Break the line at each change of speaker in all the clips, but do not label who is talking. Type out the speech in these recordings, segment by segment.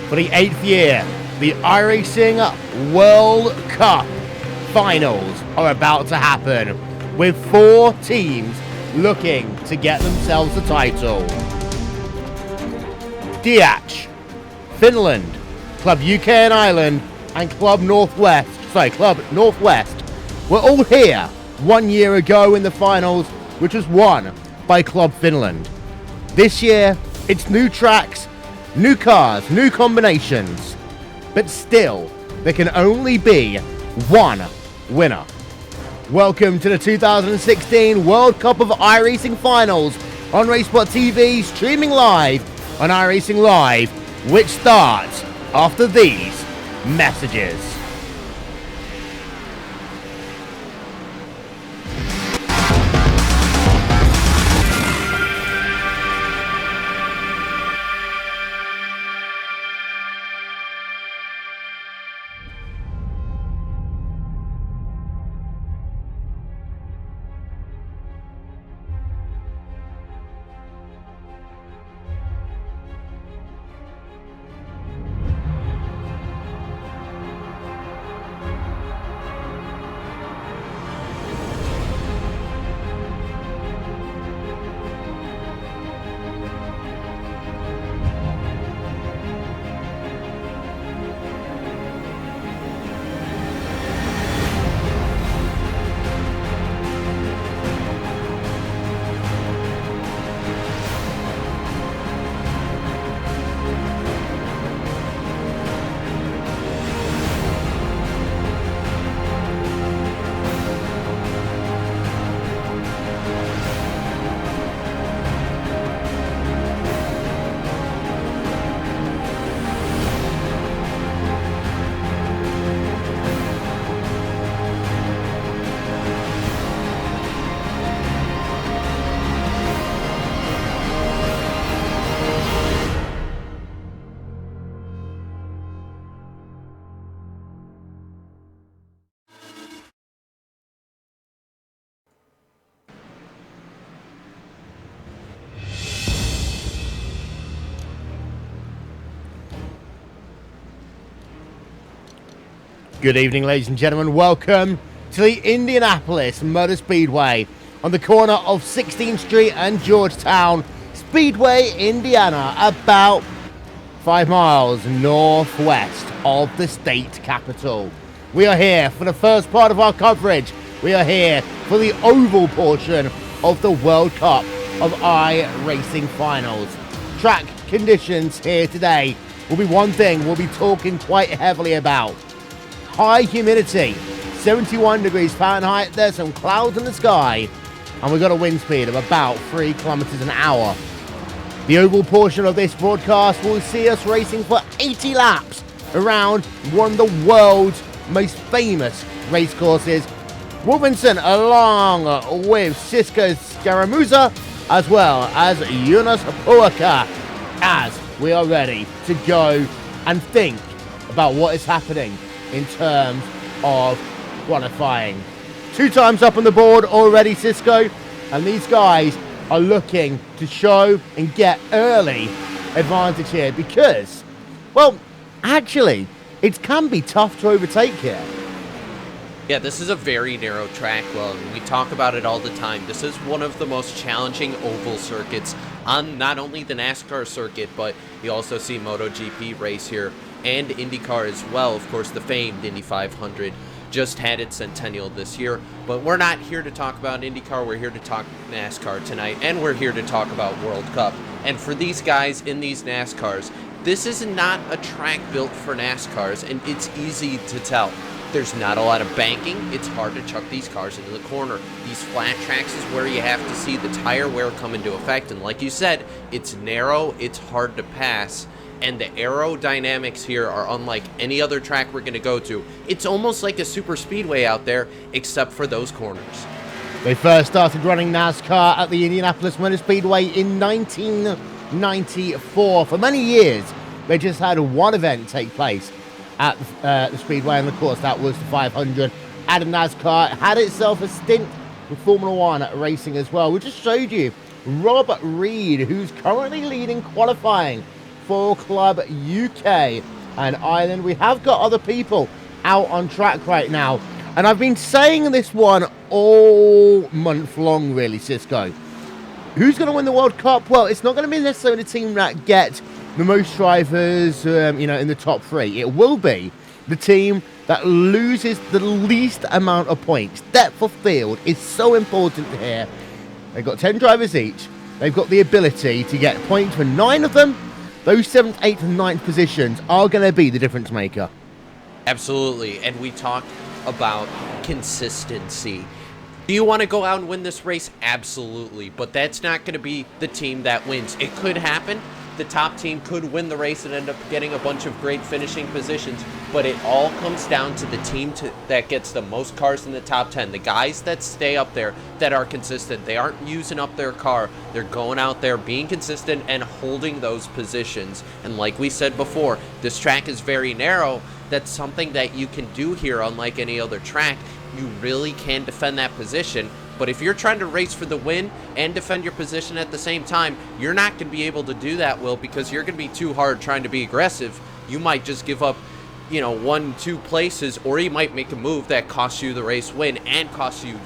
For the 8th year, the iRacing World Cup finals are about to happen, with 4 teams looking to get themselves the title. Diach, Finland, Club UK and Ireland, and Club Northwest were all here 1 year ago in the finals, which was won by Club Finland. This year, it's new tracks, new cars, new combinations, but still, there can only be one winner. Welcome to the 2016 World Cup of iRacing Finals on Racebot TV, streaming live on iRacing Live, which starts after these messages. Good evening, ladies and gentlemen. Welcome to the Indianapolis Motor Speedway on the corner of 16th Street and Georgetown, Speedway, Indiana, about 5 miles northwest of the state capital. We are here for the first part of our coverage. We are here for the oval portion of the World Cup of iRacing Finals. Track conditions here today will be one thing we'll be talking quite heavily about. High humidity, 71 degrees Fahrenheit, there's some clouds in the sky, and we've got a wind speed of about 3 kilometers an hour. The oval portion of this broadcast will see us racing for 80 laps around one of the world's most famous racecourses. Wolfenson, along with Cisco Scaramuza, as well as Jonas Puaka, as we are ready to go and think about what is happening in terms of qualifying. 2 times up on the board already, Cisco, and these guys are looking to show and get early advantage here because, well, actually, it can be tough to overtake here.
Yeah, this is a very narrow track. Well, we talk about it all the time. This is one of the most challenging oval circuits on not only the NASCAR circuit, but you also see MotoGP race here and IndyCar as well. Of course, the famed Indy 500 just had its centennial this year, but we're not here to talk about IndyCar. We're here to talk NASCAR tonight, and we're here to talk about World Cup. And for these guys in these NASCARs, this is not a track built for NASCARs, and it's easy to tell. There's not a lot of banking. It's hard to chuck these cars into the corner. These flat tracks is where you have to see the tire wear come into effect, and like you said, it's narrow, it's hard to pass, and the aerodynamics here are unlike any other track we're going to go to. It's almost like a super speedway out there, except for those corners.
They first started running NASCAR at the Indianapolis Motor Speedway in 1994. For many years, they just had one event take place at the Speedway, and of course that was the 500. And NASCAR had itself a stint with Formula One racing as well. We just showed you Rob Reed, who's currently leading qualifying for Club UK and Ireland. We have got other people out on track right now. And I've been saying this one all month long, really, Cisco. Who's going to win the World Cup? Well, it's not going to be necessarily the team that get the most drivers, in the top 3. It will be the team that loses the least amount of points. Depth of field is so important here. They've got 10 drivers each. They've got the ability to get points for 9 of them. Those 7th, 8th, and 9th positions are going to be the difference maker.
Absolutely. And we talked about consistency. Do you want to go out and win this race? Absolutely. But that's not going to be the team that wins. It could happen. The top team could win the race and end up getting a bunch of great finishing positions. But it all comes down to the team that gets the most cars in the top 10. The guys that stay up there that are consistent. They aren't using up their car. They're going out there, being consistent, and holding those positions. And like we said before, this track is very narrow. That's something that you can do here, unlike any other track. You really can defend that position. But if you're trying to race for the win and defend your position at the same time, you're not going to be able to do that, Will, because you're going to be too hard trying to be aggressive. You might just give up, 1-2 places, or you might make a move that costs you the race win and costs you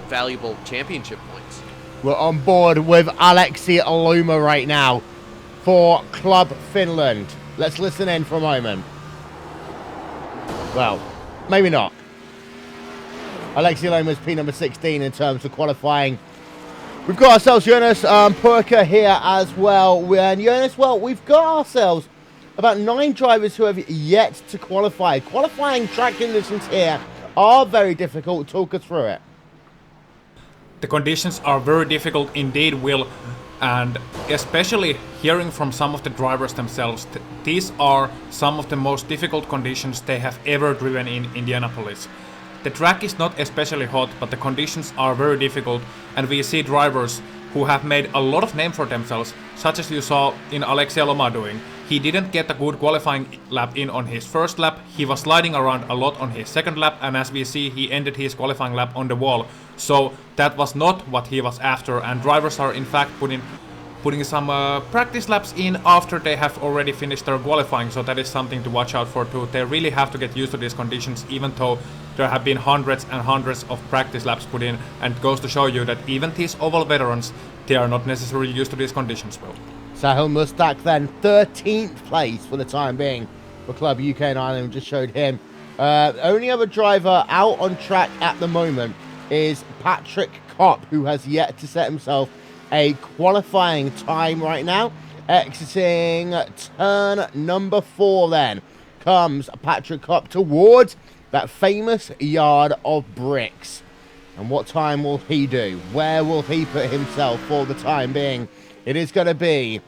valuable championship points.
We're on board with Alexi Aluma right now for Club Finland. Let's listen in for a moment. Well, maybe not. Alexi Loma's P number 16 in terms of qualifying. We've got ourselves Jonas Purka here as well. And Jonas, well, we've got ourselves about 9 drivers who have yet to qualify. Qualifying track conditions here are very difficult. Talk us through it.
The conditions are very difficult indeed, Will. And especially hearing from some of the drivers themselves, these are some of the most difficult conditions they have ever driven in Indianapolis. The track is not especially hot, but the conditions are very difficult, and we see drivers who have made a lot of name for themselves, such as you saw in Alexi Aloma doing. He didn't get a good qualifying lap in on his first lap, he was sliding around a lot on his second lap, and as we see, he ended his qualifying lap on the wall. So that was not what he was after, and drivers are in fact putting some practice laps in after they have already finished their qualifying, so that is something to watch out for too. They really have to get used to these conditions, even though there have been hundreds and hundreds of practice laps put in, and it goes to show you that even these oval veterans, they are not necessarily used to these conditions, Will.
Sahil Mustak then 13th place for the time being for Club UK and Ireland. We just showed him. Only other driver out on track at the moment is Patrick Kopp, who has yet to set himself a qualifying time right now. Exiting turn number 4 then comes Patrick Kopp towards that famous yard of bricks. And what time will he do? Where will he put himself for the time being? It is going to be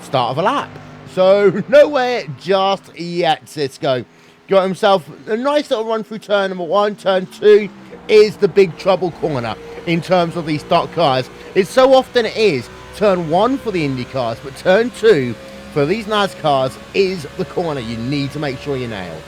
start of a lap. So nowhere just yet, Cisco. Got himself a nice little run through turn number 1. Turn 2 is the big trouble corner in terms of these stock cars. It's so often it is turn 1 for the Indy cars, but turn 2 for these NASCARs is the corner you need to make sure you nail.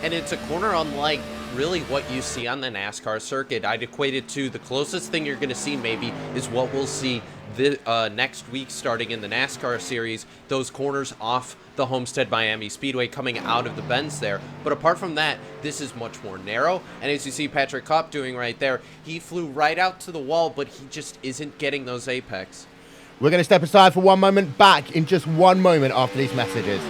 And it's a corner unlike really what you see on the NASCAR circuit. I'd equate it to the closest thing you're going to see maybe is what we'll see next week starting in the NASCAR series, those corners off the Homestead Miami Speedway coming out of the bends there. But apart from that, this is much more narrow, and as you see Patrick Kopp doing right there, he flew right out to the wall, but he just isn't getting those apex.
We're going to step aside for one moment, back in just one moment after these messages.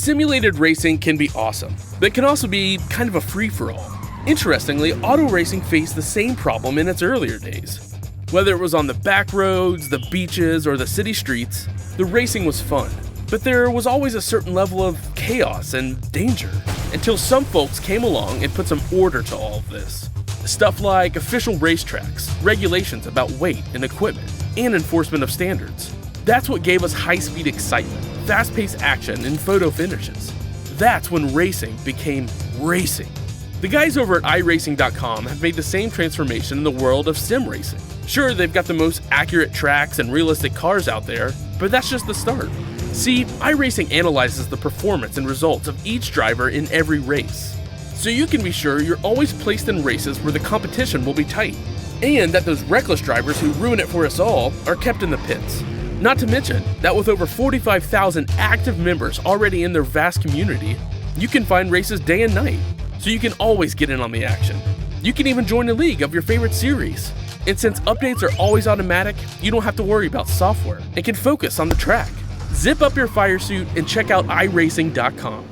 Simulated racing can be awesome, but it can also be kind of a free-for-all. Interestingly, auto racing faced the same problem in its earlier days. Whether it was on the back roads, the beaches, or the city streets, the racing was fun. But there was always a certain level of chaos and danger, until some folks came along and put some order to all of this. Stuff like official racetracks, regulations about weight and equipment, and enforcement of standards. That's what gave us high-speed excitement, fast-paced action, and photo finishes. That's when racing became racing. The guys over at iRacing.com have made the same transformation in the world of sim racing. Sure, they've got the most accurate tracks and realistic cars out there, but that's just the start. See, iRacing analyzes the performance and results of each driver in every race, so you can be sure you're always placed in races where the competition will be tight, and that those reckless drivers who ruin it for us all are kept in the pits. Not to mention that with over 45,000 active members already in their vast community, you can find races day and night, so you can always get in on the action. You can even join a league of your favorite series. And since updates are always automatic, you don't have to worry about software and can focus on the track. Zip up your fire suit and check out iRacing.com.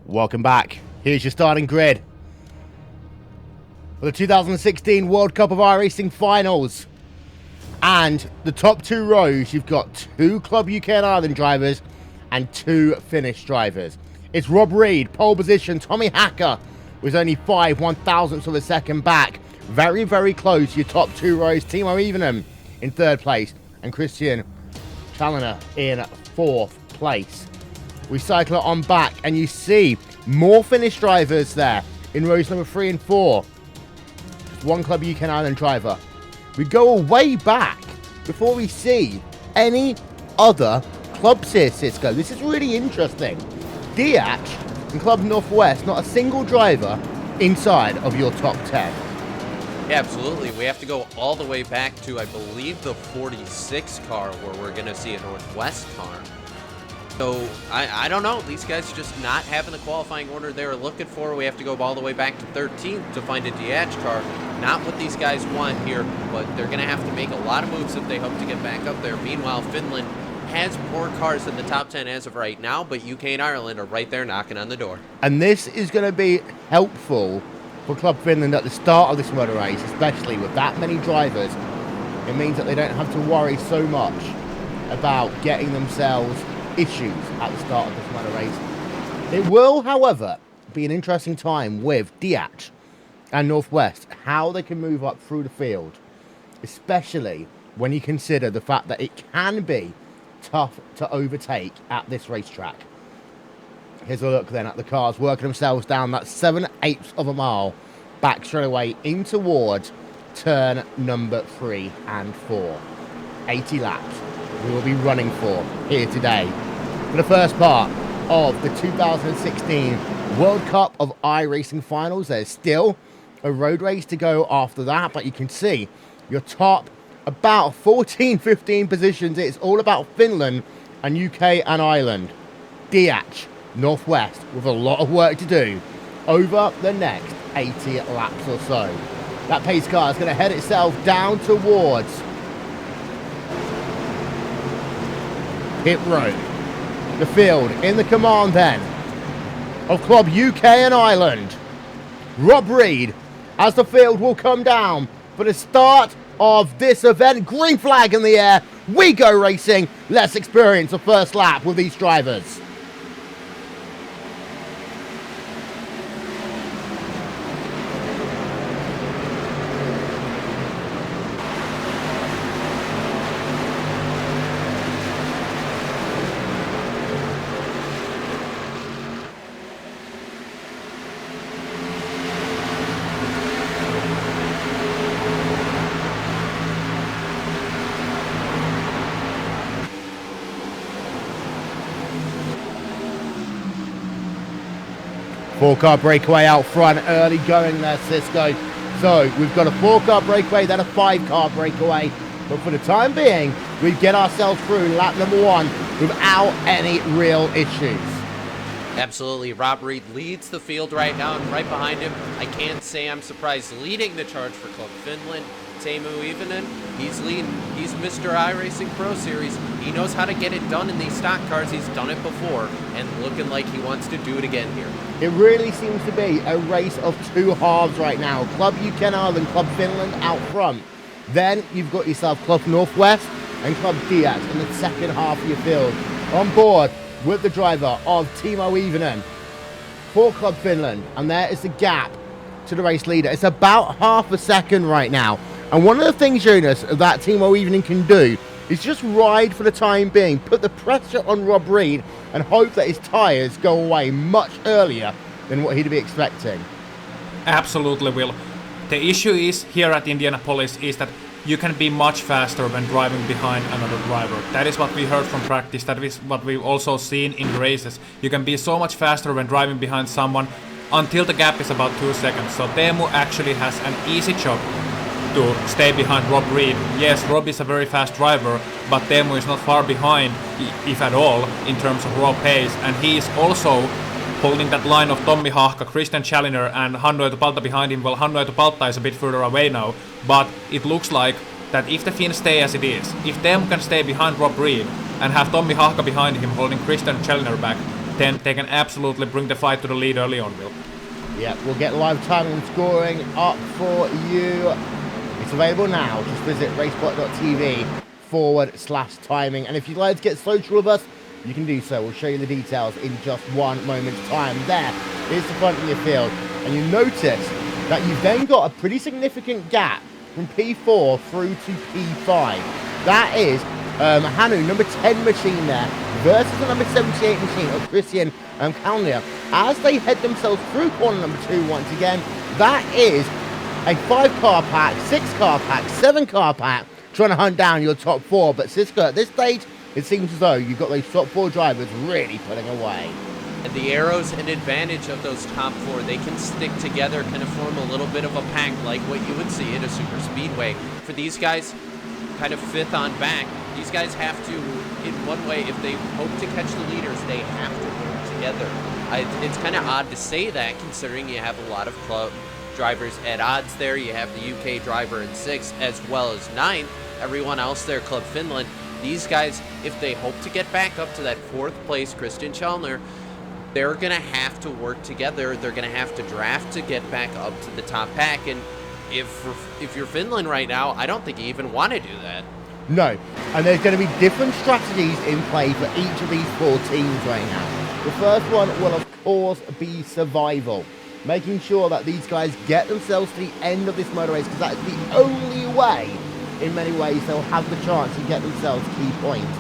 Welcome back. Here's your starting grid for the 2016 World Cup of iRacing Finals. And the top two rows, you've got 2 Club UK and Ireland drivers and 2 Finnish drivers. It's Rob Reed, pole position. Tommy Hacker was only 5/1000ths of a second back. Very, very close. Your top 2 rows. Timo Evenham in 3rd place and Christian Challoner in 4th place. We cycle it on back and you see more Finnish drivers there in rows number 3 and 4. Just 1 Club UK and Ireland driver. We go way back before we see any other clubs here, Cisco. This is really interesting. Diach and Club Northwest, not a single driver inside of your top 10.
Yeah, absolutely. We have to go all the way back to, I believe, the 46 car where we're going to see a Northwest car. So, I don't know. These guys just not having the qualifying order they were looking for. We have to go all the way back to 13th to find a Diach car. Not what these guys want here, but they're going to have to make a lot of moves if they hope to get back up there. Meanwhile, Finland has more cars in the top 10 as of right now, but UK and Ireland are right there knocking on the door.
And this is going to be helpful for Club Finland at the start of this motor race, especially with that many drivers. It means that they don't have to worry so much about getting themselves issues at the start of this motor race. It will, however, be an interesting time with Diach and Northwest, how they can move up through the field, especially when you consider the fact that it can be tough to overtake at this racetrack. Here's a look then at the cars working themselves down that 7/8 of a mile back straight away in towards turn number 3 and 4. 80 laps we will be running for here today for the first part of the 2016 World Cup of iRacing Finals. There's still a road race to go after that, but you can see your top about 14-15 positions. It's all about Finland and UK and Ireland. Diach, Northwest, with a lot of work to do over the next 80 laps or so. That pace car is going to head itself down towards pit road. The field in the command then of Club UK and Ireland. Rob Reed, as the field will come down for the start of this event. Green flag in the air. We go racing. Let's experience the first lap with these drivers. Four-car breakaway out front, early going there, Cisco. So we've got a 4-car breakaway, then a 5-car breakaway. But for the time being, we get ourselves through lap number 1 without any real issues.
Absolutely. Rob Reed leads the field right now, and right behind him, I can't say I'm surprised, leading the charge for Club Finland. Teemu Ivonen, he's leading. He's Mr. iRacing Pro Series. He knows how to get it done in these stock cars. He's done it before, and looking like he wants to do it again here.
It really seems to be a race of two halves right now. Club UK and Ireland, Club Finland out front. Then you've got yourself Club Northwest and Club Diaz in the second half of your field. On board with the driver of Teemu Ivonen for Club Finland, and there is the gap to the race leader. It's about half a second right now. And one of the things, Jonas, that Teemu Ivonen can do is just ride for the time being, put the pressure on Rob Reed, and hope that his tyres go away much earlier than what he'd be expecting.
Absolutely, Will. The issue is here at Indianapolis is that you can be much faster when driving behind another driver. That is what we heard from practice. That is what we've also seen in races. You can be so much faster when driving behind someone until the gap is about 2 seconds. So Teemu actually has an easy job to stay behind Rob Reed. Yes, Rob is a very fast driver, but Teemu is not far behind, if at all, in terms of raw pace. And he is also holding that line of Tommi Hahka, Christian Challenger, and Hannu Etupalta behind him. Well, Hannu Etupalta is a bit further away now, but it looks like that if the Finns stay as it is, if Teemu can stay behind Rob Reed and have Tommi Hahka behind him holding Christian Challenger back, then they can absolutely bring the fight to the lead early on, Will.
Yeah, we'll get live time and scoring up for you. It's available now. Just visit racebot.tv/timing. And if you'd like to get social with us, you can do so. We'll show you the details in just one moment's time. There is the front of your field. And you notice that you've then got a pretty significant gap from P4 through to P5. That is Hannu, number 10 machine there, versus the number 78 machine of Christian Kalnier. As they head themselves through corner number 2 once again, that is a 5-car pack, 6-car pack, 7-car pack, trying to hunt down your top 4. But Cisco, at this stage, it seems as though you've got those top 4 drivers really pulling away.
And the arrows and advantage of those top 4, they can stick together, kind of form a little bit of a pack like what you would see at a super speedway. For these guys, kind of 5th on back, these guys have to, in one way, if they hope to catch the leaders, they have to work together. It's kind of odd to say that, considering you have a lot of club drivers at odds there. You have the UK driver in 6th as well as 9th. Everyone else there, Club Finland. These guys, if they hope to get back up to that 4th place, Christian Challenger, they're going to have to work together. They're going to have to draft to get back up to the top pack. And if you're Finland right now, I don't think you even want to do that.
No, and there's going to be different strategies in play for each of these 4 teams right now. The first one will, of course, be survival. Making sure that these guys get themselves to the end of this motor race, because that's the only way, in many ways, they'll have the chance to get themselves key points.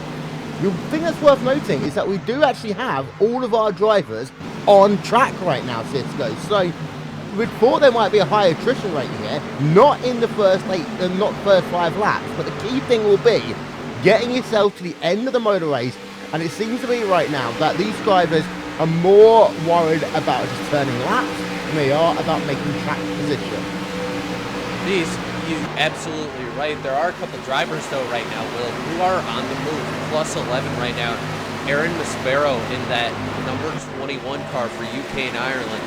The thing that's worth noting is that we do actually have all of our drivers on track right now, Cisco. So we thought there might be a high attrition rate here, not in the first 5 laps, but the key thing will be getting yourself to the end of the motor race. And it seems to be right now that these drivers are more worried about just turning laps than they are about making track position.
You're absolutely right. There are a couple drivers, though, right now, Will, who are on the move. Plus 11 right now. Aaron Maspero in that number 21 car for UK and Ireland.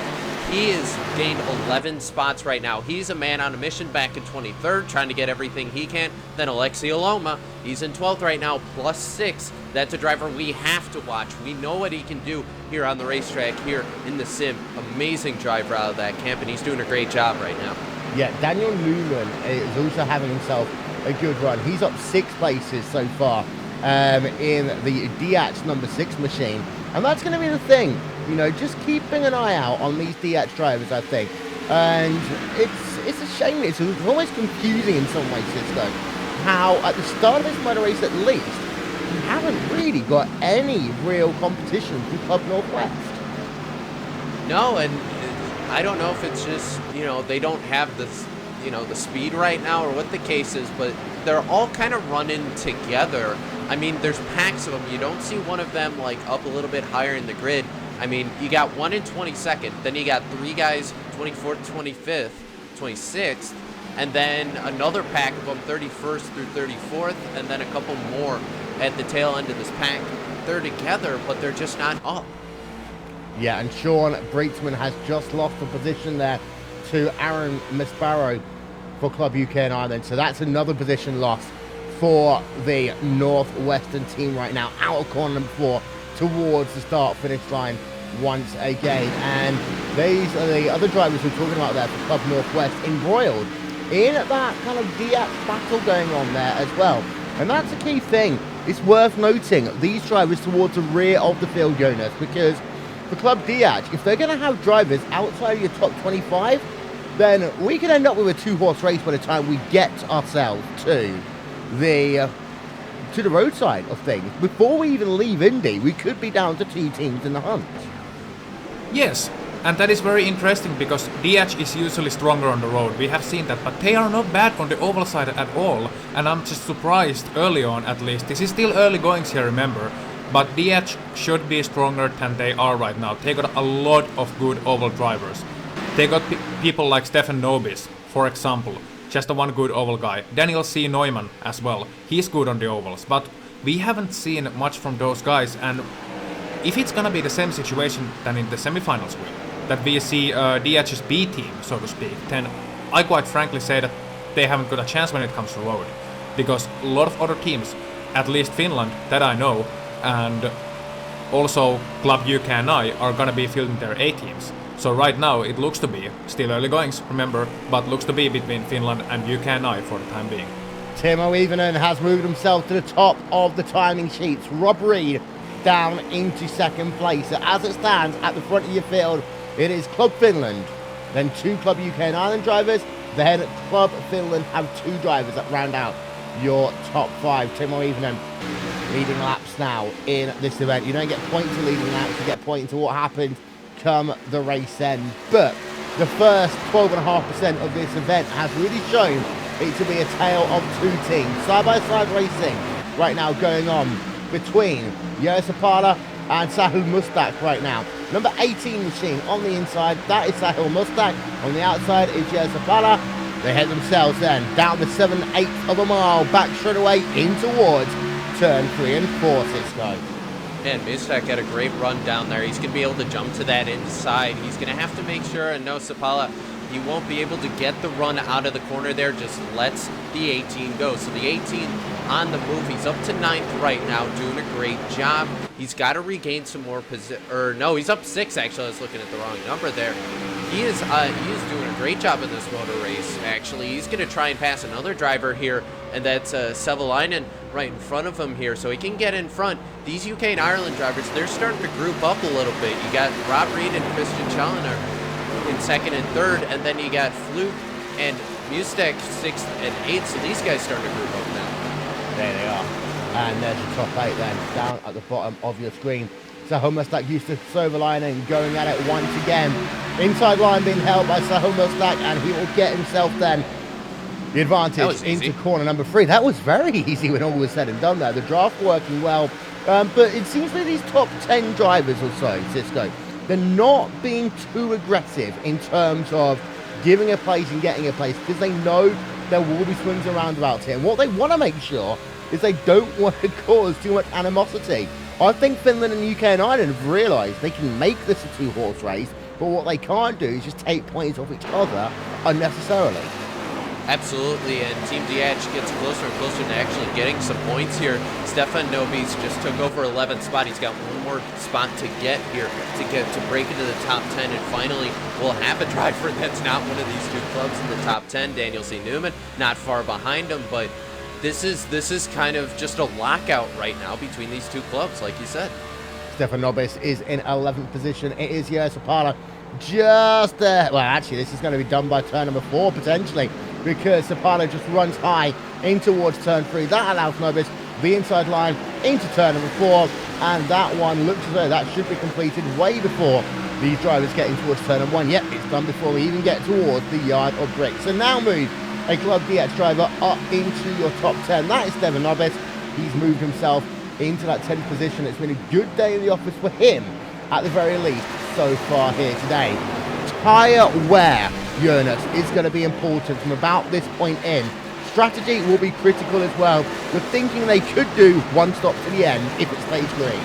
He has gained 11 spots right now. He's a man on a mission back in 23rd, trying to get everything he can. Then Alexei Aloma, he's in 12th right now, plus 6. That's a driver we have to watch. We know what he can do here on the racetrack, here in the sim. Amazing driver out of that camp, and he's doing a great job right now.
Yeah, Daniel Newman is also having himself a good run. He's up 6 places so far in the DH number 6 machine. And that's going to be the thing, you know, just keeping an eye out on these DH drivers, I think. And it's a shame, it's almost confusing in some ways, Cisco, how at the start of this motor race at least, you haven't really got any real competition from Club Northwest.
No, and I don't know if it's just, you know, they don't have this, you know, the speed right now or what the case is, but they're all kind of running together. I mean, there's packs of them. You don't see one of them like up a little bit higher in the grid. I mean, you got one in 22nd, then you got 3 guys 24th, 25th, 26th, and then another pack of them 31st through 34th, and then a couple more at the tail end of this pack. They're together, but they're just not up.
Yeah, and Sean Breitsman has just lost the position there to Aaron Masparo. for Club UK and Ireland. So that's another position lost for the Northwestern team right now, out of corner number 4 towards the start-finish line once again. And these are the other drivers we're talking about there for Club Northwest, embroiled in that kind of DX battle going on there as well. And that's a key thing. It's worth noting these drivers towards the rear of the field, Jonas, because for Club DH, if they're going to have drivers outside of your top 25, then we could end up with a 2-horse race by the time we get ourselves to the roadside of things. Before we even leave Indy, we could be down to 2 teams in the hunt.
Yes, and that is very interesting because DH is usually stronger on the road. We have seen that, but they are not bad on the oval side at all. And I'm just surprised early on, at least. This is still early goings here, remember. But DH should be stronger than they are right now. They got a lot of good oval drivers. They got people like Stefan Nobis, for example. Just a one good oval guy. Daniel C. Neumann as well. He's good on the ovals. But we haven't seen much from those guys. And if it's gonna be the same situation than in the semifinals week, that we see DH's B team, so to speak, then I quite frankly say that they haven't got a chance when it comes to road. Because a lot of other teams, at least Finland, that I know, and also Club UK and I are gonna be fielding their A teams. So right now it looks to be, still early goings, remember, but looks to be between Finland and UK and I for the time being.
Timo Iivonen has moved himself to the top of the timing sheets. Rob Reed down into second place. So as it stands at the front of your field, it is Club Finland, then 2 Club UK and Ireland drivers, then Club Finland have 2 drivers that round out your top 5. Timo Iivonen leading laps now in this event. You don't get points for leading laps, you get points for what happens come the race end. But the first 12.5% of this event has really shown it to be a tale of 2 teams. Side-by-side racing right now going on between Yo Sapala and Sahil Mustak right now. Number 18 machine on the inside, that is Sahil Mustak. On the outside is Yo Sapala. They head themselves then down the 7/8 of a mile, back straight away in towards turn 3 and 4, Cisco.
Man, Mustak had a great run down there. He's going to be able to jump to that inside. He's going to have to make sure, and no, Sapala, he won't be able to get the run out of the corner there, just lets the 18 go. So the 18 on the move. He's up to 9th right now, doing a great job. He's got to regain some more position, or no, he's up 6 actually. I was looking at the wrong number there. He is doing a great job in this motor race, actually. He's going to try and pass another driver here, and that's Sevalainen right in front of him here, so he can get in front. These UK and Ireland drivers, they're starting to group up a little bit. You got Rob Reed and Christian Challoner in 2nd and 3rd, and then you got Fluke and Mustek 6th and 8th, so these guys starting to group up now.
There they are. And there's the top 8 then, down at the bottom of your screen. Sahil Mustak used to Sovalainen going at it once again. Inside line being held by Sahil Mustak, and he will get himself then the advantage into corner number 3. That was very easy when all was said and done there. The draft working well, but it seems like these top 10 drivers or so, Cisco, they're not being too aggressive in terms of giving a place and getting a place, because they know there will be swings and roundabouts here. And what they want to make sure is they don't want to cause too much animosity. I think Finland and UK and Ireland have realised they can make this a 2-horse race, but what they can't do is just take points off each other unnecessarily.
Absolutely, and Team DH gets closer and closer to actually getting some points here. Stefan Nobis just took over 11th spot. He's got one more spot to get here to break into the top 10, and finally we'll have a driver that's not one of these 2 clubs in the top 10. Daniel C. Newman not far behind him, but this is kind of just a lockout right now between these 2 clubs, like you said.
Stefan Nobis is in 11th position. It is Yo Sapala just there. Well, actually, this is going to be done by turn number 4 potentially, because Sapala just runs high in towards turn 3. That allows Nobis the inside line into turn number 4, and that one looks as though that should be completed way before these drivers getting towards turn number 1. Yep, it's done before we even get towards the yard of bricks. So now move a Club DX driver up into your top 10. That is Stefan Nobis. He's moved himself into that 10th position. It's been a good day in the office for him, at the very least, so far here today. Tyre wear, Jonas, is going to be important from about this point in. Strategy will be critical as well. We're thinking they could do one stop to the end if it stays green.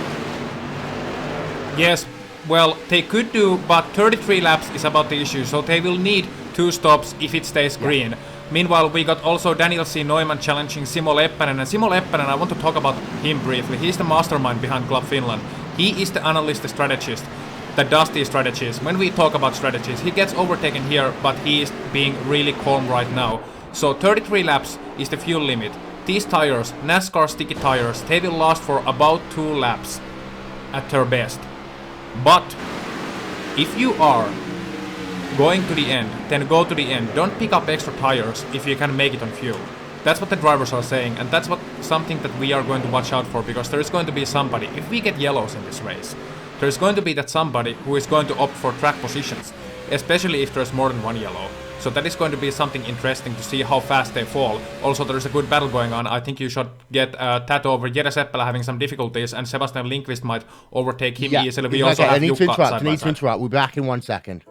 Yes, well, they could do, but 33 laps is about the issue, so they will need 2 stops if it stays green. Meanwhile, we got also Daniel C. Neumann challenging Simo Leppänen, and Simo Leppänen, I want to talk about him briefly. He's the mastermind behind Club Finland. He is the analyst, the strategist that does these strategies. When we talk about strategies, he gets overtaken here, but he is being really calm right now. So 33 laps is the fuel limit. These tires, NASCAR sticky tires, they will last for about 2 laps at their best. But if you are going to the end, then go to the end. Don't pick up extra tires if you can make it on fuel. That's what the drivers are saying, and that's what something that we are going to watch out for, because there is going to be somebody, if we get yellows in this race, there is going to be that somebody who is going to opt for track positions, especially if there's more than one yellow. So that is going to be something interesting to see how fast they fall. Also, there is a good battle going on. I think you should get that over. Jere Seppälä having some difficulties, and Sebastian Lindqvist might overtake him easily. We also have
I need to
Jukka
interrupt.
side
I
by
need to
side.
interrupt. We'll be back in 1 second.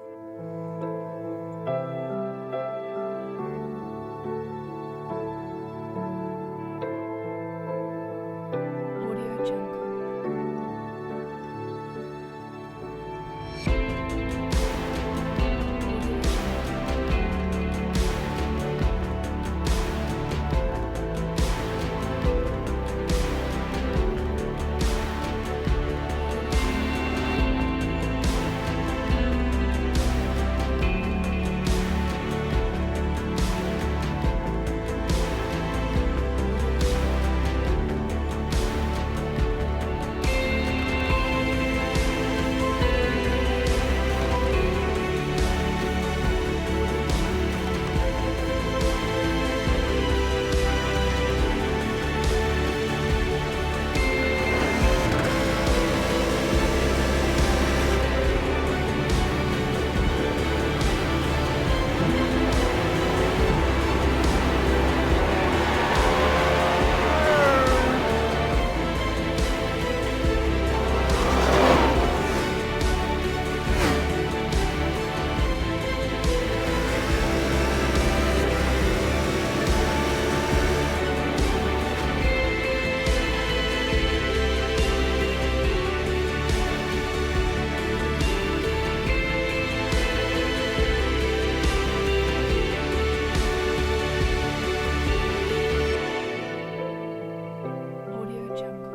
Audio Jungle.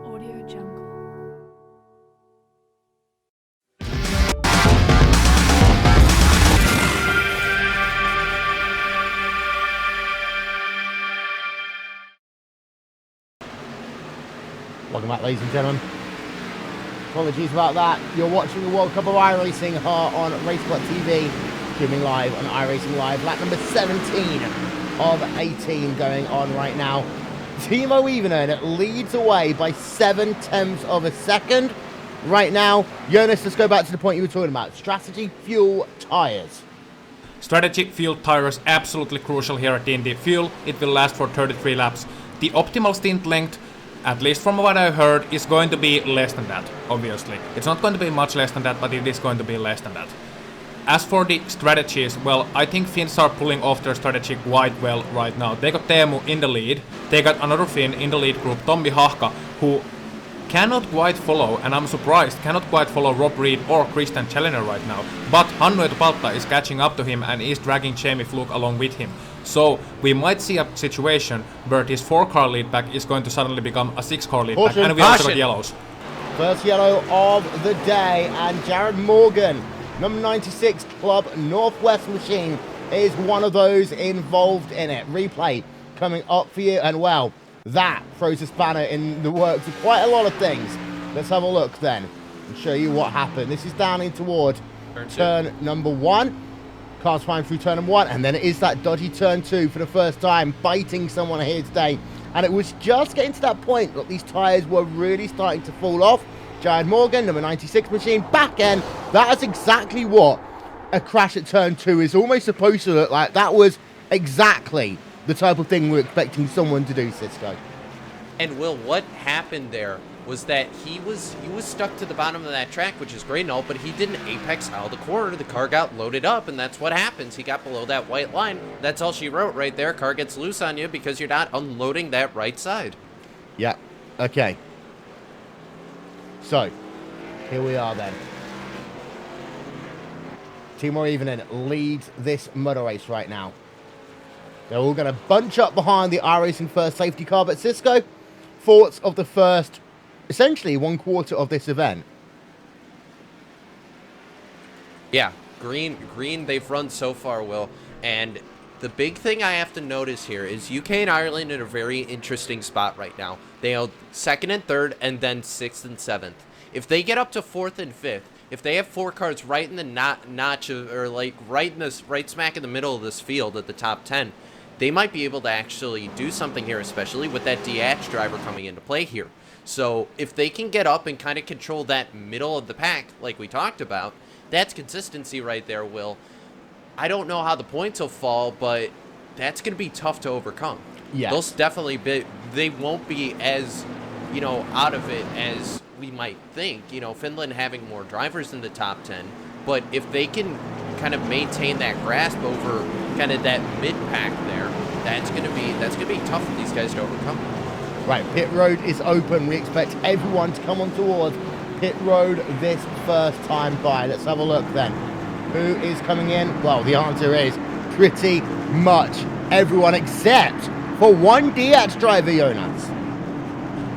Audio Jungle. Audio Jungle.
Welcome back, ladies and gentlemen. Apologies about that. You're watching the World Cup of iRacing here on Racebot TV, streaming live on iRacing Live. Lap number 17 of 18 going on right now. Timo Iivonen leads away by 0.7 of a second. Right now, Jonas, let's go back to the point you were talking about. Strategy, fuel, tyres.
Strategy, fuel, tires, absolutely crucial here at Indy. Fuel, it will last for 33 laps. The optimal stint length, at least from what I heard, is going to be less than that, obviously. It's not going to be much less than that, but it is going to be less than that. As for the strategies, well, I think Finns are pulling off their strategy quite well right now. They got Teemu in the lead. They got another Finn in the lead group, Tommi Hahka, who cannot quite follow, and I'm surprised, cannot quite follow Rob Reed or Christian Challenger right now. But Hannu Etupalta is catching up to him and is dragging Jamie Fluke along with him. So we might see a situation where this 4-car lead back is going to suddenly become a 6-car lead back, and we also got yellows.
First yellow of the day, and Jared Morgan, number 96 Club Northwest Machine, is one of those involved in it. Replay coming up for you, and well, that throws a spanner in the works of quite a lot of things. Let's have a look then and show you what happened. This is down in toward turn number 1. Cars flying through turn number 1, and then it is that dodgy turn 2 for the first time, biting someone here today. And it was just getting to that point that these tyres were really starting to fall off. Jared Morgan, number 96 Machine, back end. That is exactly what a crash at turn 2 is almost supposed to look like. That was exactly the type of thing we're expecting someone to do, Cisco.
And Will, what happened there was that he was stuck to the bottom of that track, which is great and all, but he didn't apex out of the corner. The car got loaded up, and that's what happens. He got below that white line. That's all she wrote right there. Car gets loose on you because you're not unloading that right side.
Yeah, okay. So, here we are then. Timor Evening leads this motor race right now. They're all going to bunch up behind the iRacing first safety car, but Cisco, thoughts of the first, essentially 1/4 of this event?
Yeah, green, they've run so far, Will. And the big thing I have to notice here is UK and Ireland in a very interesting spot right now. They held 2nd and 3rd, and then 6th and 7th. If they get up to 4th and 5th, if they have 4 cars right in the notch of, or like right smack in the middle of this field at the top 10, they might be able to actually do something here, especially with that DH driver coming into play here. So if they can get up and kind of control that middle of the pack, like we talked about, that's consistency right there, Will. I don't know how the points will fall, but that's going to be tough to overcome.
Yeah.
They'll definitely be, they won't be as, out of it as we might think. Finland having more drivers in the top 10, but if they can kind of maintain that grasp over kind of that mid-pack there, that's going to be tough for these guys to overcome.
Right, pit road is open. We expect everyone to come on towards pit road this first time by. Let's have a look then. Who is coming in? Well, the answer is pretty much everyone except for one DH driver, Jonas.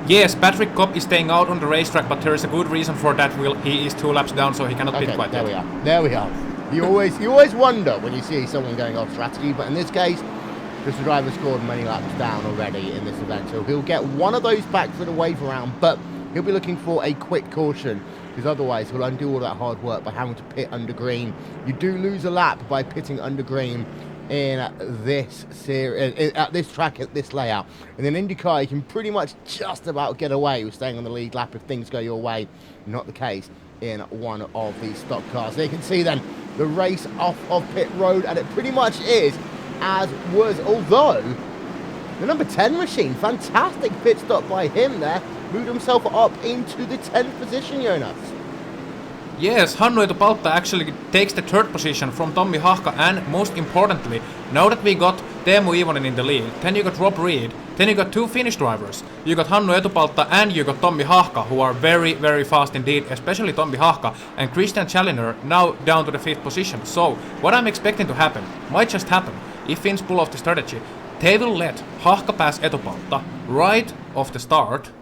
Yes, Patrick Kopp is staying out on the racetrack, but there is a good reason for that, Will. He is 2 laps down, so he cannot pit quite
there
yet.
There we are. You always wonder when you see someone going off strategy, but in this case, because the driver scored many laps down already in this event, so he'll get one of those back for the wave around, but he'll be looking for a quick caution, because otherwise he'll undo all that hard work by having to pit under green. You do lose a lap by pitting under green in this series, at this track, at this layout. And in IndyCar, you can pretty much just about get away with staying on the lead lap if things go your way. Not the case in one of these stock cars. There you can see then the race off of pit road, and it pretty much is as was, although the number 10 machine, fantastic pit stop by him there, moved himself up into the 10th position, Jonas.
Yes, Hannu Etupalta actually takes the 3rd position from Tommi Hahka, and most importantly, now that we got Teemu Iivonen in the lead, then you got Rob Reed, then you got 2 Finnish drivers. You got Hannu Etupalta and you got Tommi Hahka, who are very, very fast indeed, especially Tommi Hahka, and Christian Challenger now down to the 5th position. So, what I'm expecting to happen, might just happen, if Finns pull off the strategy, they will let Hahka pass Etupalta right off the start,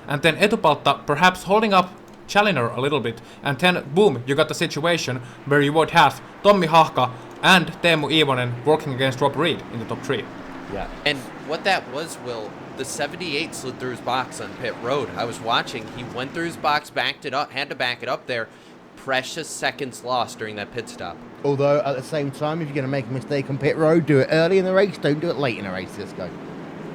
and then Etupalta perhaps holding up Challenger a little bit, and then boom, you got the situation where you would have Tommi Hahka and Teemu Iivonen working against Rob Reed in the top 3.
Yeah. And what that was, Will, the 78 slid through his box on pit road. I was watching, he went through his box, backed it up, had to back it up there. Precious seconds lost during that pit stop.
Although at the same time, if you're going to make a mistake on pit road, do it early in the race, don't do it late in the race, Cisco.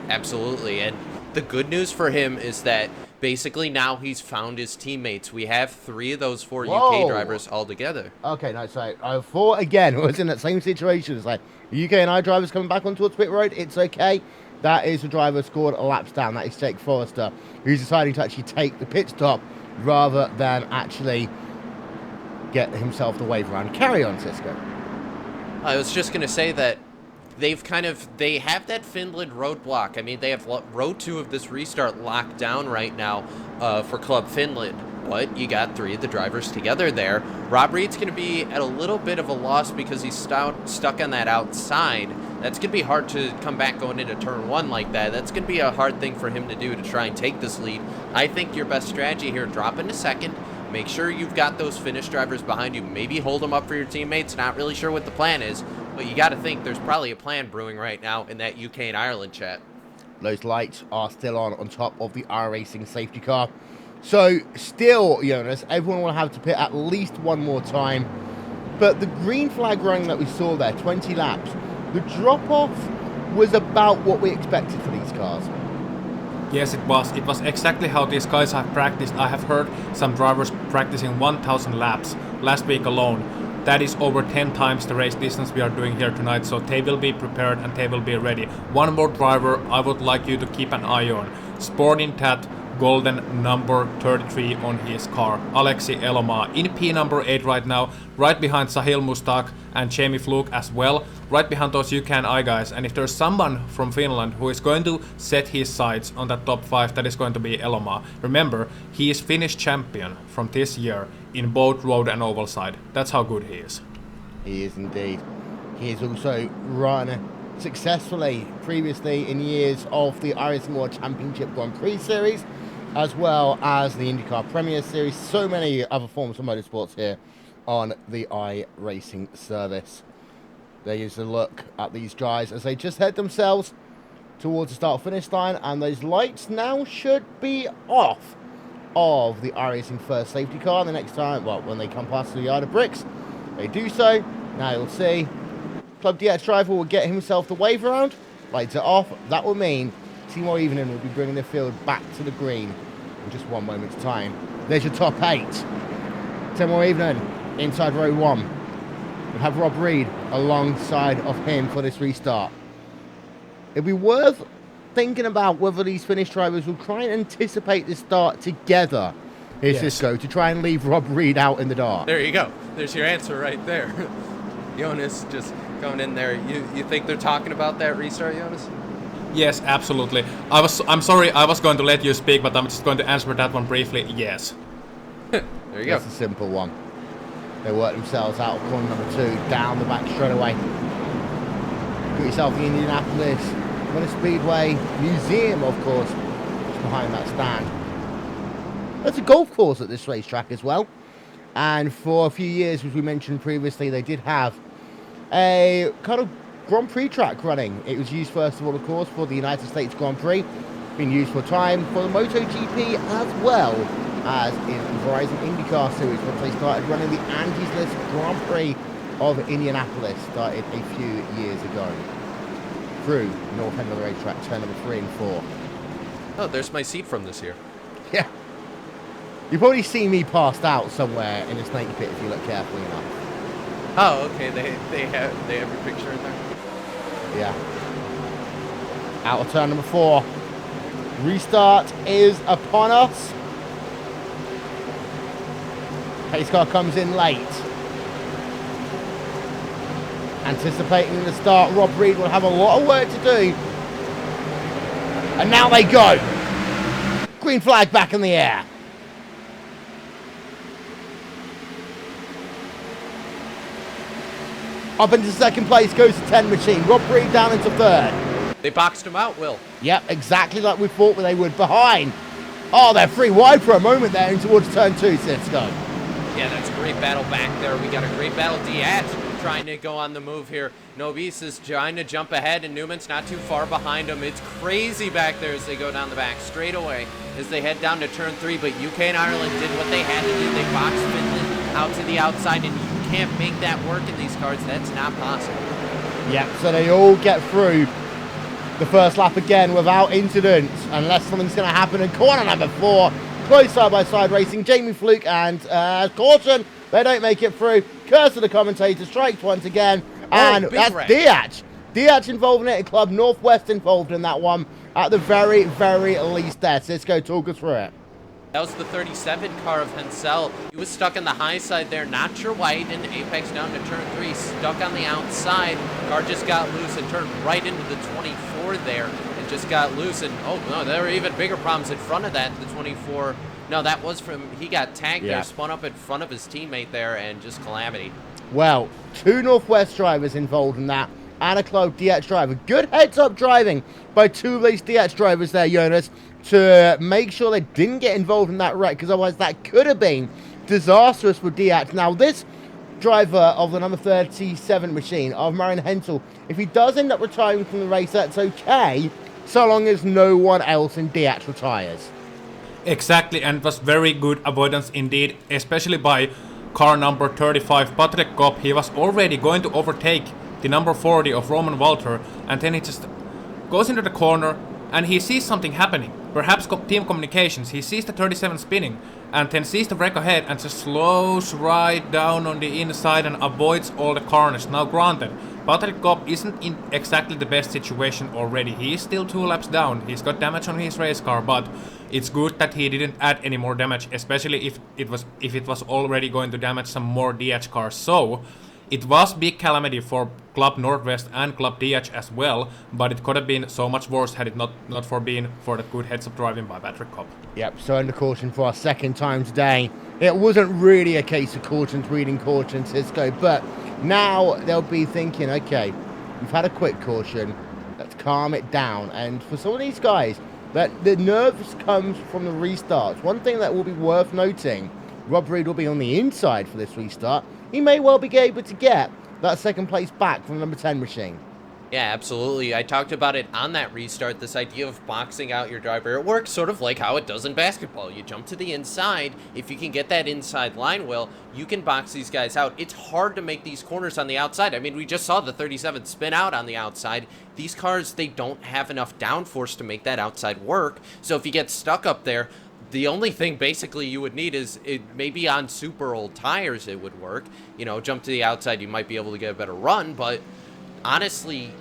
Absolutely, and the good news for him is that basically now he's found his teammates. We have 3 of those 4 UK drivers all together.
Okay, no, so I thought again, I was in that same situation. It's like UK and I drivers coming back on towards pit road. It's okay. That is the driver scored laps down. That is Jake Forrester, who's deciding to actually take the pit stop rather than actually get himself the wave around. Carry on, Cisco.
I was just going to say that they have that Finland roadblock. I mean, they have road 2 of this restart locked down right now for Club Finland. But you got 3 of the drivers together there. Rob Reed's going to be at a little bit of a loss because he's stuck on that outside. That's going to be hard to come back going into turn 1 like that. That's going to be a hard thing for him to do to try and take this lead. I think your best strategy here, drop into 2nd. Make sure you've got those Finnish drivers behind you. Maybe hold them up for your teammates. Not really sure what the plan is, but you got to think there's probably a plan brewing right now in that UK and Ireland chat.
Those lights are still on top of the iRacing safety car. So still, Jonas, everyone will have to pit at least one more time. But the green flag running that we saw there, 20 laps, the drop-off was about what we expected for these cars.
Yes, it was. It was exactly how these guys have practiced. I have heard some drivers practicing 1,000 laps last week alone. That is over 10 times the race distance we are doing here tonight, so they will be prepared and they will be ready. One more driver I would like you to keep an eye on. Sporting Tat golden number 33 on his car, Alexei Elomaa, in P number 8 right now, right behind Sahil Mustak and Jamie Fluke as well, right behind those UCAN guys. And if there's someone from Finland who is going to set his sights on that top 5, that is going to be Elomaa. Remember, he is Finnish champion from this year in both road and oval side. That's how good he is.
He is indeed. He has also run successfully previously in years of the iRacing World Championship Grand Prix Series, as well as the IndyCar Premier Series. So many other forms of motorsports here on the iRacing service. There is a look at these guys as they just head themselves towards the start-finish line, and those lights now should be off of the iRacing first safety car. The next time, well, when they come past the yard of bricks, they do so. Now you'll see Club DX driver will get himself the wave around, lights are off. That will mean Seymour Evening will be bringing the field back to the green in just 1 moment's time. There's your top 8. Seymour Evening inside row 1. We'll have Rob Reed alongside of him for this restart. It'll be worth thinking about whether these Finnish drivers will try and anticipate this start together. Here's Cisco to try and leave Rob Reed out in the dark.
There you go. There's your answer right there. Jonas just going in there. You think they're talking about that restart, Jonas?
Yes, absolutely. I'm sorry, I was going to let you speak, but I'm just going to answer that one briefly. Yes.
There you go.
That's a simple one. They work themselves out of corner number 2, down the back straight away. Got yourself the Indianapolis Motor Speedway Museum, of course, just behind that stand. There's a golf course at this racetrack as well. And for a few years, as we mentioned previously, they did have a kind of Grand Prix track running. It was used first of all, of course, for the United States Grand Prix. Been used for time for the MotoGP as well as in the Verizon IndyCar Series, once they started running the Angie's List Grand Prix of Indianapolis, started a few years ago. Through North End of the racetrack, turn number 3 and 4.
Oh, there's my seat from this year.
Yeah. You've probably seen me passed out somewhere in a snake pit if you look carefully enough.
Oh, okay. They have your picture in there.
Yeah. Out of turn number 4. Restart is upon us. Pace car comes in late. Anticipating the start, Rob Reed will have a lot of work to do. And now they go. Green flag back in the air. Up into second place goes the 10 machine. Rob Reed down into 3rd.
They boxed him out, Will.
Yep, exactly like we thought they would. Behind. Oh, they're free wide for a moment there and towards turn 2, Cisco.
Yeah, that's a great battle back there. We got a great battle. Diaz trying to go on the move here. Nobis is trying to jump ahead, and Newman's not too far behind him. It's crazy back there as they go down the back straight away as they head down to turn 3. But UK and Ireland did what they had to do. They boxed Finland out to the outside, and you can't make that work in these cars. That's not possible.
Yep, so they all get through the first lap again without incidents, unless something's going to happen in corner number 4. Close side-by-side racing. Jamie Fluke and caution. They don't make it through. Curse of the commentator. Strikes once again. And that's Diaz. Diaz involved in it. Club Northwest involved in that one. At the very, very least there. Cisco, talk us through it.
That was the 37 car of Hensel. He was stuck on the high side there. Not sure why he didn't apex down to turn 3. Stuck on the outside. Car just got loose and turned right into the 24 there. And just got loose. And, oh, no, there were even bigger problems in front of that. The 24. No, that was from, he got tagged there, spun up in front of his teammate there, and just calamity.
Well, 2 Northwest drivers involved in that, and a Club DX driver. Good heads-up driving by 2 of these DX drivers there, Jonas, to make sure they didn't get involved in that wreck, because otherwise that could have been disastrous for DX. Now, this driver of the number 37 machine, of Marian Hensel, if he does end up retiring from the race, that's okay, so long as no one else in DX retires.
Exactly, and it was very good avoidance indeed, especially by car number 35, Patrick Kopp. He was already going to overtake the number 40 of Roman Walter, and then he just goes into the corner and he sees something happening. Perhaps team communications. He sees the 37 spinning and then sees the wreck ahead and just slows right down on the inside and avoids all the corners. Now granted, Patrick Cobb isn't in exactly the best situation already. He is still 2 laps down. He's got damage on his race car, but it's good that he didn't add any more damage, especially if it was already going to damage some more DH cars. So it was big calamity for Club Northwest and Club DH as well, but it could have been so much worse had it not been for that good heads-up driving by Patrick Cobb.
Yep, so under caution for our second time today. It wasn't really a case of cautions reading caution, Cisco, but now they'll be thinking, okay, we've had a quick caution, let's calm it down. And for some of these guys, that the nerves comes from the restarts. One thing that will be worth noting, Rob Reed will be on the inside for this restart. He may well be able to get that second place back from the number 10 machine.
Yeah, absolutely. I talked about it on that restart, this idea of boxing out your driver. It works sort of like how it does in basketball. You jump to the inside. If you can get that inside line, Will, you can box these guys out. It's hard to make these corners on the outside. I mean, we just saw the 37 spin out on the outside. These cars, they don't have enough downforce to make that outside work. So if you get stuck up there, the only thing basically you would need is maybe on super old tires it would work. You know, jump to the outside, you might be able to get a better run, but honestly,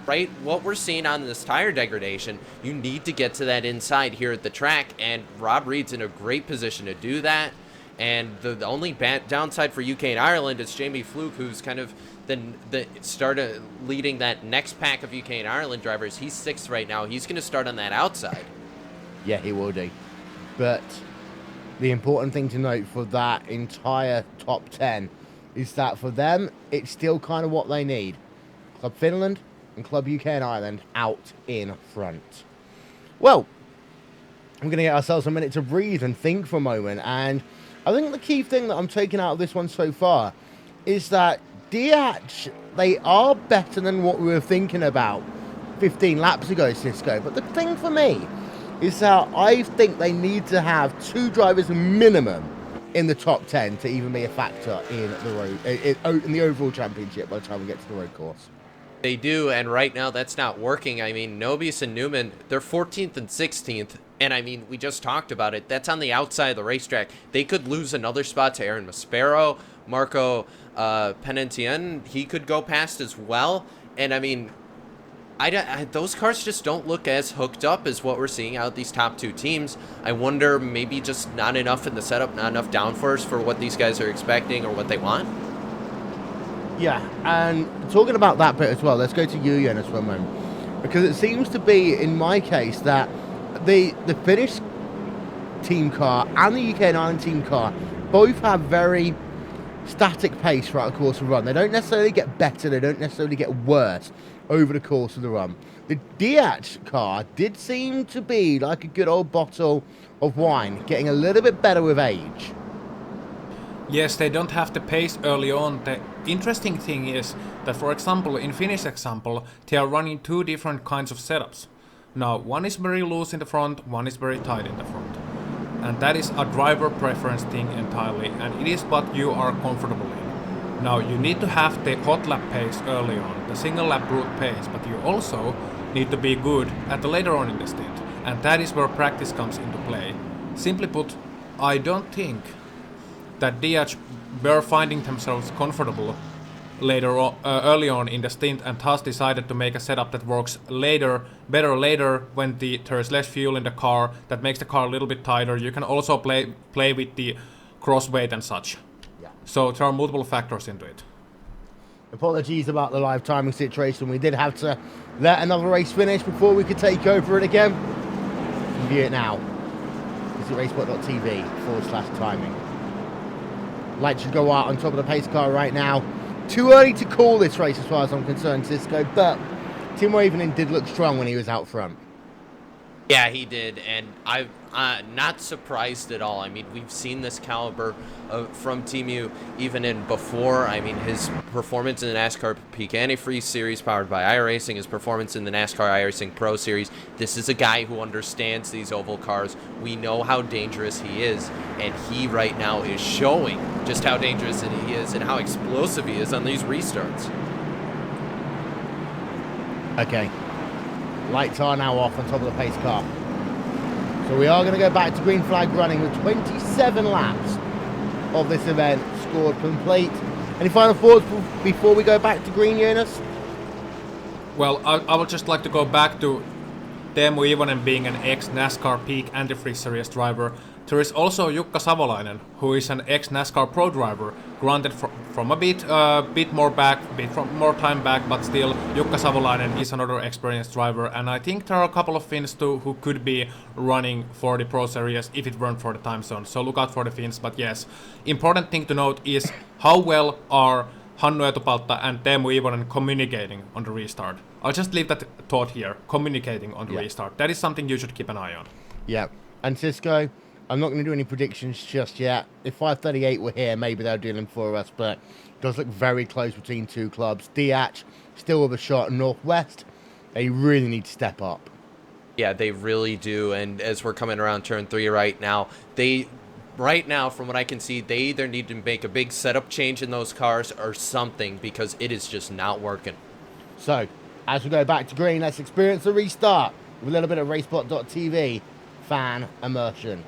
right, what we're seeing on this tire degradation, you need to get to that inside here at the track, and Rob Reed's in a great position to do that. And the only downside for UK and Ireland is Jamie Fluke, who's kind of the started leading that next pack of UK and Ireland drivers. He's 6th right now. He's going to start on that outside.
Yeah, he will do. But the important thing to note for that entire top 10 is that for them, it's still kind of what they need. Club Finland and Club UK and Ireland out in front. Well, we're going to get ourselves a minute to breathe and think for a moment. And I think the key thing that I'm taking out of this one so far is that DH, they are better than what we were thinking about 15 laps ago, Cisco. But the thing for me is that I think they need to have 2 drivers minimum in the top 10 to even be a factor in the road in the overall championship by the time we get to the road course.
They do, and right now that's not working. I mean, Nobius and Newman, they're 14th and 16th, and I mean, we just talked about it. That's on the outside of the racetrack. They could lose another spot to Aaron Maspero, Marco Penentien. He could go past as well, and I mean, those cars just don't look as hooked up as what we're seeing out of these top 2 teams. I wonder, maybe just not enough in the setup, not enough downforce for what these guys are expecting or what they want.
Yeah, and talking about that bit as well, let's go to you, Jonas, for a moment. Because it seems to be, in my case, that the Finnish team car and the UK and Ireland team car both have very static pace throughout the course of the run. They don't necessarily get better, they don't necessarily get worse over the course of the run. The DH car did seem to be like a good old bottle of wine, getting a little bit better with age.
Yes, they don't have the pace early on. The interesting thing is that, for example, in Finnish example, they are running 2 different kinds of setups. Now, one is very loose in the front, one is very tight in the front. And that is a driver preference thing entirely, and it is what you are comfortable in. Now, you need to have the hot lap pace early on, the single lap brute pace, but you also need to be good at the later on in the stint. And that is where practice comes into play. Simply put, I don't think that DH were finding themselves comfortable early on in the stint, and thus decided to make a setup that works better later when there is less fuel in the car, that makes the car a little bit tighter. You can also play with the crossweight and such.
Yeah.
So there are multiple factors into it.
Apologies about the live timing situation. We did have to let another race finish before we could take over it again. You can view it now. Visit racesport.tv/timing. Light should go out on top of the pace car right now. Too early to call this race as far as I'm concerned, Cisco, but Tim Wavening did look strong when he was out front.
Yeah, he did, and I'm not surprised at all. I mean, we've seen this caliber from Timu even in before. I mean, his performance in the NASCAR Peak Antifreeze Series powered by iRacing, his performance in the NASCAR iRacing Pro Series. This is a guy who understands these oval cars. We know how dangerous he is, and he right now is showing just how dangerous he is and how explosive he is on these restarts.
Okay. Lights are now off on top of the pace car. So we are going to go back to green flag running with 27 laps of this event scored complete. Any final thoughts before we go back to green, Jonas?
Well, I would just like to go back to Teemu Ivonen being an ex-NASCAR Peak Antifreeze Series driver. There is also Jukka Savolainen, who is an ex-NASCAR Pro driver, granted from a bit more time back, but still Jukka Savolainen is another experienced driver, and I think there are a couple of Finns too who could be running for the Pro Series if it weren't for the time zone. So look out for the Finns, but yes, important thing to note is how well are Hannu Etupalta and Teemu Ivonen communicating on the restart. I'll just leave that thought here, communicating on the restart. That is something you should keep an eye on.
Yeah, and Cisco, I'm not going to do any predictions just yet. If 538 were here, maybe they'll do them for us, but it does look very close between two clubs. Diach still with a shot at Northwest. They really need to step up.
Yeah, they really do, and as we're coming around turn 3 right now, from what I can see, they either need to make a big setup change in those cars or something, because it is just not working.
So, as we go back to green, let's experience the restart with a little bit of Racebot.tv fan immersion.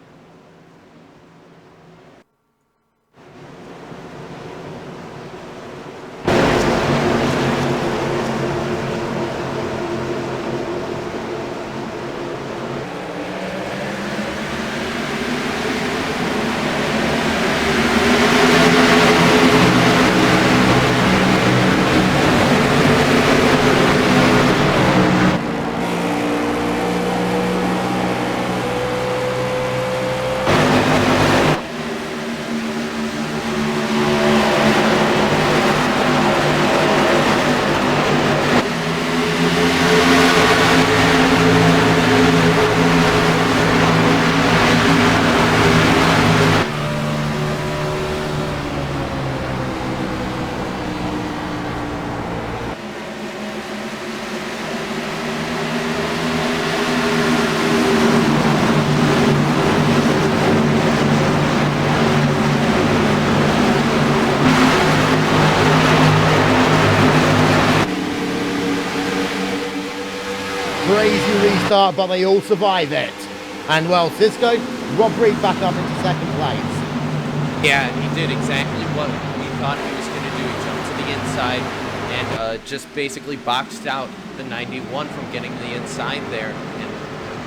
Crazy restart, but they all survive it. And well, Cisco, Rob Reed back up into second place.
Yeah, he did exactly what we thought he was going to do. He jumped to the inside and just basically boxed out the 91 from getting to the inside there. And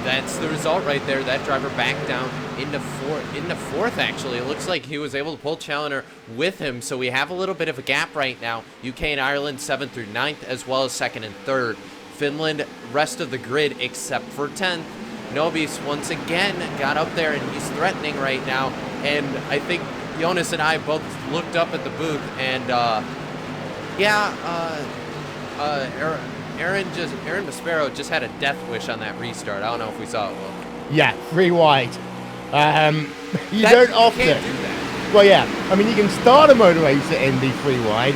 that's the result right there. That driver backed down into fourth, actually. It looks like he was able to pull Challenger with him, so we have a little bit of a gap right now. UK and Ireland 7th through 9th, as well as 2nd and 3rd. Finland, rest of the grid except for 10th. Nobis once again got up there, and he's threatening right now. And I think Jonas and I both looked up at the booth, and Aaron Maspero just had a death wish on that restart. I don't know if we saw it well.
Yeah, 3 wide. You don't often.
Can't do that.
Well, yeah. I mean, you can start a motor racer in the 3 wide.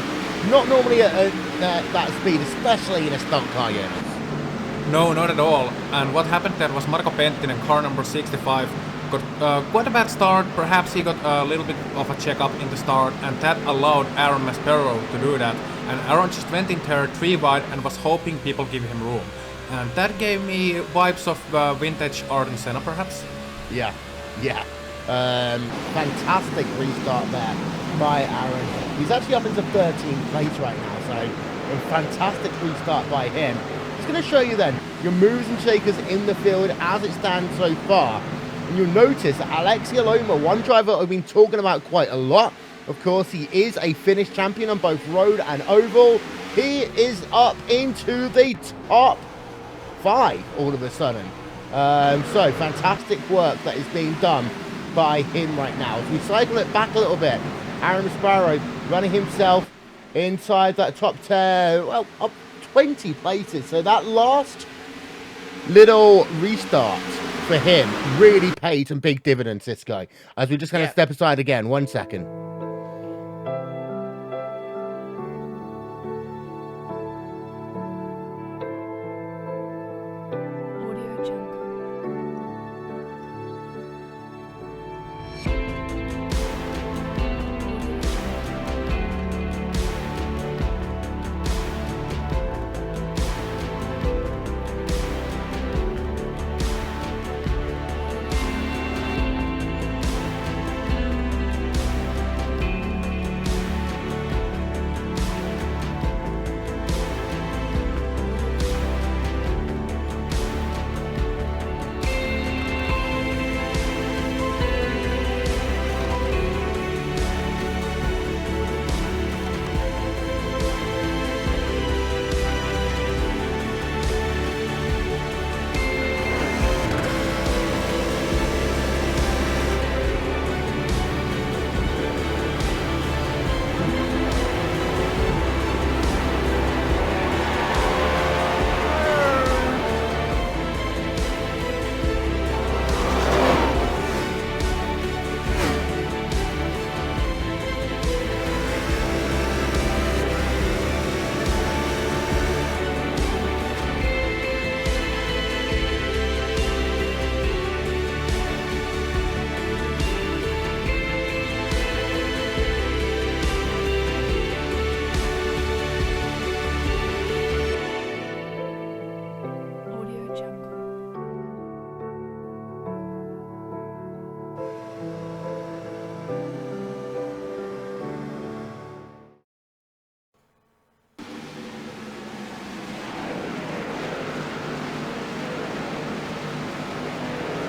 Not normally at that speed, especially in a stock car, Jonas.
No, not at all. And what happened there was Marko Penttinen, car number 65, got quite a bad start. Perhaps he got a little bit of a checkup in the start, and that allowed Aaron Maspero to do that. And Aaron just went in there 3 wide and was hoping people give him room. And that gave me vibes of vintage Arden Senna, perhaps.
Yeah. Fantastic restart there by Aaron. He's actually up into 13th place right now, so a fantastic restart by him. Just going to show you then your movers and shakers in the field as it stands so far. And you'll notice that Alexia Loma, one driver I've been talking about quite a lot. Of course, he is a Finnish champion on both road and oval. He is up into the top 5 all of a sudden. So fantastic work that is being done by him right now. As we cycle it back a little bit, Aaron Sparrow running himself inside that top 10, well, up 20 places. So that last little restart for him really paid some big dividends, Cisco. As we're just going to step aside again, 1 second.
Audio Jungle.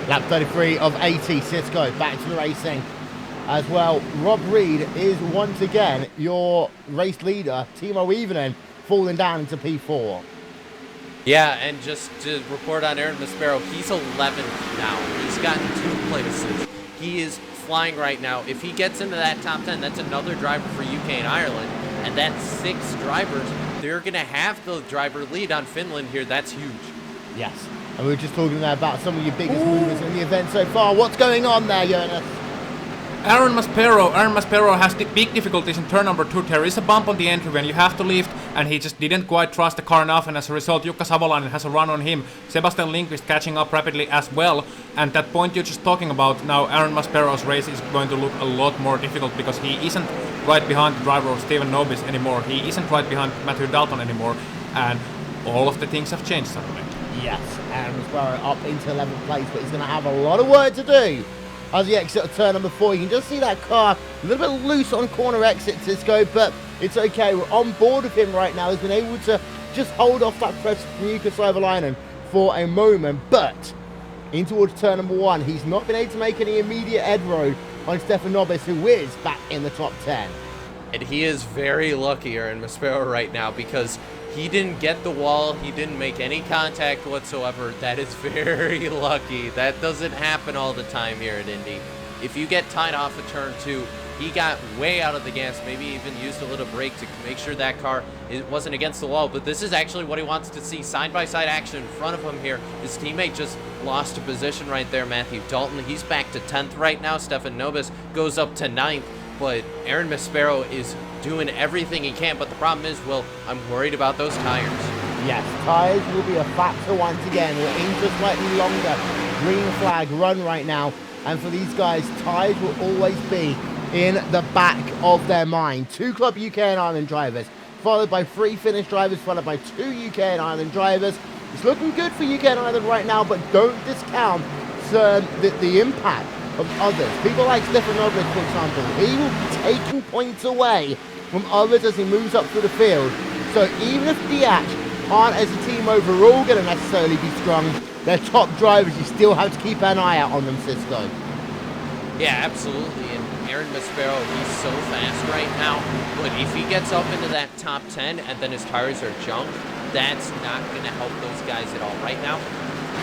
Lap 33 of 80, Cisco back to the racing as well. Rob Reed is once again your race leader. Timo Evenen falling down into P4.
Yeah, and just to report on Aaron Maspero, he's 11th now. He's gotten 2 places. He is flying right now. If he gets into that top 10, that's another driver for UK and Ireland. And that's 6 drivers. They're going to have the driver lead on Finland here. That's huge.
Yes. And we were just talking there about some of your biggest movers in the event so far. What's going on there, Jonas?
Aaron Maspero has big difficulties in turn number 2. There is a bump on the entry when you have to lift, and he just didn't quite trust the car enough, and as a result Jukka Savolainen has a run on him. Sebastian Lindqvist catching up rapidly as well, and that point you're just talking about, now Aaron Maspero's race is going to look a lot more difficult because he isn't right behind the driver of Steven Nobis anymore, he isn't right behind Matthew Dalton anymore, and all of the things have changed suddenly.
Yes, Aaron Maspero up into 11th place, but he's going to have a lot of work to do as he exits turn number 4. You can just see that car a little bit loose on corner exit, Cisco, but it's okay. We're on board with him right now. He's been able to just hold off that press from Jukka Savolainen for a moment, but in towards turn number 1, he's not been able to make any immediate headroad on Stefan Nobis, who is back in the top 10.
And he is very lucky, Aaron Maspero, right now, because he didn't get the wall. He didn't make any contact whatsoever. That is very lucky. That doesn't happen all the time here at Indy. If you get tied off of turn 2, he got way out of the gas, maybe even used a little brake to make sure that car wasn't against the wall. But this is actually what he wants to see, side-by-side action in front of him here. His teammate just lost a position right there, Matthew Dalton. He's back to 10th right now. Stefan Nobis goes up to 9th. But Aaron Maspero is doing everything he can. But the problem is, Will, I'm worried about those tires.
Yes, tires will be a factor once again. We're into a slightly longer green flag run right now. And for these guys, tires will always be in the back of their mind. 2 Club UK and Ireland drivers, followed by 3 Finnish drivers, followed by 2 UK and Ireland drivers. It's looking good for UK and Ireland right now, but don't discount the impact of others. People like Stefan Nobis, for example, he will be taking points away from others as he moves up through the field. So even if Diach aren't as a team overall going to necessarily be strong, they're top drivers. You still have to keep an eye out on them, Cisco.
Yeah, absolutely. And Aaron Maspero, he's so fast right now. But if he gets up into that top 10 and then his tires are junk, that's not going to help those guys at all. Right now,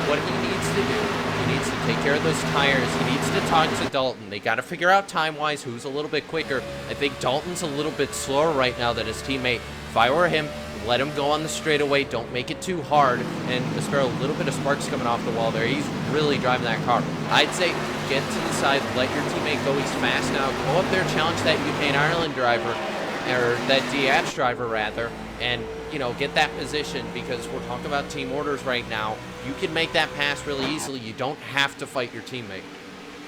what he needs to do, he needs to take care of those tires. He needs to talk to Dalton. They got to figure out time-wise who's a little bit quicker. I think Dalton's a little bit slower right now than his teammate. If I were him, let him go on the straightaway. Don't make it too hard. And Maspero, a little bit of sparks coming off the wall there. He's really driving that car. I'd say get to the side, let your teammate go. He's fast now. Go up there, challenge that UK and Ireland driver, or that DH driver rather, and get that position, because we're talking about team orders right now. You can make that pass really easily. You don't have to fight your teammate.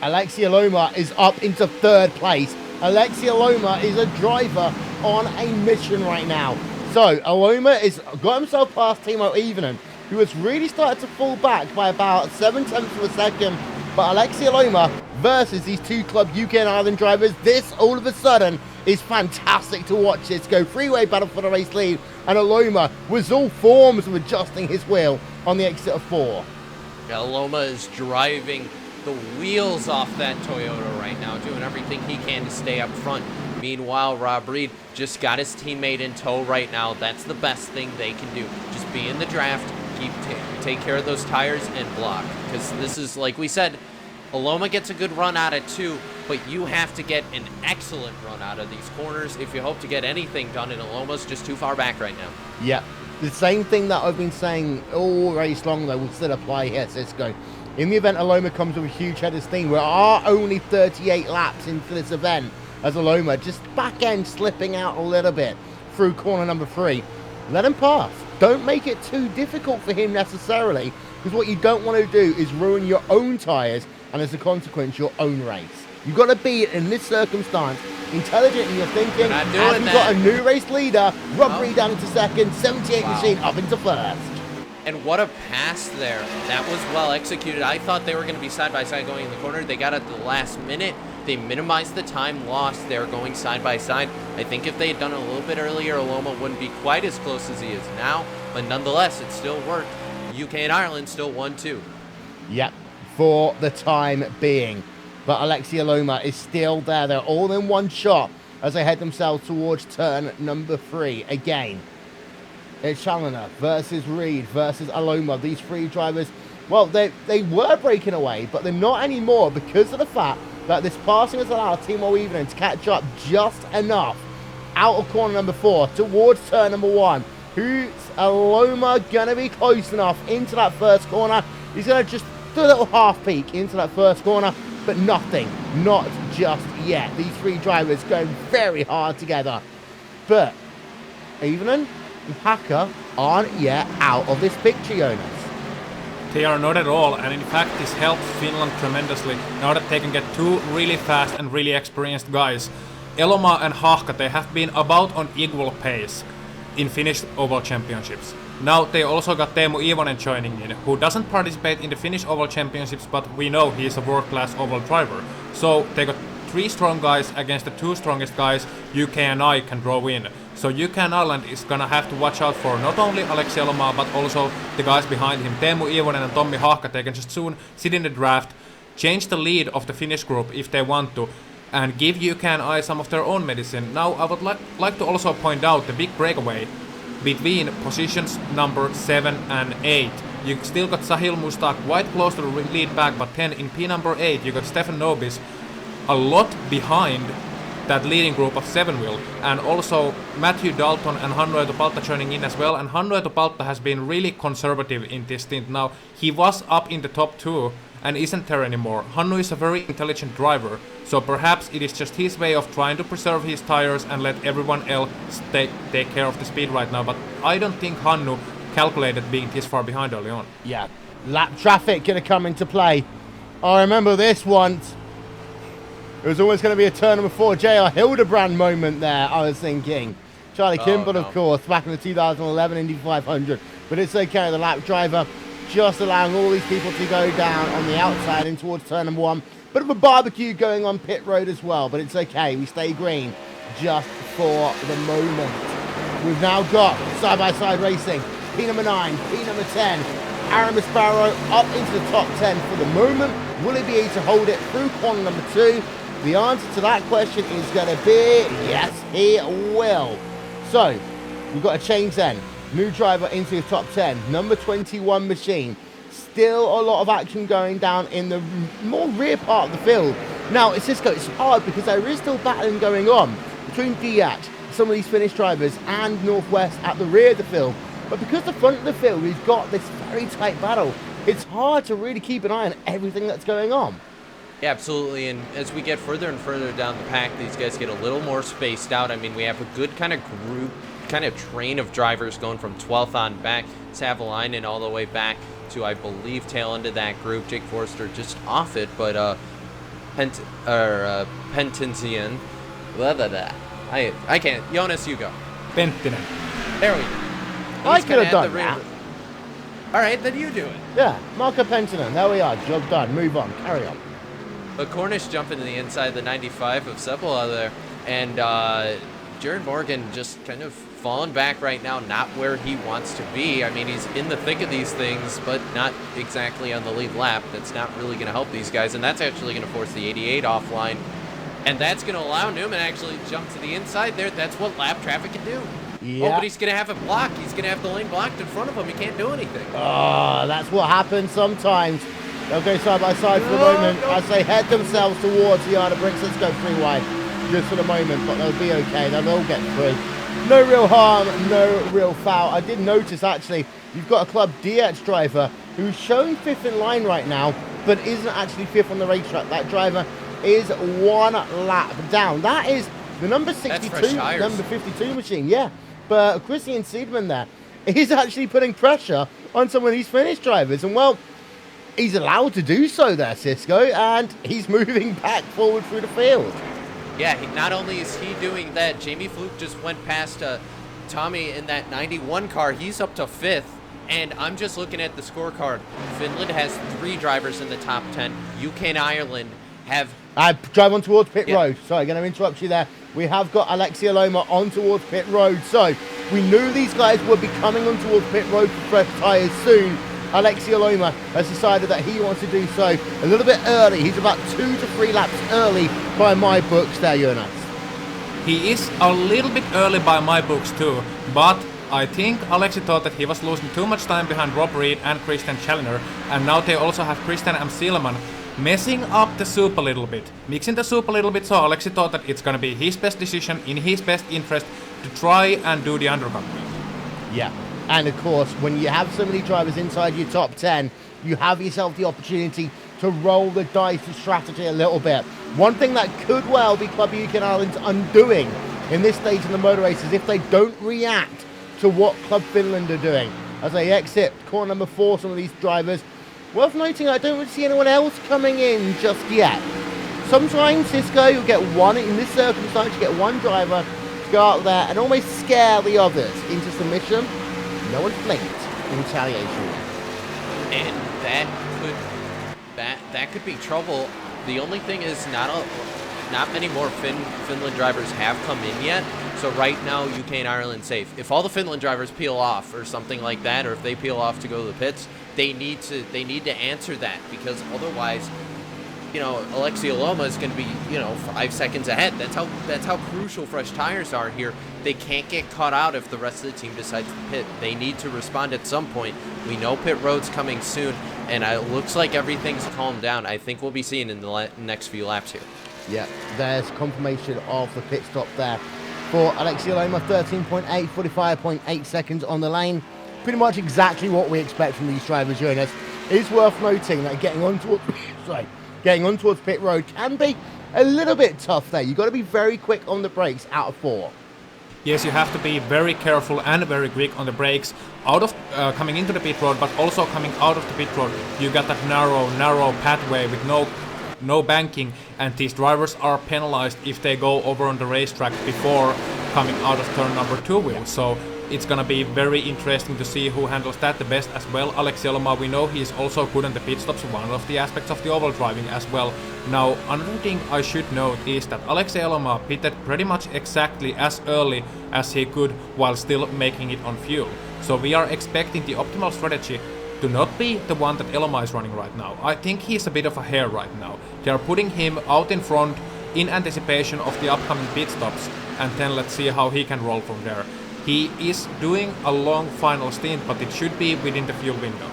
Alexia Loma is up into 3rd place. Alexia Loma is a driver on a mission right now. So Aloma has got himself past Timo Evenen, who has really started to fall back by about 7/10 of a second. But Alexia Loma versus these 2 Club UK and Ireland drivers, this all of a sudden is fantastic to watch. This go freeway battle for the race lead, and Aloma was all forms of adjusting his wheel on the exit of 4.
Yeah, Loma is driving the wheels off that Toyota right now, doing everything he can to stay up front. Meanwhile, Rob Reed just got his teammate in tow right now. That's the best thing they can do. Just be in the draft, take care of those tires, and block. Because this is, like we said, Aloma gets a good run out of 2, but you have to get an excellent run out of these corners if you hope to get anything done, and Aloma's just too far back right now.
Yeah, the same thing that I've been saying all race long, though, will still apply here, Cisco. In the event Aloma comes with a huge head of steam, we are only 38 laps into this event, as Aloma just back end slipping out a little bit through corner number 3. Let him pass. Don't make it too difficult for him necessarily, because what you don't want to do is ruin your own tyres, and as a consequence, your own race. You've got to be, in this circumstance, intelligent in your thinking.
Not doing
and we've
that.
got a new race leader, Rob Reed down into 2nd, 78 machine up into 1st.
And what a pass there. That was well executed. I thought they were going to be side-by-side going in the corner. They got it at the last minute. They minimized the time lost there going side-by-side. I think if they had done it a little bit earlier, Aloma wouldn't be quite as close as he is now. But nonetheless, it still worked. UK and Ireland still 1-2.
Yep. for the time being. But Alexia Loma is still there. They're all in one shot as they head themselves towards turn number 3 again. It's Challoner versus Reed versus Aloma. These 3 drivers, well, they were breaking away, but they're not anymore because of the fact that this passing has allowed Timo Evening to catch up just enough out of corner number 4 towards turn number 1. Who's Aloma going to be close enough into that first corner? He's going to just do a little half peek into that first corner, but nothing, not just yet. These 3 drivers going very hard together. But Evening and Hacker aren't yet out of this picture, Jonas.
They are not at all, and in fact this helps Finland tremendously now that they can get 2 really fast and really experienced guys. Eloma and Hahka, they have been about on equal pace in Finnish Oval Championships. Now they also got Teemu Iivonen joining in, who doesn't participate in the Finnish Oval Championships, but we know he is a world-class oval driver. So they got 3 strong guys against the 2 strongest guys UK and I can draw in. So UK and Ireland is gonna have to watch out for not only Aleksi Eloma, but also the guys behind him, Teemu Iivonen and Tommi Hahka. They can just soon sit in the draft, change the lead of the Finnish group if they want to, and give UK and I some of their own medicine. Now I would like to also point out the big breakaway between positions number 7 and 8. You still got Sahil Mustak quite close to the lead back, but then in P number 8 you got Stefan Nobis a lot behind that leading group of 7 wheel, and also Matthew Dalton and Hannu Etupalta joining in as well. And Hannu Etupalta has been really conservative in this stint now. He was up in the top 2 and isn't there anymore. Hannu is a very intelligent driver, so perhaps it is just his way of trying to preserve his tires and let everyone else take care of the speed right now. But I don't think Hannu calculated being this far behind early on.
Yeah, lap traffic going to come into play. I remember this once. It was always going to be a turn number 4 JR Hildebrand moment there, I was thinking. Charlie Kimball, of course, back in the 2011 Indy 500. But it's okay, the lap driver just allowing all these people to go down on the outside in towards turn number 1. Bit of a barbecue going on pit road as well, but it's okay. We stay green just for the moment. We've now got side-by-side racing. P number 9, P number 10. Aaron Sparrow up into the top 10 for the moment. Will he be able to hold it through corner number 2? The answer to that question is going to be yes, he will. So, we've got a change then. New driver into the top 10. Number 21 machine. Still a lot of action going down in the more rear part of the field. Now, it's hard because there is still battling going on between Diat, some of these Finnish drivers, and Northwest at the rear of the field. But because the front of the field, we've got this very tight battle. It's hard to really keep an eye on everything that's going on.
Yeah, absolutely. And as we get further and further down the pack, these guys get a little more spaced out. I mean, we have a good kind of group, kind of train of drivers going from 12th on back, Savalainen all the way back to, I believe, tail end of that group. Jake Forster just off it, but Pentenzian. Blah, blah, blah. I can't. Jonas, you go.
Penttinen.
There we go.
I could have done that.
All right, then you do it.
Yeah, Marco Penttinen. There we are. Job done. Move on. Carry on.
But Cornish jumping to the inside of the 95 of Sepala there. And Jared Morgan just kind of falling back right now, not where he wants to be. I mean, he's in the thick of these things, but not exactly on the lead lap. That's not really going to help these guys. And that's actually going to force the 88 offline. And that's going to allow Newman actually to jump to the inside there. That's what lap traffic can do.
Yeah.
Oh, but he's going to have it blocked. He's going to have the lane blocked in front of him. He can't do anything.
Oh, that's what happens sometimes. They'll go side by side for the moment as they head themselves towards the yard of bricks. Let's go 3 wide just for the moment, but they'll be okay. They'll all get through. No real harm, no real foul. I did notice, actually, you've got a Club DH driver who's showing 5th in line right now, but isn't actually 5th on the racetrack. That driver is 1 lap down. That is the number 62, number 52 machine, yeah. But Christian Seidman there is actually putting pressure on some of these Finnish drivers. And, well, he's allowed to do so there, Cisco, and he's moving back forward through the field.
Yeah, not only is he doing that, Jamie Fluke just went past Tommy in that 91 car. He's up to 5th, and I'm just looking at the scorecard. Finland has 3 drivers in the top 10. UK and Ireland have...
drive on towards pit road. Sorry, going to interrupt you there. We have got Alexia Loma on towards pit road. So we knew these guys would be coming on towards pit road for fresh tyres soon. Alexi Aloma has decided that he wants to do so a little bit early. He's about 2 to 3 laps early by my books there, Jonas.
He is a little bit early by my books too, but I think Alexi thought that he was losing too much time behind Rob Reed and Christian Challenger, and now they also have Christian M. Seelman messing up the soup a little bit, mixing the soup a little bit, so Alexi thought that it's gonna be his best decision, in his best interest, to try and do the undercut.
Yeah, and of course, when you have so many drivers inside your top 10, you have yourself the opportunity to roll the dice of strategy a little bit. One thing that could well be Club UK Ireland's undoing in this stage in the motor race is if they don't react to what Club Finland are doing. As they exit corner number 4, some of these drivers, worth noting, I don't really see anyone else coming in just yet. Sometimes, Cisco, you'll get one, in this circumstance, you get one driver to go out there and almost scare the others into submission. No one blinked in retaliation.
And that could be trouble. The only thing is not many more Finland drivers have come in yet. So right now, UK and Ireland safe. If all the Finland drivers peel off or something like that, or if they peel off to go to the pits, they need to answer that, because otherwise, Alexi Aloma is going to be 5 seconds ahead. That's how crucial fresh tires are here. They can't get caught out if the rest of the team decides to pit. They need to respond at some point. We know pit road's coming soon, and it looks like everything's calmed down. I think we'll be seeing in the next few laps here.
Yeah, there's confirmation of the pit stop there for Alexi Aloma. 13.8, 45.8 seconds on the lane. Pretty much exactly what we expect from these drivers, Jonas. It's worth noting that getting on towards pit road can be a little bit tough there. You've got to be very quick on the brakes out of 4.
Yes, you have to be very careful and very quick on the brakes coming into the pit road, but also coming out of the pit road. You got that narrow pathway with no banking, and these drivers are penalized if they go over on the racetrack before coming out of turn number 2 wheel. So it's gonna be very interesting to see who handles that the best as well. Alexi Aloma, we know he is also good on the pit stops, one of the aspects of the oval driving as well. Now, another thing I should note is that Alexi Aloma pitted pretty much exactly as early as he could while still making it on fuel. So we are expecting the optimal strategy to not be the one that Eloma is running right now. I think he's a bit of a hare right now. They are putting him out in front in anticipation of the upcoming pit stops, and then let's see how he can roll from there. He is doing a long final stint, but it should be within the fuel window.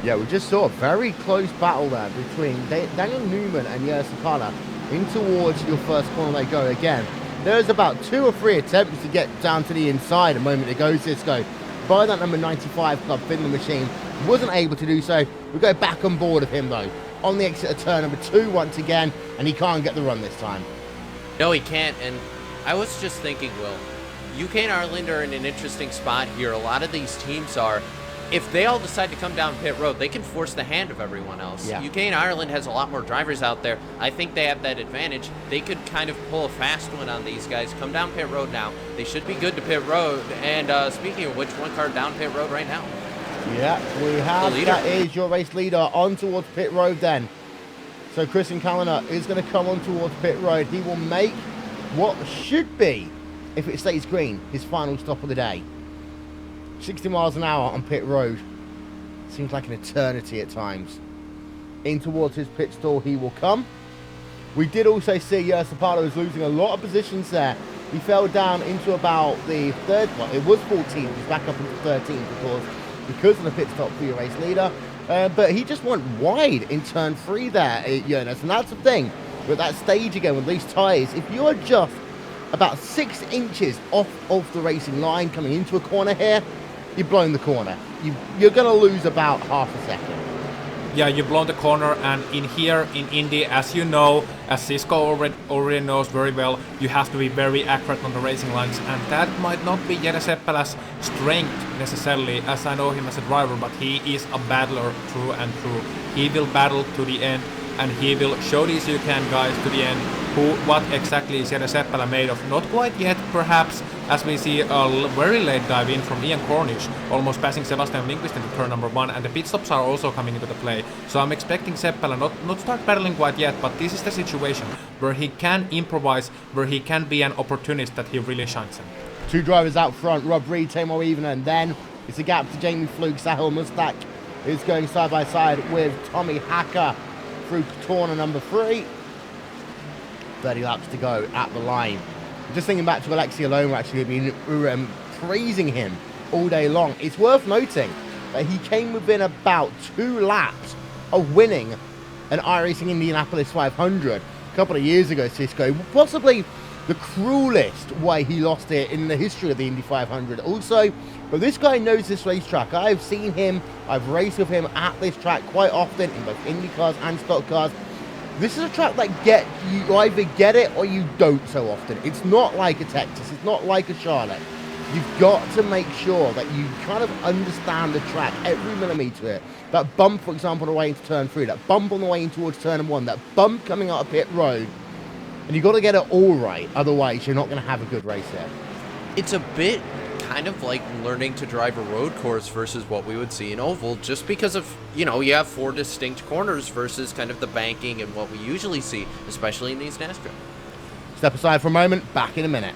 Yeah, we just saw a very close battle there between Daniel Newman and Jerzy Pala. In towards your first corner they go again. There's about 2 or 3 attempts to get down to the inside a moment ago, Cisco. By that number 95 Club Finland machine, wasn't able to do so. We go back on board of him though. On the exit of turn number 2 once again, and he can't get the run this time.
No, he can't, and I was just thinking, Will, UK and Ireland are in an interesting spot here. A lot of these teams are. If they all decide to come down pit road, they can force the hand of everyone else.
Yeah.
UK and Ireland has a lot more drivers out there. I think they have that advantage. They could kind of pull a fast one on these guys. Come down pit road now. They should be good to pit road. And speaking of which, one car down pit road right now.
Yeah, we have. That is your race leader on towards pit road then. So Christian Callender is going to come on towards pit road. He will make what should be, if it stays green, his final stop of the day. 60 miles an hour on pit road. Seems like an eternity at times. In towards his pit stall he will come. We did also see Jerzy Pala was losing a lot of positions there. He fell down into about the third, well, it was 14th, he's back up into 13th because of the pit stop for your race leader. But he just went wide in turn 3 there, Jonas. And that's the thing with that stage again with these tyres. If you are just about 6 inches off of the racing line coming into a corner here, you've blown the corner. You're going to lose about half a second.
Yeah, you've blown the corner, and in here in Indy, as you know, as Cisco already knows very well, you have to be very accurate on the racing lines, and that might not be Jere Seppälän's strength necessarily, as I know him as a driver, but he is a battler through and through. He will battle to the end, and he will show these UCAN guys to the end what exactly is Jere Seppälä made of. Not quite yet, perhaps, as we see a very late dive in from Ian Cornish, almost passing Sebastian Lindqvist into turn number 1, and the pit stops are also coming into the play. So I'm expecting Seppälä not start battling quite yet, but this is the situation where he can improvise, where he can be an opportunist that he really shines in.
2 drivers out front, Rob Reed, Timo Even, and then it's a gap to Jamie Fluke, Sahil Mustak, is going side by side with Tommy Hacker through corner number 3. 30 laps to go at the line. Just thinking back to Alexi Aloma, actually, we were praising him all day long. It's worth noting that he came within about 2 laps of winning an iRacing Indianapolis 500 a couple of years ago, Cisco. Possibly the cruelest way he lost it in the history of the Indy 500. Also, but this guy knows this racetrack. I've seen him, I've raced with him at this track quite often in both Indy cars and stock cars. This is a track that you either get it or you don't so often. It's not like a Texas, it's not like a Charlotte. You've got to make sure that you kind of understand the track, every millimetre of it. That bump, for example, on the way into turn 3, that bump on the way in towards turn 1, that bump coming out of pit road. And you've got to get it all right, otherwise you're not going to have a good race here.
It's a bit kind of like learning to drive a road course versus what we would see in oval, just because of, you have 4 distinct corners versus kind of the banking and what we usually see, especially in these NASCAR.
Step aside for a moment, back in a minute.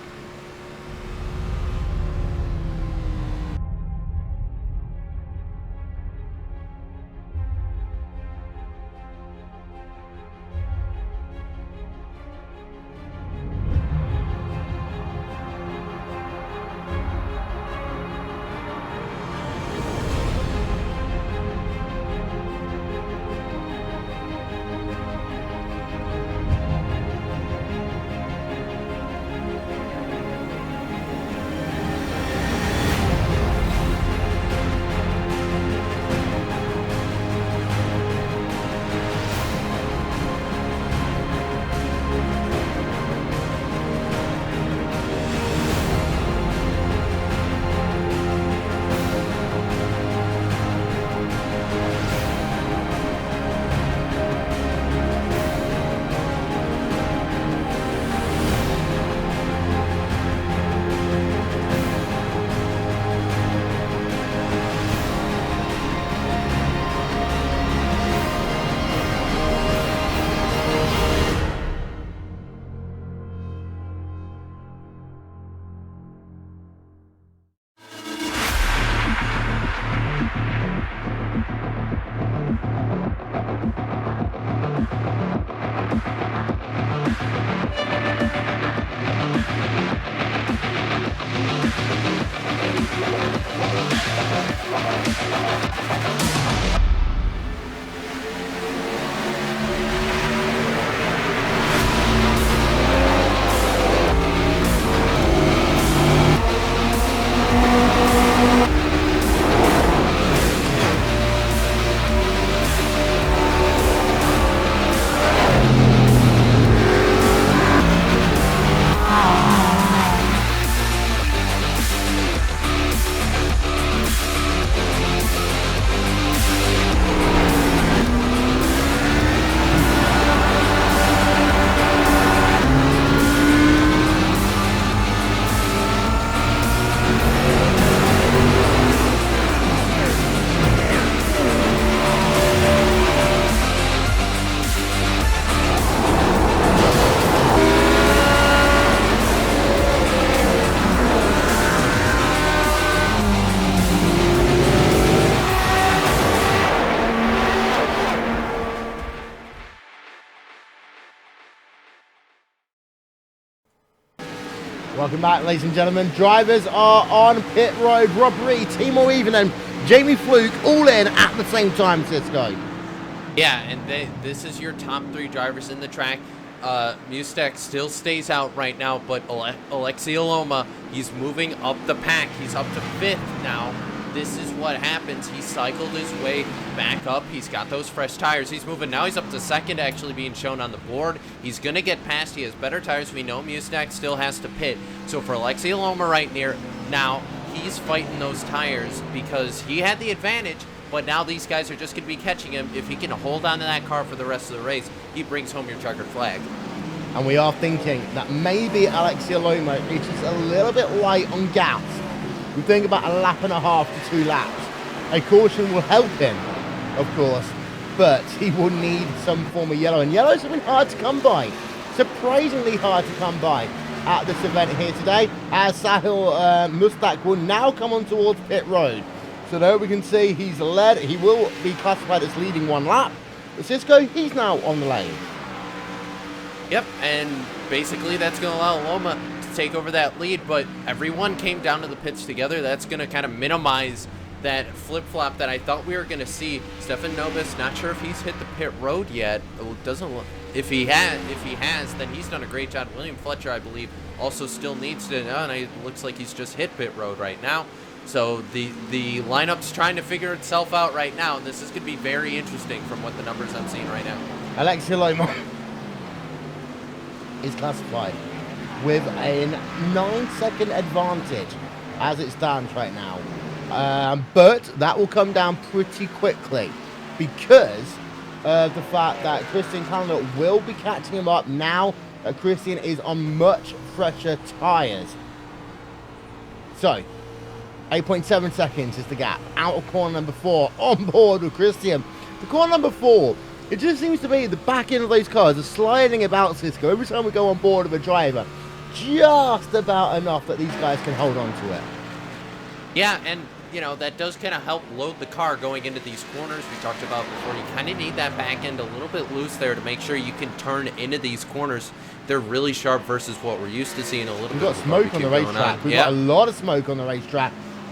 Welcome back, ladies and gentlemen. Drivers are on pit road. Rob Reed, Timo Even, and Jamie Fluke all in at the same time, Cisco.
Yeah, and this is your top 3 drivers in the track. Mustek still stays out right now, but Alexi Aloma, he's moving up the pack. He's up to 5th now. This is what happens. He cycled his way back up. He's got those fresh tires. He's moving. Now he's up to 2nd, actually being shown on the board. He's going to get past. He has better tires. We know Mustek still has to pit. So for Alexi Aloma right now, he's fighting those tires because he had the advantage, but now these guys are just going to be catching him. If he can hold on to that car for the rest of the race, he brings home your checkered flag.
And we are thinking that maybe Alexi Aloma is just a little bit light on gas. We think about a lap and a half to 2 laps. A caution will help him, of course, but he will need some form of yellow. And yellows have been hard to come by. Surprisingly hard to come by at this event here today, as Sahil Mustak will now come on towards pit road. So there we can see he's led. He will be classified as leading one lap. But Cisco, he's now on the lane.
Yep, and basically that's going to allow Loma to take over that lead, but everyone came down to the pits together. That's going to kind of minimize that flip-flop that I thought we were going to see. Stefan Nobis, not sure if he's hit the pit road yet. It doesn't look. If he has, then he's done a great job. William Fletcher, I believe, also still needs to, and it looks like he's just hit pit road right now. So the lineup's trying to figure itself out right now, and this is going to be very interesting from what the numbers I'm seeing right now.
Alexia Loma is classified with a 9-second advantage as it stands right now. But that will come down pretty quickly because of the fact that Christian Calendar will be catching him up now that Christian is on much fresher tyres. So, 8.7 seconds is the gap. Out of corner number 4, on board with Christian. The corner number 4, it just seems to be the back end of those cars are sliding about Cisco every time we go on board with a driver. Just about enough that these guys can hold on to it.
Yeah, and you know, that does kind of help load the car going into these corners we talked about before. You kind of need that back end a little bit loose there to make sure you can turn into these corners. They're really sharp versus what we're used to seeing a little bit.
We've got smoke on the racetrack. We've got a lot of smoke on the racetrack.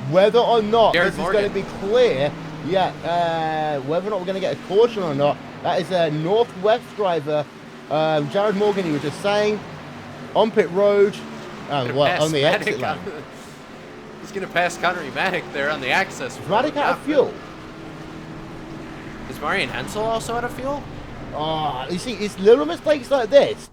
Whether or not
Jared
this
Morgan.
is going to be clear, whether or not we're going to get a caution or not, that is a Northwest driver, Jared Morgan, he was just saying, on pit road, on the exit lane.
He's going to pass Connery Maddock there on the access road.
Is Maddock out of fuel?
Is Marian Hensel also out of fuel?
Oh, you see, it's little mistakes like this.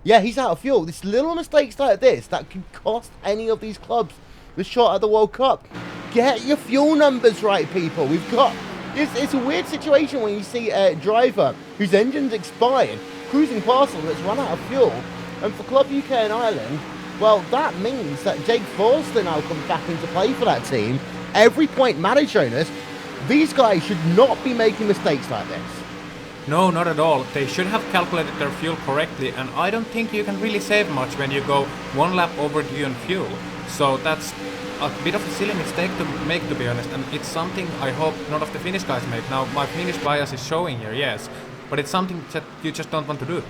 Yeah, he's out of fuel. It's little mistakes like this that can cost any of these clubs the shot at the World Cup. Get your fuel numbers right, people. We've got... It's a weird situation when you see a driver whose engine's expired, cruising past them that's run out of fuel. And for Club UK and Ireland, well, that means that Jake Forster now comes back into play for that team. Every point Matt has shown us, these guys should not be making mistakes like this.
No, not at all. They should have calculated their fuel correctly, and I don't think you can really save much when you go one lap overdue on fuel. So that's a bit of a silly mistake to make, to be honest, and it's something I hope none of the Finnish guys make. Now, my Finnish bias is showing here, yes, but it's something that you just don't want to do.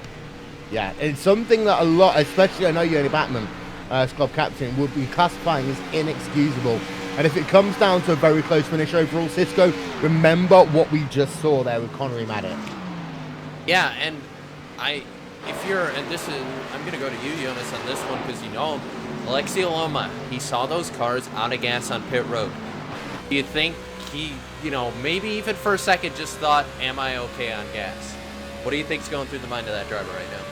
Yeah, it's something that a lot, especially I know Yoni Batman, as club captain, would be classifying as inexcusable. And if it comes down to a very close finish overall, Cisco, remember what we just saw there with Connery Maddock.
Yeah, and I'm going to go to you, Jonas, on this one because you know him. Alexi Loma, he saw those cars out of gas on pit road. Do you think he, maybe even for a second just thought, am I okay on gas? What do you think's going through the mind of that driver right now?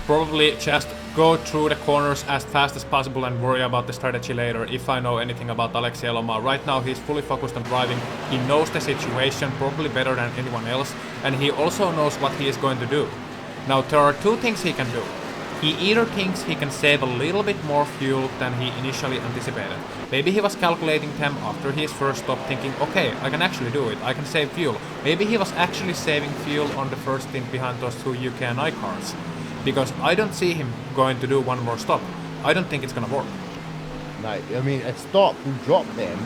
Probably just go through the corners as fast as possible and worry about the strategy later, if I know anything about Alexei Loma. Right now he's fully focused on driving, he knows the situation probably better than anyone else, and he also knows what he is going to do. Now there are two things he can do. He either thinks he can save a little bit more fuel than he initially anticipated. Maybe he was calculating them after his first stop thinking, okay, I can actually do it, I can save fuel. Maybe he was actually saving fuel on the first stint behind those two UK and I cars. Because I don't see him going to do one more stop. I don't think it's gonna work.
No, I mean, a stop will drop him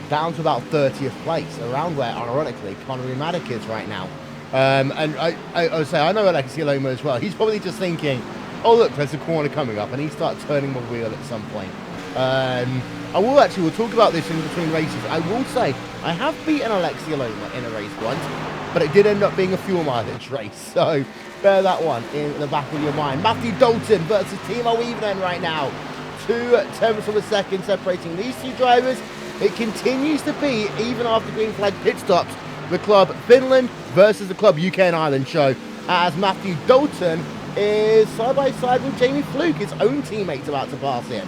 down to about 30th place, around where, ironically, Connery Maddock is right now. And I would say, I know Alexi Loma as well. He's probably just thinking, oh look, there's a corner coming up, and he starts turning the wheel at some point. We'll talk about this in between races. I will say, I have beaten Alexi Loma in a race once, but it did end up being a fuel mileage race, so bear that one in the back of your mind. Matthew Dalton versus Timo Weavenen right now. 0.2 of a second separating these two drivers. It continues to be, even after green flag pit stops, the Club Finland versus the Club UK and Ireland show, as Matthew Dalton is side by side with Jamie Fluke, his own teammates about to pass him.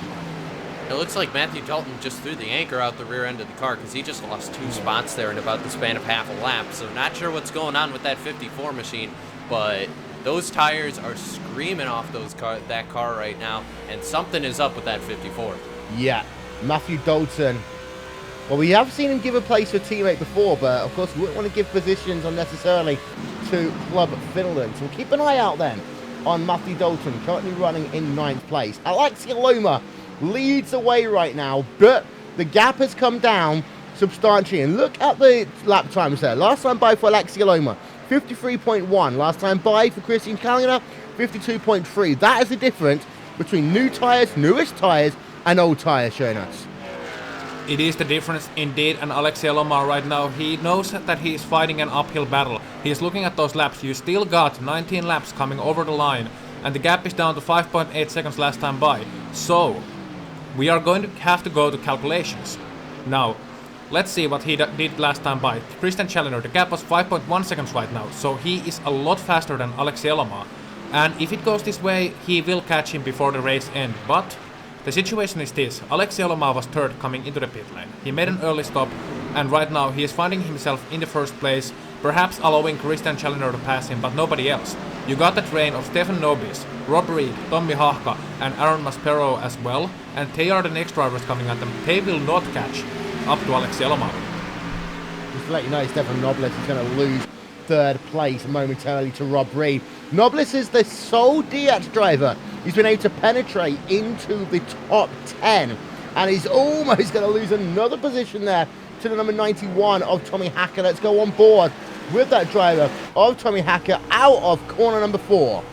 It looks like Matthew Dalton just threw the anchor out the rear end of the car because he just lost 2 spots there in about the span of half a lap. So not sure what's going on with that 54 machine, but those tires are screaming off that car right now, and something is up with that 54.
Yeah, Matthew Dalton. Well, we have seen him give a place to a teammate before, but of course we wouldn't want to give positions unnecessarily to Club Finland. So we'll keep an eye out then on Matthew Dalton, currently running in 9th place. Alexia Loma leads the way right now, but the gap has come down substantially. And look at the lap times there. Last time by for Alexia Loma, 53.1. Last time by for Christian Kalina, 52.3. That is the difference between new tyres, newest tyres, and old tyres, Jonas.
It is the difference indeed, and Alexia Loma right now, he knows that he is fighting an uphill battle. He is looking at those laps. You still got 19 laps coming over the line, and the gap is down to 5.8 seconds last time by. So, we are going to have to go to calculations. Now, let's see what he did last time by. Christian Challenger, the gap was 5.1 seconds right now, so he is a lot faster than Alexia Loma. And if it goes this way, he will catch him before the race ends. But the situation is this: Alexia Loma was third coming into the pit lane. He made an early stop, and right now he is finding himself in the first place, perhaps allowing Christian Challenger to pass him, but nobody else. You got the train of Stefan Nobis, Rob Reed, Tommi Hahka, and Aaron Maspero as well, and they are the next drivers coming at them. They will not catch up to Alexia Loma.
Just to let you know, Stefan Nobles is going to lose third place momentarily to Rob Reed. Nobles is the sole DH driver who's been able to penetrate into the top 10, and he's almost going to lose another position there to the number 91 of Tommi Hahka. Let's go on board with that driver of Tommi Hahka out of corner number 4.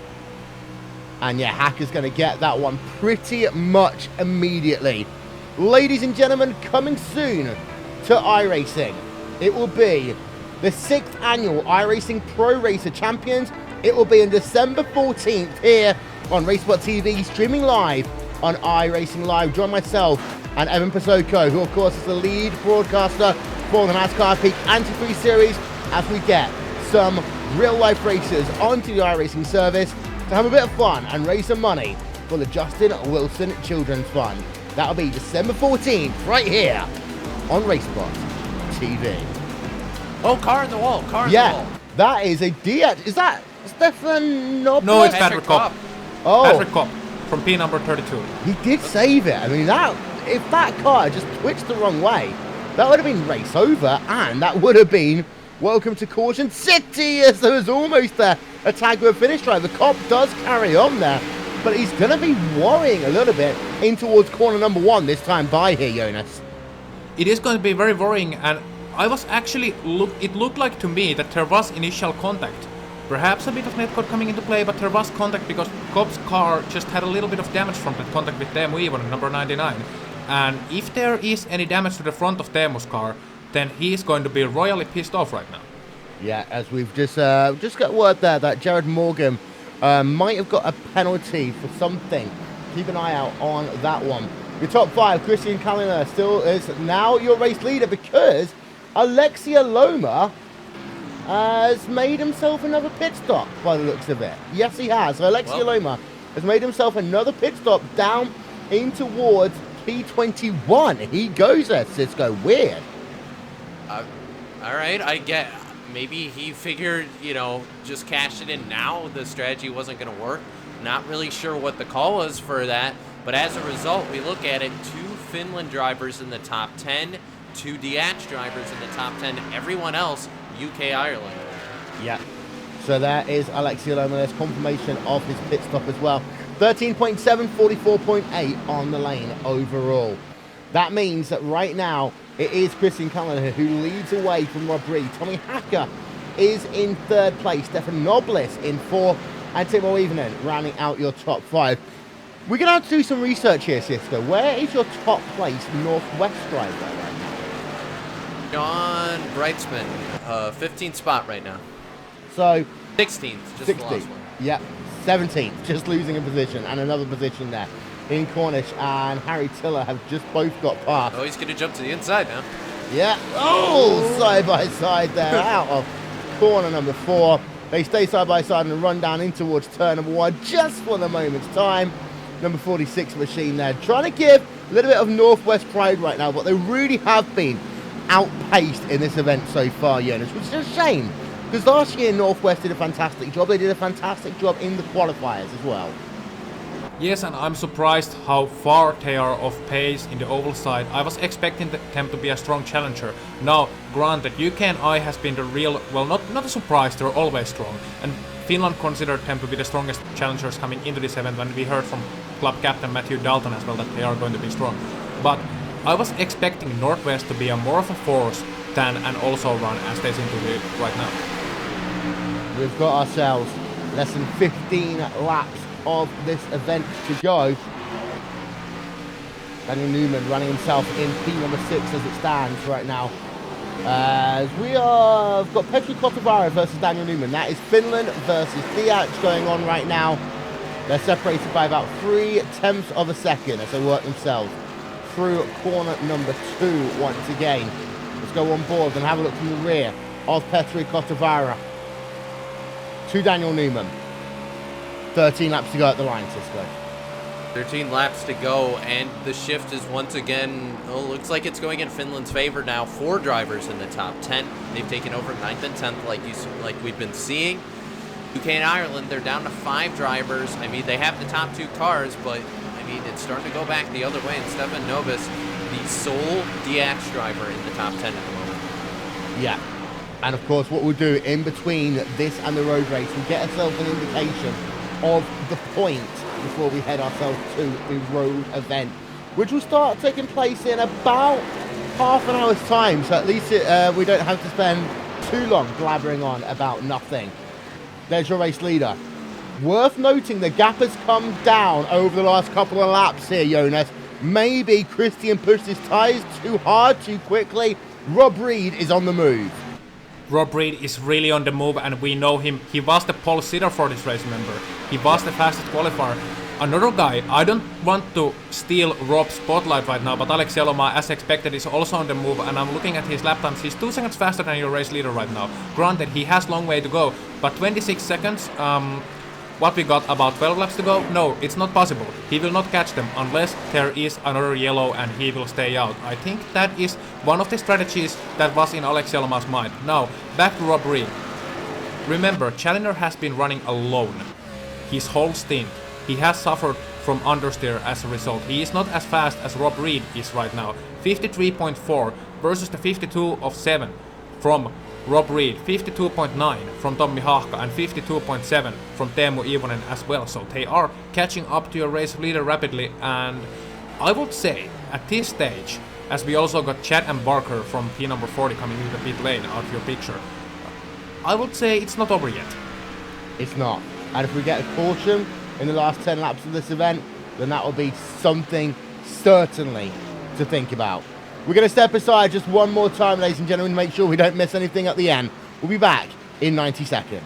And yeah, Hacker's going to get that one pretty much immediately. Ladies and gentlemen, coming soon to iRacing, it will be the 6th annual iRacing Pro Racer Champions. It will be on December 14th here on Racebot TV, streaming live on iRacing Live. Join myself and Evan Pasoko, who of course is the lead broadcaster for the NASCAR Peak Anti-Free Series, as we get some real-life racers onto the iRacing service to have a bit of fun and raise some money for the Justin Wilson Children's Fund. That'll be December 14th, right here on Racebot TV.
Oh, car in the wall, car in the
Yeah,
wall.
that is a DH. Is that Stefan Nobles?
No, it's
Patrick
Patrick Kopp.
Oh,
Patrick Kopp from P number 32.
he did save it. I mean, that if that car just twitched the wrong way, that would have been race over, and that would have been welcome to Caution City. Yes, there was almost a tag with a finish line. The Kopp does carry on there, but he's going to be worrying a little bit in towards corner number 1 this time by here, Jonas.
It is going to be very worrying, and I was actually it looked like to me that there was initial contact. Perhaps a bit of netcode coming into play, but there was contact because Kopp's car just had a little bit of damage from that contact with Teemu Iivonen, number 99. And if there is any damage to the front of Teemu's car, then he is going to be royally pissed off right now.
Yeah, as we've just got word there that Jared Morgan might have got a penalty for something. Keep an eye out on that one. Your top 5, Christian Kalina still is now your race leader because Alexia Loma has made himself another pit stop by the looks of it. Yes, he has. So Alexia Loma has made himself another pit stop down in towards P21. He goes there, Cisco. Weird.
All right, I get. Maybe he figured, just cash it in now. The strategy wasn't going to work. Not really sure what the call was for that. But as a result, we look at it, 2 Finland drivers in the top 10, 2 DH drivers in the top 10, everyone else, UK, Ireland.
Yeah. So there is Alexia Loma. There's confirmation of his pit stop as well. 13.7, 44.8 on the lane overall. That means that right now it is Christian Kalina who leads away from Rob Reed. Tommi Hahka is in 3rd place. Stefan Nobles in 4th. And Teemu Iivonen rounding out your top 5. We're going to have to do some research here, Cisco. Where is your top place Northwest driver right now?
John Brightsman, 15th spot right now.
So
16th, just the last one.
Yep. 17th, just losing a position and another position there. In Cornish and Harry Tiller have just both got past.
Oh, he's going to jump to the inside now.
Yeah. Oh, side by side there out of corner number 4. They stay side by side and run down in towards turn number 1 just for the moment's time. Number 46 machine there, trying to give a little bit of Northwest pride right now, but they really have been outpaced in this event so far, Jonas, which is a shame, because last year Northwest did a fantastic job. They did a fantastic job in the qualifiers as well.
Yes, and I'm surprised how far they are off pace in the oval side. I was expecting them to be a strong challenger. Now, granted, UK and I has been the real, well, not a surprise, they're always strong. And Finland considered them to be the strongest challengers coming into this event when we heard from club captain Matthew Dalton as well that they are going to be strong. But I was expecting Northwest to be a more of a force than an also run as they seem to be right now.
We've got ourselves less than 15 laps of this event to go. Daniel Newman running himself in P6 as it stands right now. As we have got Petri Kotovara versus Daniel Newman. That is Finland versus Fiat going on right now. They're separated by about 0.3 of a second as they work themselves through corner number 2 once again. Let's go on board and have a look from the rear of Petri Kotovara to Daniel Newman. 13 laps to go at the line, Cisco.
13 laps to go, and the shift is once again, looks like it's going in Finland's favor now. 4 drivers in the top 10. They've taken over 9th and 10th like we've been seeing. UK and Ireland, they're down to 5 drivers. I mean, they have the top 2 cars, but I mean, it's starting to go back the other way. And Stefan Novus, the sole DX driver in the top 10 at the moment.
Yeah. And of course, what we'll do in between this and the road race, we'll get ourselves an indication of the point before we head ourselves to the road event, which will start taking place in about half an hour's time. So at least we don't have to spend too long blabbering on about nothing. There's your race leader. Worth noting, the gap has come down over the last couple of laps here, Jonas. Maybe Christian pushed his tyres too hard, too quickly. Rob Reed is on the move.
Rob Reed is really on the move, and we know him. He was the pole sitter for this race, remember. He was the fastest qualifier. Another guy, I don't want to steal Rob's spotlight right now, but Alex Yeloma, as expected, is also on the move, and I'm looking at his lap times. He's 2 seconds faster than your race leader right now. Granted, he has long way to go, but 26 seconds, what we got, about 12 laps to go? No, it's not possible. He will not catch them unless there is another yellow and he will stay out. I think that is one of the strategies that was in Alex Yelma's mind. Now, back to Rob Reed. Remember, Challenger has been running alone his whole stint. He has suffered from understeer as a result. He is not as fast as Rob Reed is right now. 53.4 versus the 52.7 from Rob Reed, 52.9 from Tommi Hahka, and 52.7 from Teemu Ivonen as well. So they are catching up to your race leader rapidly, and I would say at this stage, as we also got Chad and Barker from P number 40 coming into the pit lane out of your picture, I would say it's not over yet.
It's not. And if we get a caution in the last 10 laps of this event, then that will be something certainly to think about. We're going to step aside just one more time, ladies and gentlemen, to make sure we don't miss anything at the end. We'll be back in 90 seconds.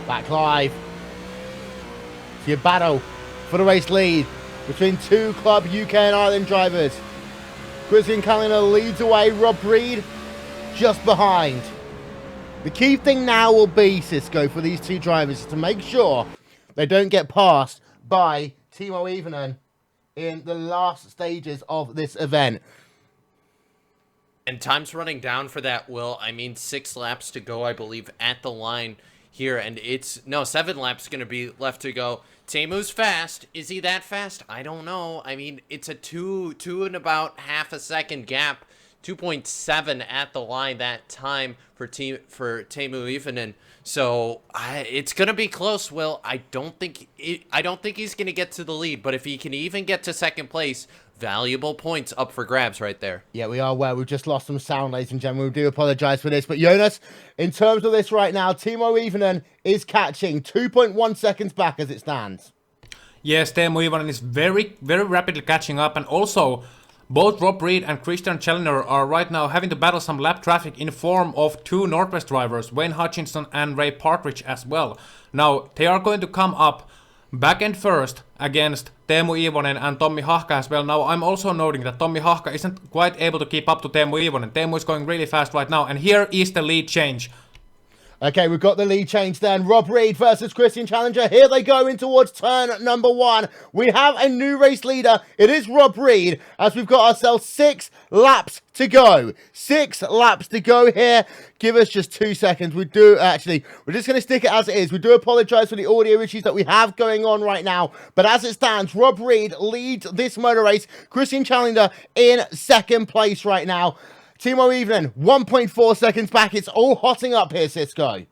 Back live to your battle for the race lead between two Club UK and Ireland drivers. Christian Callinan leads away, Rob Reed just behind. The key thing now will be, Cisco, for these two drivers is to make sure they don't get passed by Timo Ivonen in the last stages of this event.
And time's running down for that, Will. I mean, 6 laps to go, I believe, at the line here. And it's, no, 7 laps going to be left to go. Temu's fast. Is he that fast? I don't know. I mean, it's a two and about half a second gap. 2.7 at the line that time for Temu Ivonen. So it's gonna be close, Will. I don't think he's gonna get to the lead, but if he can even get to second place, valuable points up for grabs right there.
Yeah, we are aware. We've just lost some sound, ladies and gentlemen. We do apologise for this. But Jonas, in terms of this right now, Timo Ivonen is catching 2.1 seconds back as it stands.
Yes, Teemu Ivonen is very, very rapidly catching up, and also both Rob Reed and Christian Challenger are right now having to battle some lap traffic in form of two Northwest drivers, Wayne Hutchinson and Ray Partridge as well. Now, they are going to come up back and first against Teemu Ivonen and Tommi Hahka as well. Now, I'm also noting that Tommi Hahka isn't quite able to keep up to Teemu Ivonen. Teemu is going really fast right now, and here is the lead change.
Okay, we've got the lead change then. Rob Reed versus Christian Challenger. Here they go in towards turn number 1. We have a new race leader. It is Rob Reed, as we've got ourselves 6 laps to go. 6 laps to go here. Give us just 2 seconds. We're just going to stick it as it is. We do apologise for the audio issues that we have going on right now. But as it stands, Rob Reed leads this motor race. Christian Challenger in second place right now. Timo Ivonen, 1.4 seconds back. It's all hotting up here, Cisco.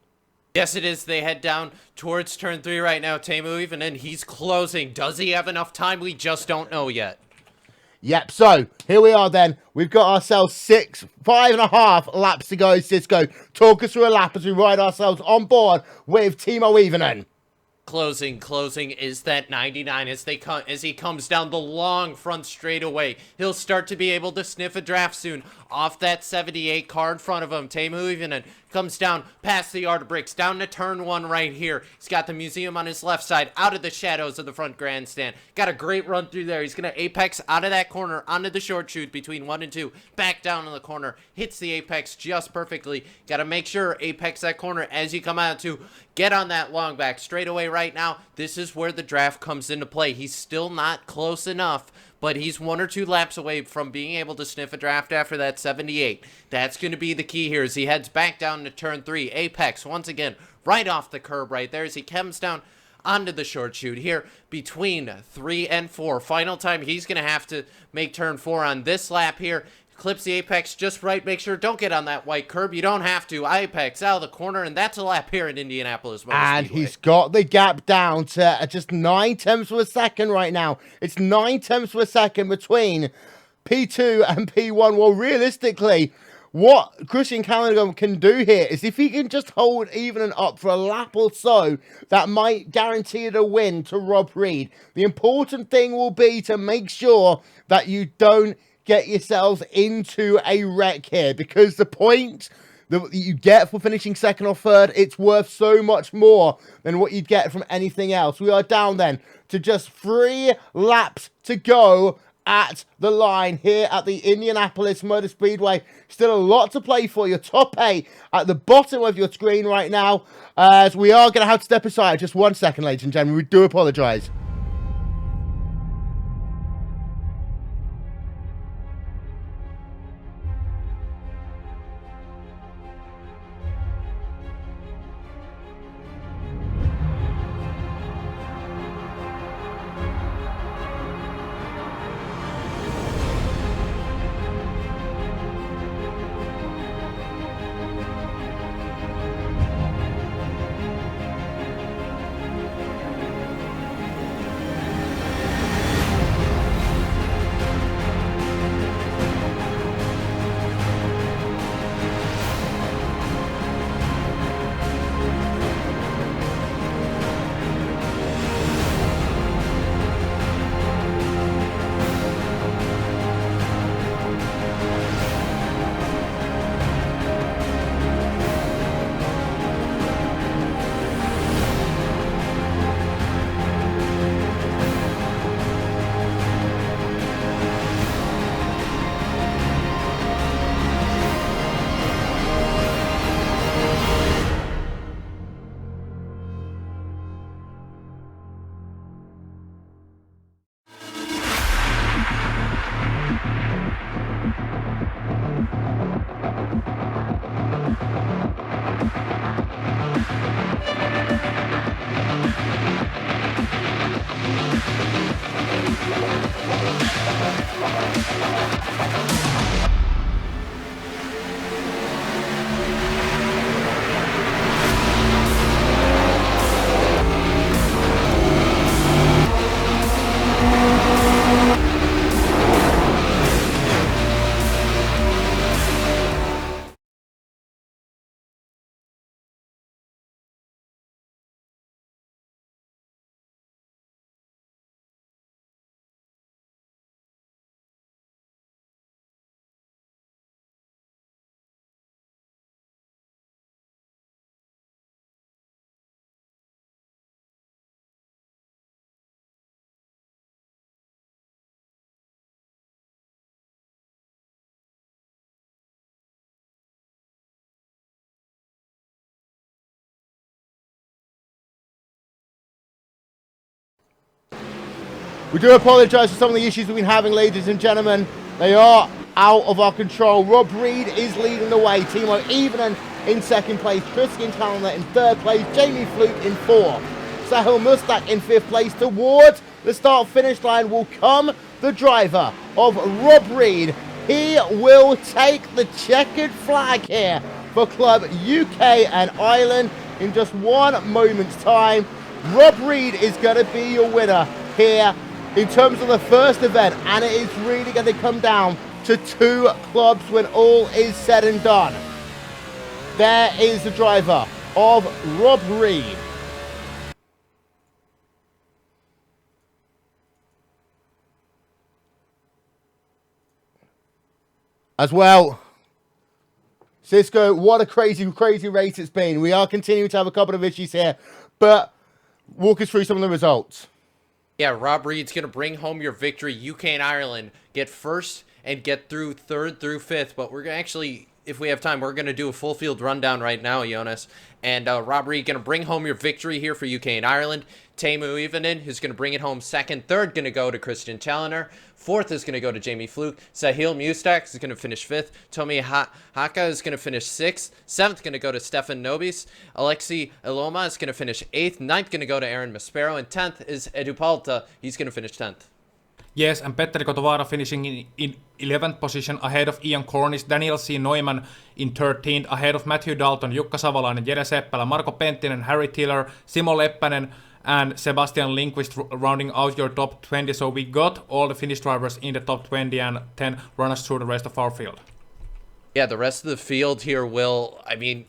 Yes, it is. They head down towards turn 3 right now. Teemu Ivonen, he's closing. Does he have enough time? We just don't know yet.
Yep, so here we are then. We've got ourselves 5.5 laps to go, Cisco. Talk us through a lap as we ride ourselves on board with Timo Ivonen.
Closing is that 99 as he comes down the long front straightaway. He'll start to be able to sniff a draft soon off that 78 car in front of him. Teemu Ivonen comes down past the yard bricks, down to turn 1 right here. He's got the museum on his left side, out of the shadows of the front grandstand. Got a great run through there. He's going to apex out of that corner, onto the short chute between 1 and 2, back down in the corner, hits the apex just perfectly. Got to make sure apex that corner as you come out to get on that long back straightaway right now. This is where the draft comes into play. He's still not close enough, but he's 1 or 2 laps away from being able to sniff a draft after that 78. That's going to be the key here as he heads back down to turn 3. Apex, once again, right off the curb right there as he comes down onto the short chute here between 3 and 4. Final time, he's going to have to make turn 4 on this lap here. Clips the apex just right. Make sure don't get on that white curb. You don't have to. Apex out of the corner, and that's a lap here in Indianapolis Motor
And
Speedway. He's
got the gap down to just 9 tenths of a second right now. It's 9 tenths of a second between P2 and P1. Well, realistically, what Christian Callinan can do here is if he can just hold Ivonen up for a lap or so, that might guarantee the win to Rob Reed. The important thing will be to make sure that you don't get yourselves into a wreck here, because the point that you get for finishing second or third, it's worth so much more than what you'd get from anything else. We are down then to just 3 laps to go at the line here at the Indianapolis Motor Speedway. Still a lot to play for. Your top 8 at the bottom of your screen right now, as we are going to have to step aside. Just 1 second, ladies and gentlemen. We do apologise. We do apologise for some of the issues we've been having, ladies and gentlemen. They are out of our control. Rob Reed is leading the way. Timo Evening in second place. Christian Challenger in third place. Jamie Fluke in fourth. Sahil Mustak in fifth place. Towards the start-finish line will come the driver of Rob Reed. He will take the checkered flag here for Club UK and Ireland in just 1 moment's time. Rob Reed is going to be your winner here in terms of the first event, and it is really going to come down to 2 clubs when all is said and done. There is the driver of Rob Reed. As well, Cisco, what a crazy race it's been. We are continuing to have a couple of issues here, but walk us through some of the results.
Yeah, Rob Reed's going to bring home your victory. UK and Ireland get first and get through third through fifth. But we're going to actually, if we have time, we're going to do a full field rundown right now, Jonas. And Rob Reed going to bring home your victory here for UK and Ireland. Teemu Ivanen, who's going to bring it home second. Third going to go to Christian Challenger. Fourth is going to go to Jamie Fluke. Sahil Mustak is going to finish fifth. Tomi Haka is going to finish sixth. Seventh going to go to Stefan Nobis. Alexi Eloma is going to finish eighth. Ninth going to go to Aaron Maspero. And 10th is Edu Palta. He's going to finish 10th.
Yes, and Petteri Kotovara finishing in 11th position ahead of Ian Cornish, Daniel C. Neumann in 13th, ahead of Matthew Dalton, Jukka Savalainen, Jere Seppälä, Marko Penttinen, Harry Tiller, Simo Leppänen, and Sebastian Lindqvist rounding out your top 20. So we got all the Finnish drivers in the top 20 and 10 run us through the rest of our field.
Yeah, the rest of the field here will, I mean,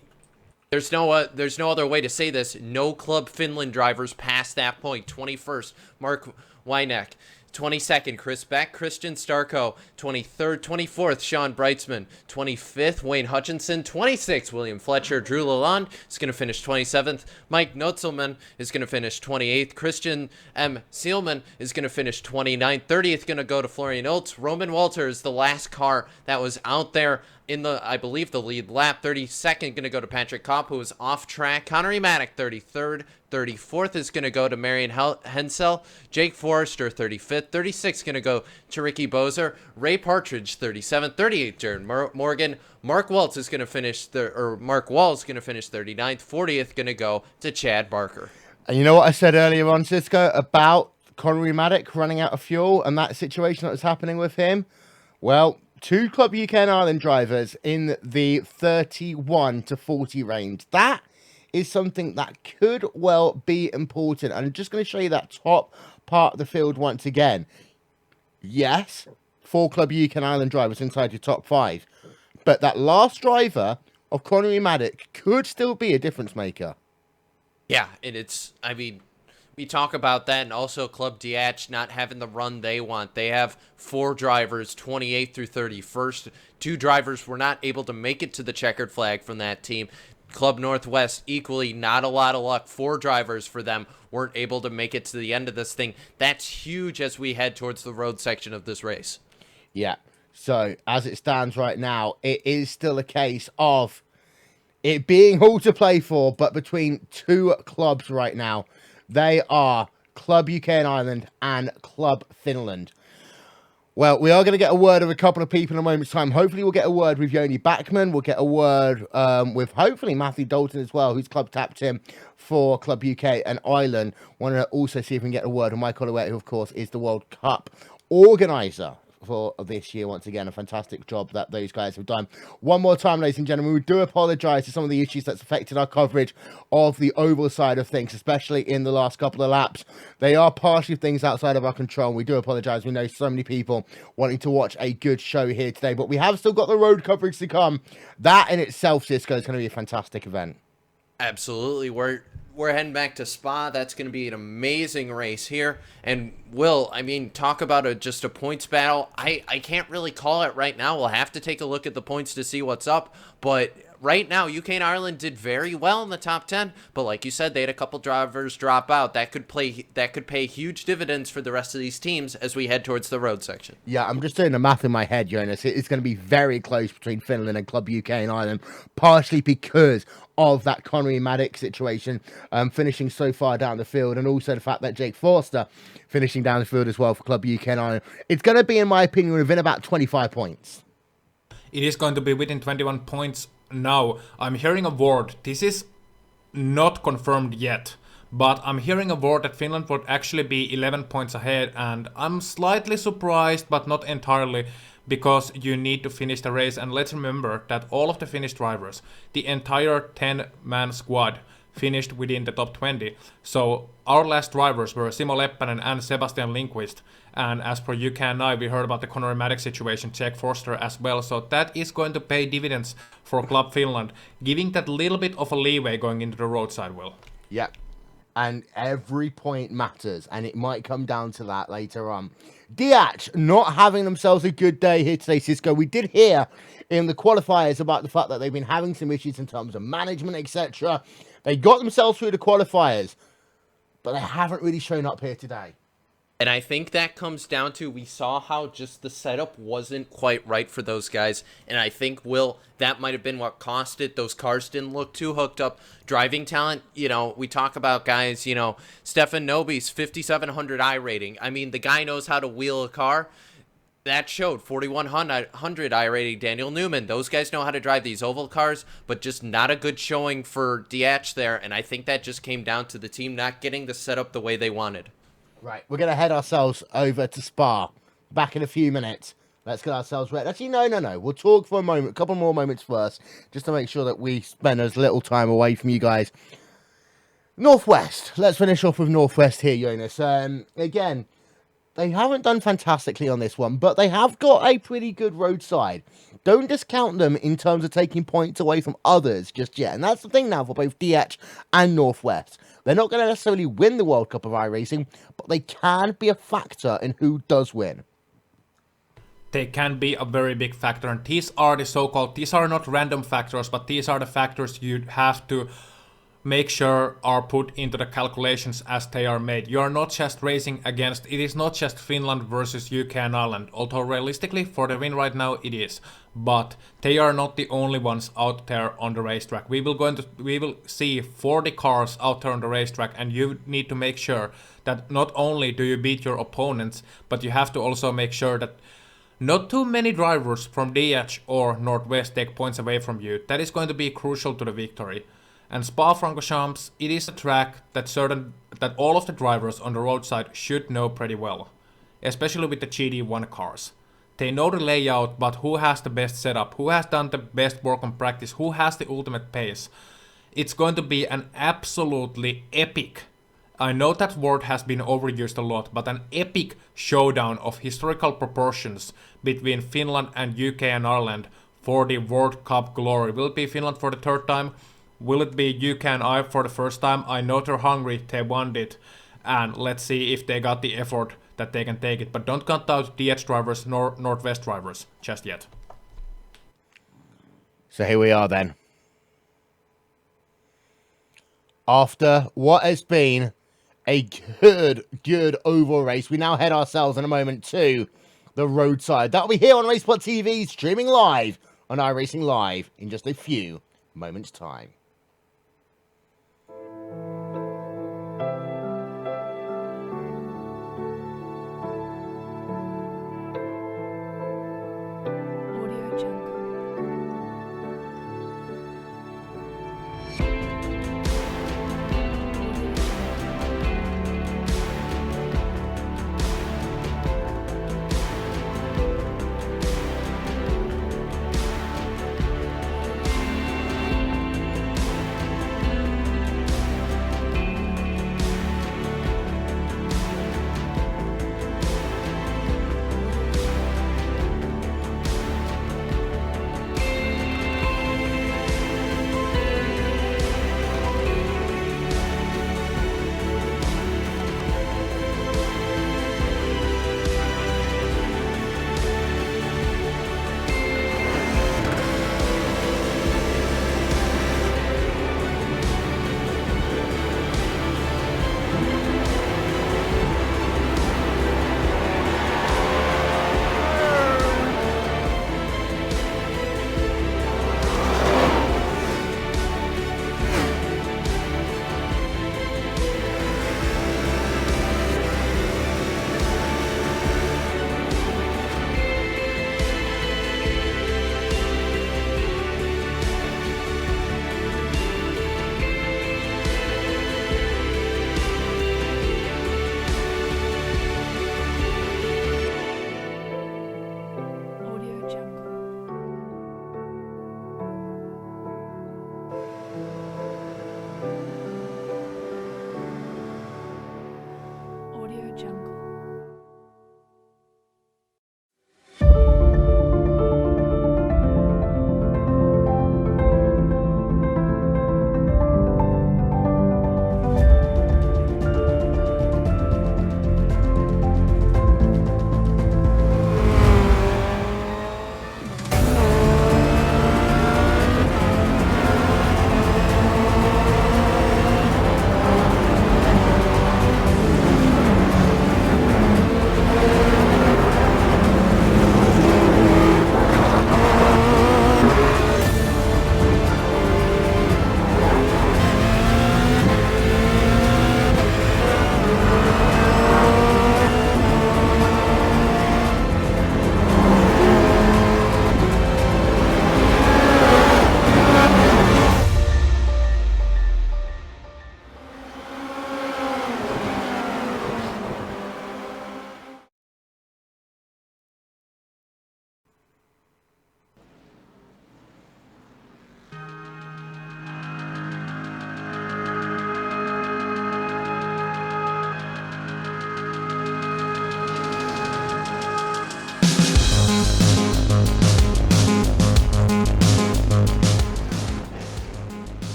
there's no other way to say this. No Club Finland drivers past that point. 21st, Mark Wyneck. 22nd, Chris Beck, Christian Starko. 23rd, 24th, Sean Breitzman. 25th, Wayne Hutchinson. 26th, William Fletcher. Drew Lalonde is going to finish 27th. Mike Notzelman is going to finish 28th. Christian M. Seelman is going to finish 29th. 30th going to go to Florian Oates. Roman Walter is the last car that was out there in the, I believe, the lead lap. 32nd going to go to Patrick Kopp, who was off track. Connery Maddock, 33rd. 34th is going to go to Marion Hensel. Jake Forrester, 35th. 36th going to go to Ricky Bozer. Ray Partridge, 37th. 38th, Jared Morgan. Mark Waltz is going to finish, Mark Wall is going to finish 39th. 40th going to go to Chad Barker.
And you know what I said earlier on, Cisco, about Connery Maddock running out of fuel and that situation that was happening with him? Well, 2 Club UK and Ireland drivers in the 31 to 40 range. That is something that could well be important. I'm just going to show you that top part of the field once again. Yes, 4 Club UK and Ireland drivers inside your top 5. But that last driver of Connery Maddock could still be a difference maker.
Yeah, and it's, I mean, we talk about that, and also Club DH not having the run they want. They have 4 drivers, 28th through 31st. 2 drivers were not able to make it to the checkered flag from that team. Club Northwest, equally not a lot of luck. 4 drivers for them weren't able to make it to the end of this thing. That's huge as we head towards the road section of this race.
Yeah, so as it stands right now, it is still a case of it being all to play for, but between 2 clubs right now. They are Club UK and Ireland and Club Finland. Well, we are going to get a word of a couple of people in a moment's time. Hopefully, we'll get a word with Yoni Backman. We'll get a word with, hopefully, Matthew Dalton as well, who's club captain for Club UK and Ireland. Want to also see if we can get a word with Mike Holloway, who, of course, is the World Cup organizer for this year. Once again, a fantastic job that those guys have done. One more time, ladies and gentlemen, we do apologise for some of the issues that's affected our coverage of the oval side of things, especially in the last couple of laps. They are partially things outside of our control. We do apologise. We know so many people wanting to watch a good show here today, but we have still got the road coverage to come. That in itself, Cisco, is going to be a fantastic event.
Absolutely. We're heading back to Spa. That's going to be an amazing race here. And Will, I mean, talk about just a points battle. I can't really call it right now. We'll have to take a look at the points to see what's up. But right now, UK and Ireland did very well in the top 10, but like you said, they had a couple drivers drop out. That could pay huge dividends for the rest of these teams as we head towards the road section.
Yeah, I'm just doing the math in my head, Jonas. It's going to be very close between Finland and Club UK and Ireland, partially because of that Connery Maddox situation, finishing so far down the field, and also the fact that Jake Forster finishing down the field as well for Club UK and Ireland. It's going to be, in my opinion, within about 25 points.
It is going to be within 21 points now. I'm hearing a word. This is not confirmed yet, but I'm hearing a word that Finland would actually be 11 points ahead, and I'm slightly surprised, but not entirely, because you need to finish the race. And let's remember that all of the Finnish drivers, the entire 10-man squad, finished within the top 20. So our last drivers were Simo Leppänen and Sebastian Lindqvist. And as per UK and I, we heard about the Conor Maddox situation, Jake Forster as well. So that is going to pay dividends for Club Finland, giving that little bit of a leeway going into the roadside, Will.
Yeah. And every point matters, and it might come down to that later on. Diach not having themselves a good day here today, Cisco. We did hear in the qualifiers about the fact that they've been having some issues in terms of management, etc. They got themselves through the qualifiers, but they haven't really shown up here today.
And I think that comes down to, we saw how just the setup wasn't quite right for those guys. And I think, Will, that might have been what cost it. Those cars didn't look too hooked up. Driving talent, we talk about guys, Stefan Nobi's 5,700 iRating. I mean, the guy knows how to wheel a car. That showed 4,100 iRating. Daniel Newman, those guys know how to drive these oval cars, but just not a good showing for Diach there. And I think that just came down to the team not getting the setup the way they wanted.
Right, we're going to head ourselves over to Spa. Back in a few minutes. Let's get ourselves ready. Actually, no. We'll talk for a moment, a couple more moments first, just to make sure that we spend as little time away from you guys. Northwest. Let's finish off with Northwest here, Jonas. Again, they haven't done fantastically on this one, but they have got a pretty good roadside. Don't discount them in terms of taking points away from others just yet. And that's the thing now for both DH and Northwest. They're not going to necessarily win the World Cup of iRacing, but they can be a factor in who does win.
They can be a very big factor, and these are the so-called, these are not random factors, but these are the factors you have to make sure are put into the calculations as they are made. You are not just racing against, it is not just Finland versus UK and Ireland, although realistically for the win right now it is, but they are not the only ones out there on the racetrack. We will see 40 cars out there on the racetrack, and you need to make sure that not only do you beat your opponents, but you have to also make sure that not too many drivers from DH or Northwest take points away from you. That is going to be crucial to the victory. And Spa-Francorchamps, it is a track that all of the drivers on the roadside should know pretty well, especially with the GD1 cars. They know the layout, but who has the best setup, who has done the best work on practice, who has the ultimate pace. It's going to be an absolutely epic, I know that word has been overused a lot, but an epic showdown of historical proportions between Finland and UK and Ireland for the World Cup glory. Will it be Finland for the third time? Will it be UK and I for the first time? I know they're hungry, they want it, and let's see if they got the effort that they can take it. But don't count out DH drivers nor Northwest drivers just yet.
So here we are then. After what has been a good oval race, we now head ourselves in a moment to the roadside. That'll be here on Racespot TV, streaming live on iRacing Live in just a few moments' time.
Audio Jungle.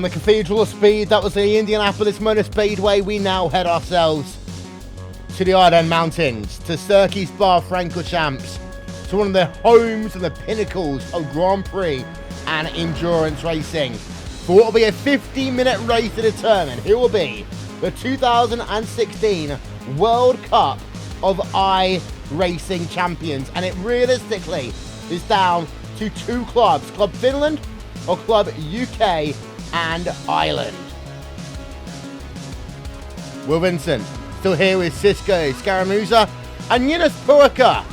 the Cathedral of Speed, that was the Indianapolis Motor Speedway. We now head ourselves to the Ardennes Mountains, to Circuit Spa-Francorchamps, to one of the homes and the pinnacles of Grand Prix and endurance racing. For what will be a 15-minute race to determine who will be the 2016 World Cup of iRacing champions. And it realistically is down to two clubs, Club Finland or Club UK and Ireland. Will Vincent still here with Cisco Scaramuza and Yinis Purka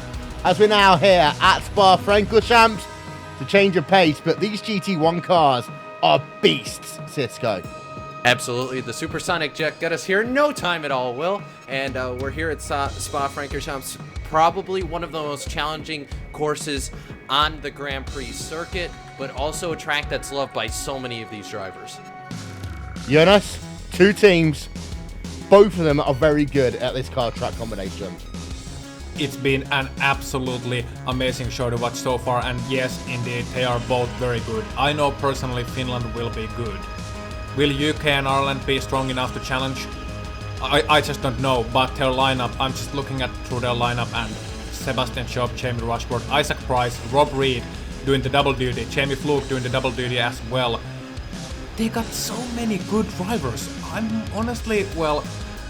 as we're now here at Spa-Francorchamps to change of pace, but these GT1 cars are beasts, Cisco.
Absolutely. The supersonic jet got us here in no time at all, Will. And we're here at Spa-Francorchamps, probably one of the most challenging courses on the Grand Prix circuit, but also a track that's loved by so many of these drivers.
Jonas, two teams, both of them are very good at this car track combination.
It's been an absolutely amazing show to watch so far, and yes, indeed, they are both very good. I know personally Finland will be good. Will UK and Ireland be strong enough to challenge? I just don't know, but their lineup, I'm just looking through their lineup, and Sebastian Schopp, Jamie Rushford, Isaac Price, Rob Reed doing the double duty, Jamie Fluke doing the double duty as well. They got so many good drivers. I'm honestly,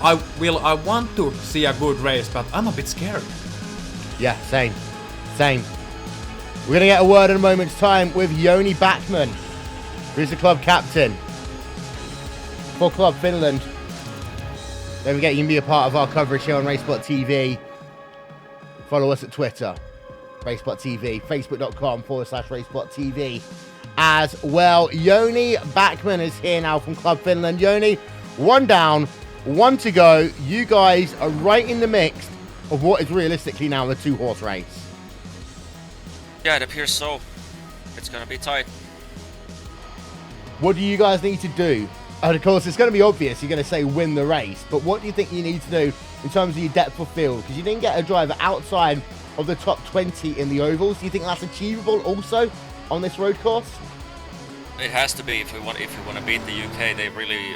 I want to see a good race, but I'm a bit scared.
Yeah, same. We're going to get a word in a moment's time with Joni Backman, who's the club captain for Club Finland. Don't forget, you can be a part of our coverage here on RaceSpot TV. Follow us at Twitter, RaceSpot TV, facebook.com/RaceSpot TV as well. Joni Backman is here now from Club Finland. Joni, one down, one to go. You guys are right in the mix of what is realistically now a two-horse race.
Yeah, it appears so. It's gonna be tight.
What do you guys need to do? And of course, it's going to be obvious. You're going to say win the race. But what do you think you need to do in terms of your depth of field? Because you didn't get a driver outside of the top 20 in the ovals. Do you think that's achievable also on this road course?
It has to be if we want to beat the UK. They really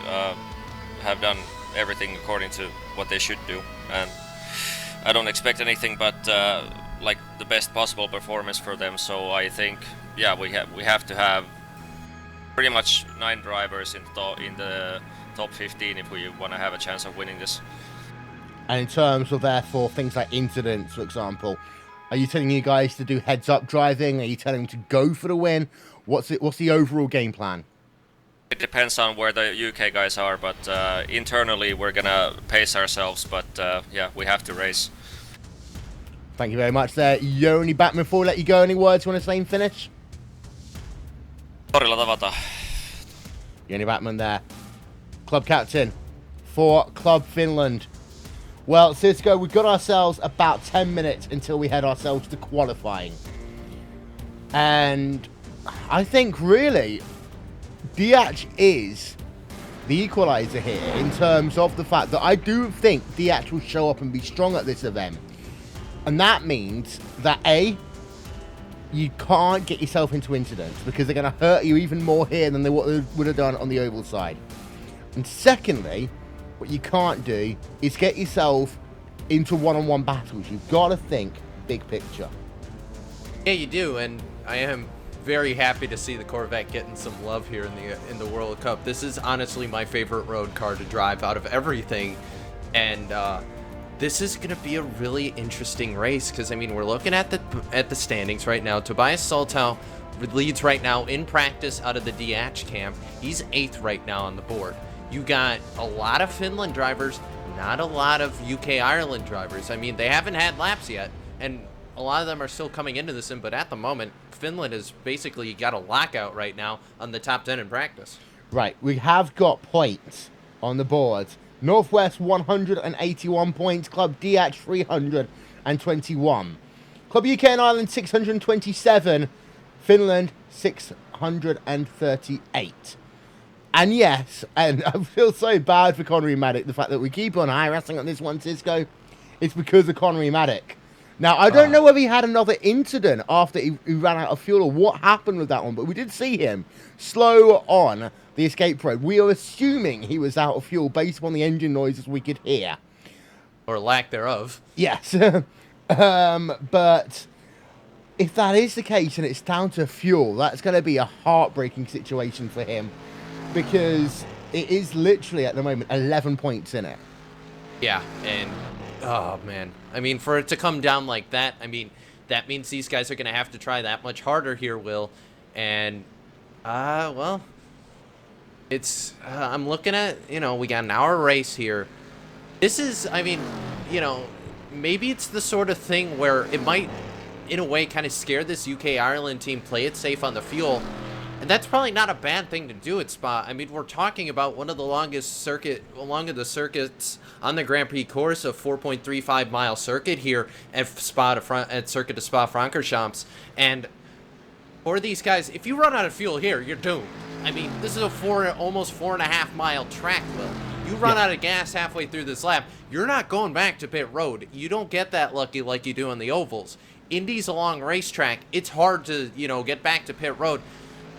have done everything according to what they should do, and I don't expect anything but like the best possible performance for them. So I think, yeah, we have to have pretty much 9 drivers in the top 15 if we want to have a chance of winning this.
And in terms of, therefore, things like incidents, for example, are you telling you guys to do heads-up driving? Are you telling them to go for the win? What's the overall game plan?
It depends on where the UK guys are, but internally we're gonna pace ourselves. But yeah, we have to race.
Thank you very much there, Joni Backman. Before we let you go, any words you want to say and finish?
Torilla tavata.
Joni Backman there, club captain for Club Finland. Well, Cisco, we've got ourselves about 10 minutes until we head ourselves to qualifying. And I think, really, Diach is the equaliser here in terms of the fact that I do think Diach will show up and be strong at this event. And that means that, A, you can't get yourself into incidents because they're going to hurt you even more here than they would have done on the oval side. And secondly, what you can't do is get yourself into one-on-one battles. You've got to think big picture.
Yeah, you do, and I am very happy to see the Corvette getting some love here in the World Cup. This is honestly my favorite road car to drive out of everything, and this is going to be a really interesting race because, I mean, we're looking at the standings right now. Tobias Soltau leads right now in practice out of the Diach camp. He's 8th right now on the board. You got a lot of Finland drivers, not a lot of UK-Ireland drivers. I mean, they haven't had laps yet, and a lot of them are still coming into this, but at the moment, Finland has basically got a lockout right now on the top 10 in practice. Right,
we have got points on the board. Northwest 181 points, Club Diach 321. Club UK and Ireland 627, Finland 638. And yes, and I feel so bad for Connery Maddock, the fact that we keep on iRacing on this one, Cisco. It's because of Connery Maddock. Now, I don't know whether he had another incident after he ran out of fuel or what happened with that one, but we did see him slow on the escape road. We are assuming he was out of fuel based upon the engine noises we could hear.
Or lack thereof.
Yes. But if that is the case and it's down to fuel, that's going to be a heartbreaking situation for him because it is literally at the moment 11 points in it.
Yeah, and oh man, I mean, for it to come down like that, I mean, that means these guys are going to have to try that much harder here, Will. And well, it's I'm looking at, we got an hour race here. This is, I mean, maybe it's the sort of thing where it might, in a way, kind of scare this UK-Ireland team, play it safe on the fuel. And that's probably not a bad thing to do at Spa. I mean, we're talking about one of the longest circuits on the Grand Prix course, a 4.35 mile circuit here at Circuit de Spa-Francorchamps. And for these guys, if you run out of fuel here, you're doomed. I mean, this is a almost 4.5 mile track, Will. You run out of gas halfway through this lap, you're not going back to pit road. You don't get that lucky like you do on the ovals. Indy's a long racetrack. It's hard to, get back to pit road.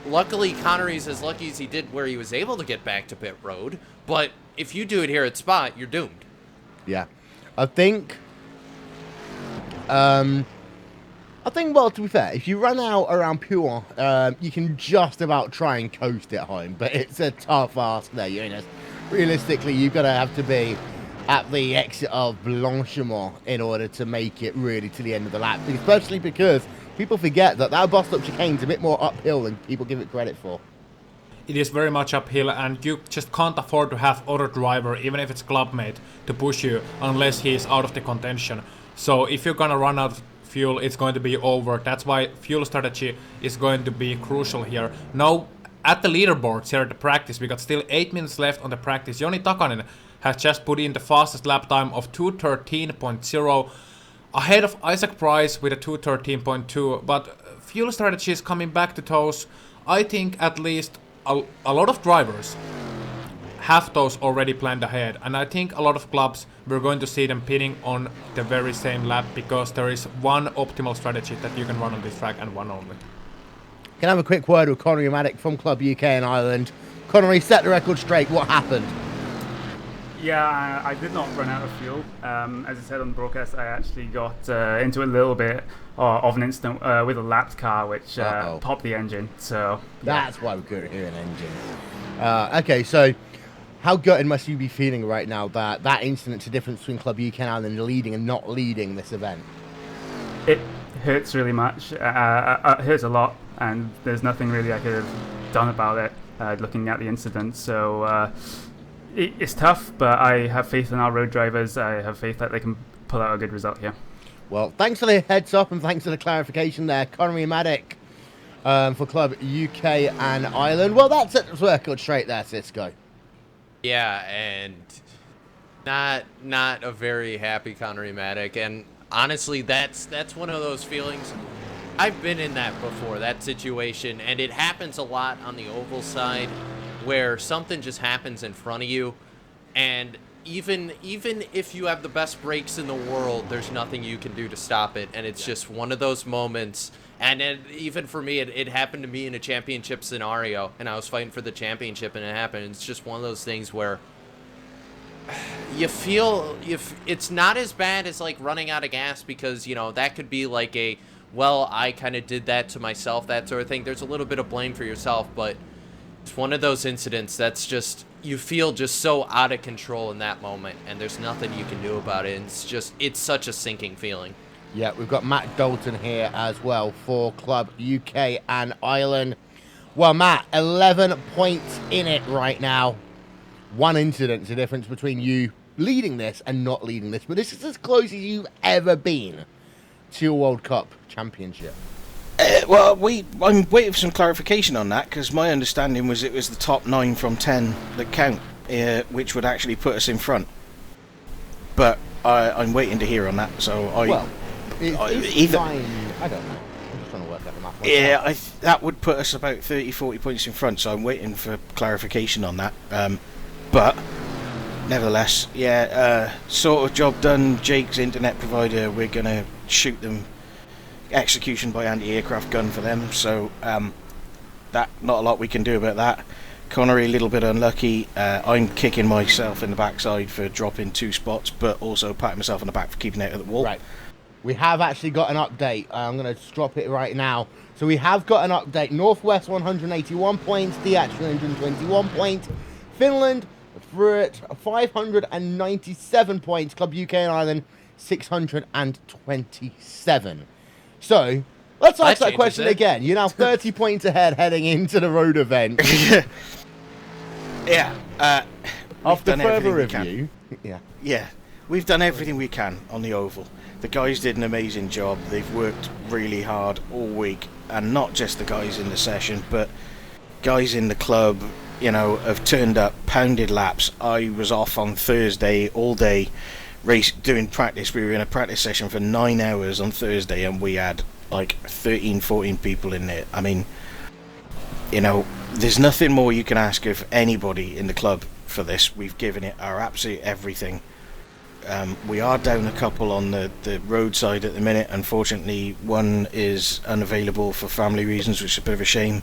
Luckily, Connery's as lucky as he did where he was able to get back to pit road. But if you do it here at Spa, you're doomed.
Yeah. I think, well, to be fair, if you run out around Pure, you can just about try and coast it home. But it's a tough ask there, Realistically, you've got to have to be at the exit of Blanchimont in order to make it really to the end of the lap, especially because people forget that bus-stop chicane's a bit more uphill than people give it credit for.
It is very much uphill, and you just can't afford to have other driver, even if it's clubmate, to push you unless he is out of the contention. So if you're gonna run out of fuel, it's going to be over. That's why fuel strategy is going to be crucial here. Now, at the leaderboards here at the practice, we got still 8 minutes left on the practice. Joni Takanen has just put in the fastest lap time of 2:13.0, ahead of Isaac Price with a 2:13.2, but fuel strategy is coming back to those. I think at least a lot of drivers have those already planned ahead, and I think a lot of clubs, we're going to see them pitting on the very same lap because there is one optimal strategy that you can run on this track and one only.
Can I have a quick word with Connery Maddock from Club UK and Ireland? Connery, set the record straight. What happened?
Yeah, I did not run out of fuel. As I said on the broadcast, I actually got into a little bit of an incident with a lapped car, which popped the engine. So
that's why we couldn't hear an engine. Okay, so how gutted must you be feeling right now that incident's the difference between Club UK and Ireland leading and not leading this event?
It hurts really much. It hurts a lot, and there's nothing really I could have done about it looking at the incident. So it's tough, but I have faith in our road drivers. I have faith that they can pull out a good result here.
Well, thanks for the heads up and thanks for the clarification there, Connery Maddock for Club UK and Ireland. Well, that's it. Record straight there, Cisco.
Yeah, and not a very happy Connery Maddock, and honestly, that's one of those feelings. I've been in that before, that situation, and it happens a lot on the oval side, where something just happens in front of you, and even if you have the best brakes in the world, there's nothing you can do to stop it, and it's just one of those moments. And even for me, it happened to me in a championship scenario, and I was fighting for the championship, and it happened. It's just one of those things where you feel it's not as bad as like running out of gas, because that could be like I kind of did that to myself, that sort of thing. There's a little bit of blame for yourself, but it's one of those incidents that's just, you feel just so out of control in that moment, and there's nothing you can do about it. And it's such a sinking feeling.
Yeah, we've got Matt Dalton here as well for Club UK and Ireland. Well, Matt, 11 points in it right now. One incident's the difference between you leading this and not leading this, but this is as close as you've ever been to your World Cup championship.
Well, I'm waiting for some clarification on that, because my understanding was it was the top 9 from 10 that count, which would actually put us in front. But I'm waiting to hear on that. So I don't know. I'm just trying to work out the math. Yeah, that would put us about 30-40 points in front. So I'm waiting for clarification on that. But nevertheless, sort of job done. Jake's internet provider. We're gonna shoot them, execution by anti-aircraft gun for them. So that not a lot we can do about that. Connery a little bit unlucky. I'm kicking myself in the backside for dropping 2 spots, but also patting myself on the back for keeping out of the wall.
Right. We have actually got an update. I'm going to drop it right now. So we have got an update. Northwest 181 points, DH 321 points, Finland through it 597 points, Club UK and Ireland 627. So let's ask that question again. You're now 30 points ahead heading into the road event.
Yeah.
After further review,
yeah, we've done everything we can on the oval. The guys did an amazing job. They've worked really hard all week, and not just the guys in the session, but guys in the club, you know, have turned up, pounded laps. I was off on Thursday all day doing practice. We were in a practice session for 9 hours on Thursday, and we had like 13, 14 people in there. I mean, you know, there's nothing more you can ask of anybody in the club for this. We've given it our absolute everything. We are down a couple on the roadside at the minute. Unfortunately, one is unavailable for family reasons, which is a bit of a shame.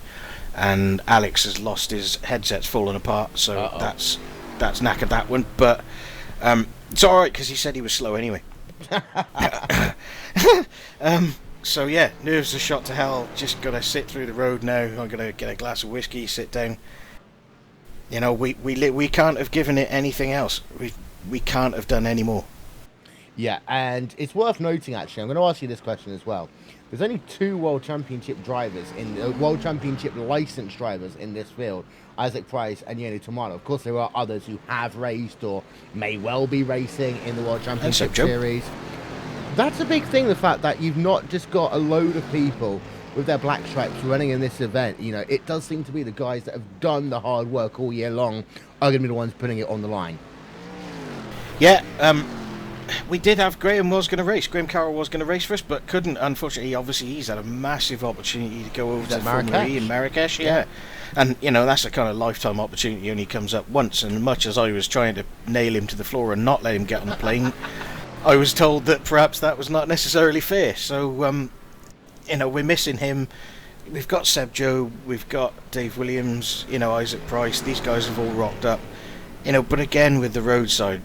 And Alex has lost his headset's fallen apart, so that's knackered that one. But it's all right because he said he was slow anyway. So yeah, nerves are shot to hell. Just gotta sit through the road now. I'm gonna get a glass of whiskey, sit down. You know, we can't have given it anything else. We can't have done any more.
Yeah, and it's worth noting, actually, I'm going to ask you this question as well. There's only 2 World Championship drivers, World Championship licensed drivers in this field, Isaac Price and Yoni Tamano. Of course, there are others who have raced or may well be racing in the World Championship Series. That's a big thing, the fact that you've not just got a load of people with their black stripes running in this event. You know, it does seem to be the guys that have done the hard work all year long are going to be the ones putting it on the line.
Yeah, we did have Graham Carroll was going to race for us, but couldn't, unfortunately. Obviously, he's had a massive opportunity to go over to Formula E in Marrakesh. Yeah. And, you know, that's a kind of lifetime opportunity. He only comes up once, and much as I was trying to nail him to the floor and not let him get on the plane, I was told that perhaps that was not necessarily fair. So, you know, we're missing him. We've got Seb Joe, we've got Dave Williams, you know, Isaac Price. These guys have all rocked up. You know, but again, with the roadside,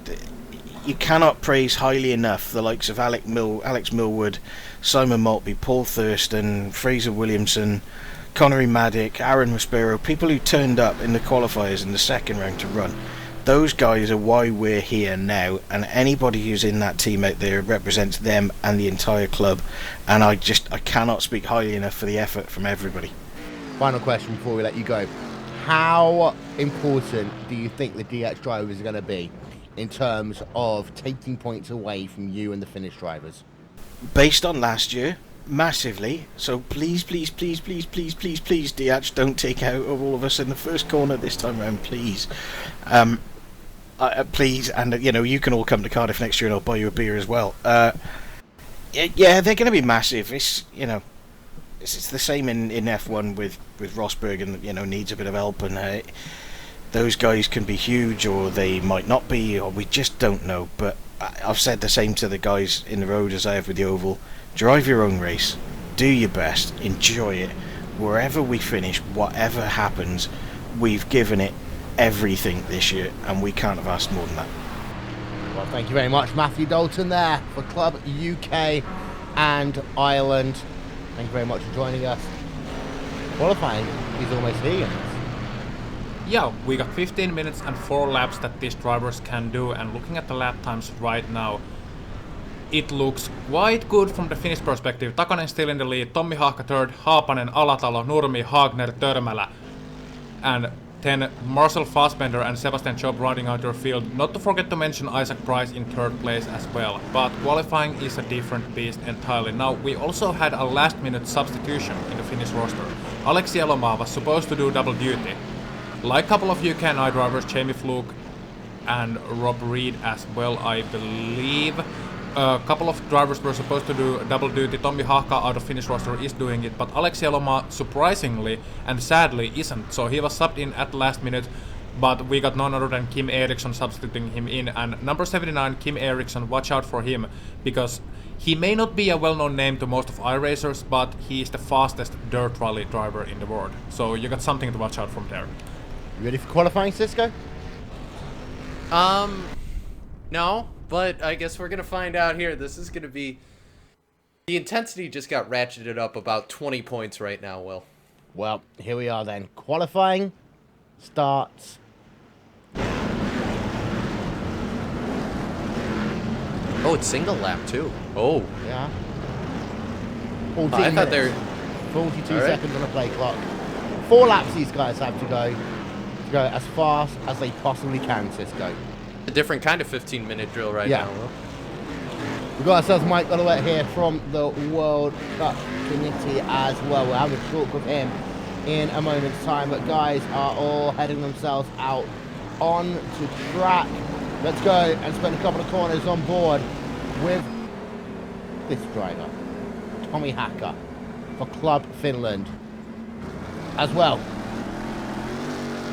you cannot praise highly enough the likes of Alex Millwood, Simon Maltby, Paul Thurston, Fraser Williamson, Connery Maddock, Aaron Maspero, people who turned up in the qualifiers in the second round to run. Those guys are why we're here now, and anybody who's in that team out there represents them and the entire club, and I cannot speak highly enough for the effort from everybody.
Final question before we let you go. How important do you think the DX drivers are going to be in terms of taking points away from you and the Finnish drivers?
Based on last year, massively. So please, DH, don't take out of all of us in the first corner this time around, please. Please, and you know, you can all come to Cardiff next year and I'll buy you a beer as well. Yeah, they're going to be massive. It's, you know, it's the same in F1 with Rosberg, and, you know, needs a bit of help, and those guys can be huge, or they might not be, or we just don't know. But I've said the same to the guys in the road as I have with the oval. Drive your own race, do your best, enjoy it. Wherever we finish, whatever happens, we've given it everything this year, and we can't have asked more than that.
Well, thank you very much, Matthew Dalton there for Club UK and Ireland. Thank you very much for joining us. Qualifying is almost here.
Yeah, we got 15 minutes and 4 laps that these drivers can do, and looking at the lap times right now, it looks quite good from the Finnish perspective. Takanen still in the lead, Tommi Haakka third, Haapanen, Alatalo, Nurmi, Hagner, Törmälä, and then Marcel Fassbender and Sebastian Job riding out their field. Not to forget to mention Isaac Price in third place as well. But qualifying is a different beast entirely. Now, we also had a last-minute substitution in the Finnish roster. Aleksi Elomaa was supposed to do double duty. Like a couple of UK and I drivers, Jamie Fluke and Rob Reed as well, I believe. A couple of drivers were supposed to do double duty. Tommi Haakka out of Finnish roster is doing it, but Aleksi Elomaa surprisingly and sadly isn't. So he was subbed in at the last minute. but we got none other than Kim Eriksson substituting him in. And number 79, Kim Eriksson, watch out for him, because he may not be a well-known name to most of iRacers, but he is the fastest dirt rally driver in the world. So you got something to watch out from there.
You ready for qualifying, Cisco?
No, but I guess we're gonna find out here. This is gonna be... The intensity just got ratcheted up about 20 points right now, Will.
Well, here we are then. Qualifying starts.
Oh, it's single lap too. Oh.
Yeah.
I
14
thought
minutes,
they're...
42
All right.
seconds on the play clock. 4 laps these guys have to go as fast as they possibly can, Cisco.
A different kind of 15-minute drill right
Yeah.
now, Will.
We've got ourselves Mike Galloway here from the World Cup Committee as well. We'll have a talk with him in a moment's time, but guys are all heading themselves out on to track. Let's go and spend a couple of corners on board with this driver, Tommy Hacker, for Club Finland as well.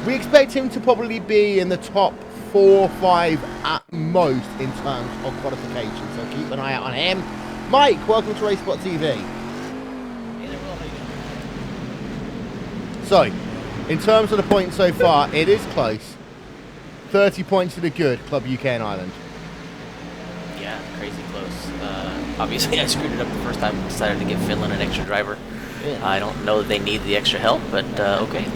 We expect him to probably be in the top 4 or 5 at most in terms of qualification, so keep an eye out on him. Mike, welcome to RaceSpot TV. So, in terms of the points so far, it is close. 30 points to the good, Club UK and Ireland.
Yeah, crazy close. Obviously, I screwed it up the first time. Decided to give Finland an extra driver.
Yeah.
I don't know that they need the extra help, but okay.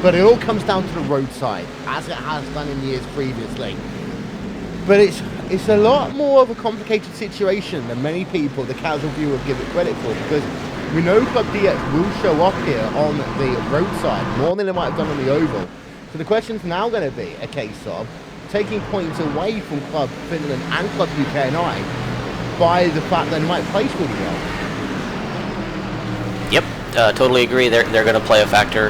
But it all comes down to the roadside, as it has done in years previously. But it's a lot more of a complicated situation than many people, the casual viewer, give it credit for, because we know Club DX will show up here on the roadside more than they might have done on the oval. So the question's now going to be a case of taking points away from Club Finland and Club UK and I by the fact that they might place really well.
Yep, totally agree. They're going to play a factor.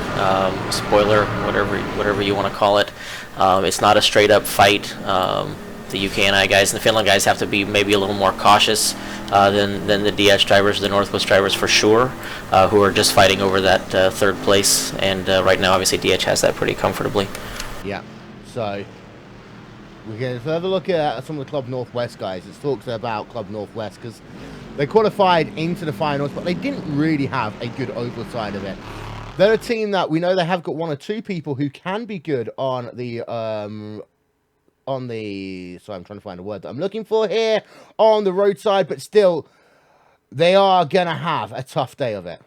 Spoiler, whatever you want to call it. It's not a straight up fight. The UK and I guys and the Finland guys have to be maybe a little more cautious than the DH drivers, the Northwest drivers for sure, who are just fighting over that third place. And right now, obviously, DH has that pretty comfortably.
Yeah, so we can further look at some of the Club Northwest guys. It talks about Club Northwest because they qualified into the finals, but they didn't really have a good oval side of it. They're a team that we know they have got 1 or 2 people who can be good on the sorry, I'm trying to find a word that I'm looking for here, on the roadside, but still they are gonna have a tough day of it.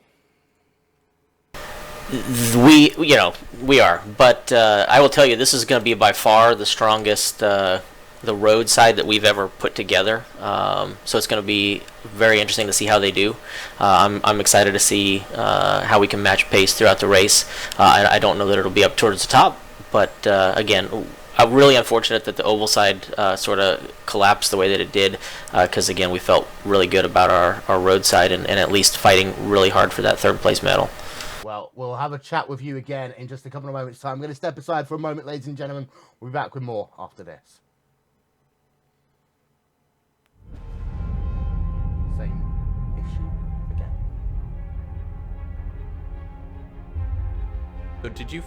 We are, but I will tell you, this is going to be by far the strongest the road side that we've ever put together. So it's going to be very interesting to see how they do. I'm excited to see how we can match pace throughout the race. I don't know that it'll be up towards the top, but again, I'm really unfortunate that the oval side sort of collapsed the way that it did, because again, we felt really good about our road side and at least fighting really hard for that third place medal.
Well, we'll have a chat with you again in just a couple of moments' time. I'm going to step aside for a moment, ladies and gentlemen. We'll be back with more after this. Same issue again.
So did you...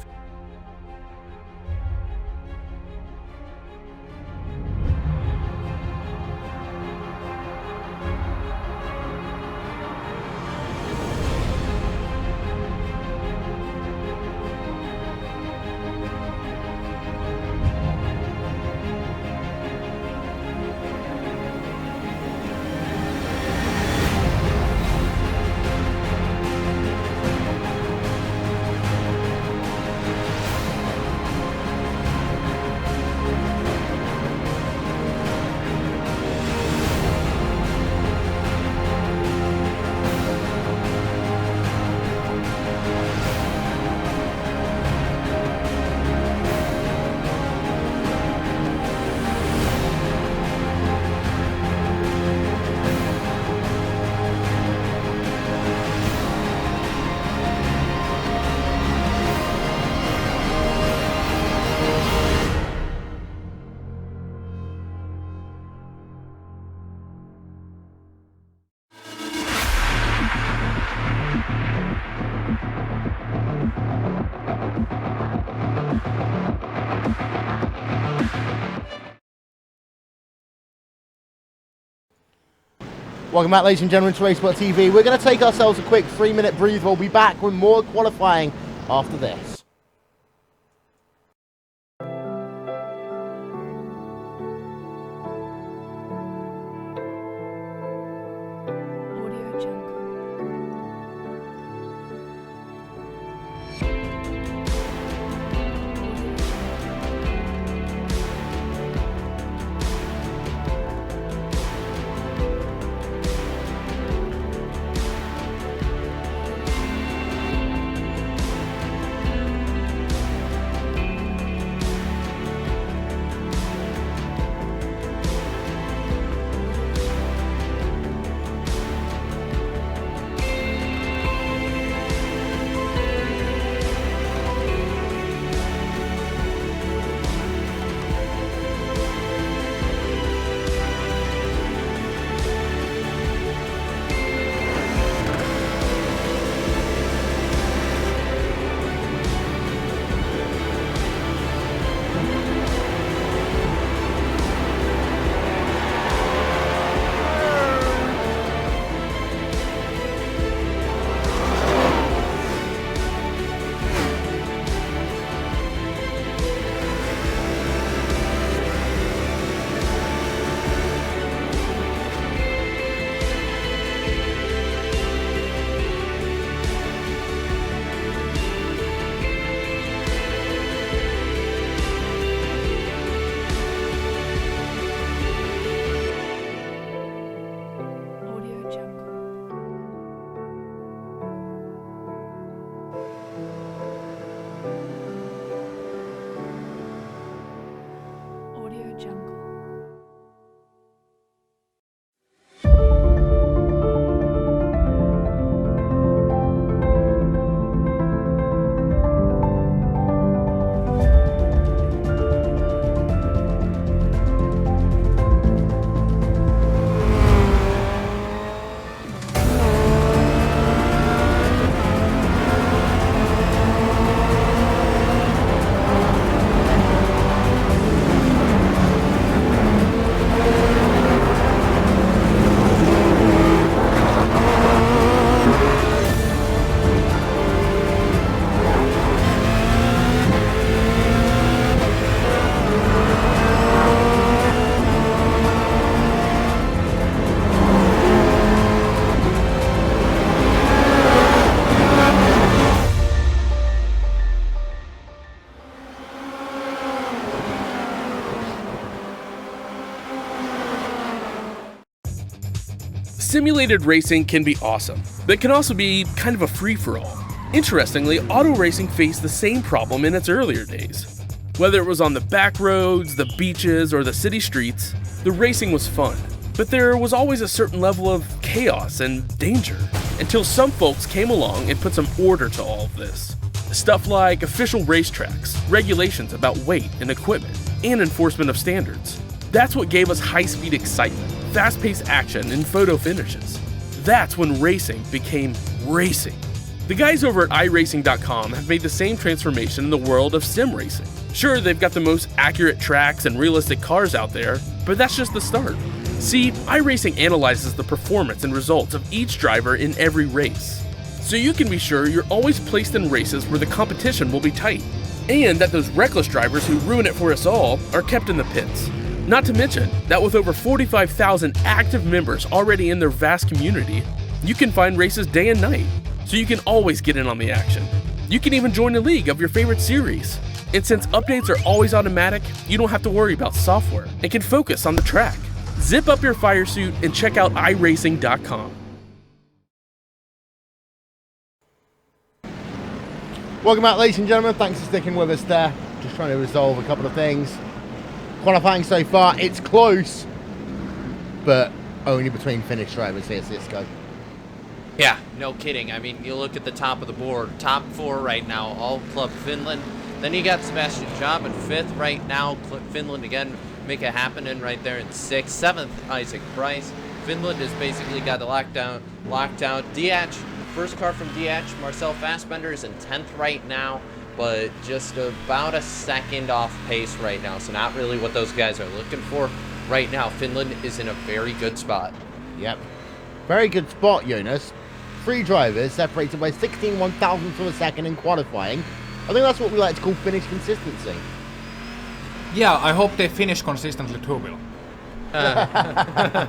Welcome back, ladies and gentlemen, to Racesport TV. We're going to take ourselves a quick 3-minute breather. We'll be back with more qualifying after this.
Audio Jungle. Audio Jungle. Audio Jungle.
Simulated racing can be awesome, but it can also be kind of a free-for-all. Interestingly, auto racing faced the same problem in its earlier days. Whether it was on the back roads, the beaches, or the city streets, the racing was fun. But there was always a certain level of chaos and danger, until some folks came along and put some order to all of this. Stuff like official racetracks, regulations about weight and equipment, and enforcement of standards. That's what gave us high-speed excitement, fast-paced action, and photo finishes. That's when racing became racing. The guys over at iRacing.com have made the same transformation in the world of sim racing. Sure, they've got the most accurate tracks and realistic cars out there, but that's just the start. See, iRacing analyzes the performance and results of each driver in every race, so you can be sure you're always placed in races where the competition will be tight, and that those reckless drivers who ruin it for us all are kept in the pits. Not to mention that with over 45,000 active members already in their vast community, you can find races day and night, so you can always get in on the action. You can even join a league of your favorite series. And since updates are always automatic, you don't have to worry about software and can focus on the track. Zip up your fire suit and check out iRacing.com.
Welcome back, ladies and gentlemen. Thanks for sticking with us there. Just trying to resolve a couple of things. Qualifying so far, it's close, but only between Finnish drivers here, Cisco.
Yeah, no kidding. I mean, you look at the top of the board, top four right now, all Club Finland. Then you got Sebastian Job in fifth right now. Finland again, make it happen in right there in sixth. Seventh, Isaac Price. Finland has basically got the lockdown. Diach, first car from Diach, Marcel Fassbender is in 10th right now, but just about a second off pace right now. So not really what those guys are looking for right now. Finland is in a very good spot.
Yep. Very good spot, Jonas. 3 drivers separated by 16 one-thousandths of a second in qualifying. I think that's what we like to call finish consistency.
Yeah, I hope they finish consistently too, Will.
Yeah.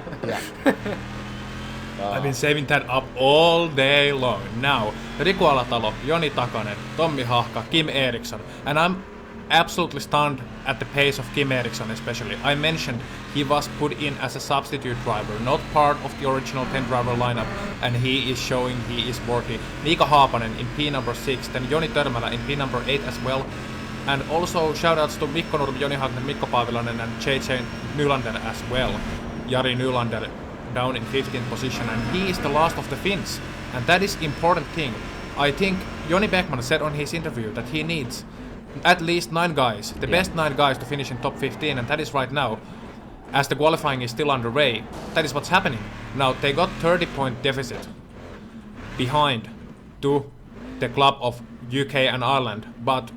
I've been saving that up all day long. Now, Riku Alatalo, Joni Takanen, Tommi Hahka, Kim Eriksson, and I'm absolutely stunned at the pace of Kim Eriksson especially. I mentioned he was put in as a substitute driver, not part of the original 10-driver lineup, and he is showing he is worthy. Miika Haapanen in P number 6, then Joni Törmälä in P number 8 as well. And also shoutouts to Mikko Nurmi, Joni Hagner, Mikko Paavilainen and JJ Nylander as well. Jari Nylander down in 15th position, and he is the last of the Finns. And that is important thing. I think Joni Beckman said on his interview that he needs at least 9 guys, the best 9 guys to finish in top 15, and that is right now. As the qualifying is still underway, that is what's happening. Now, they got 30-point deficit behind to the club of UK and Ireland, but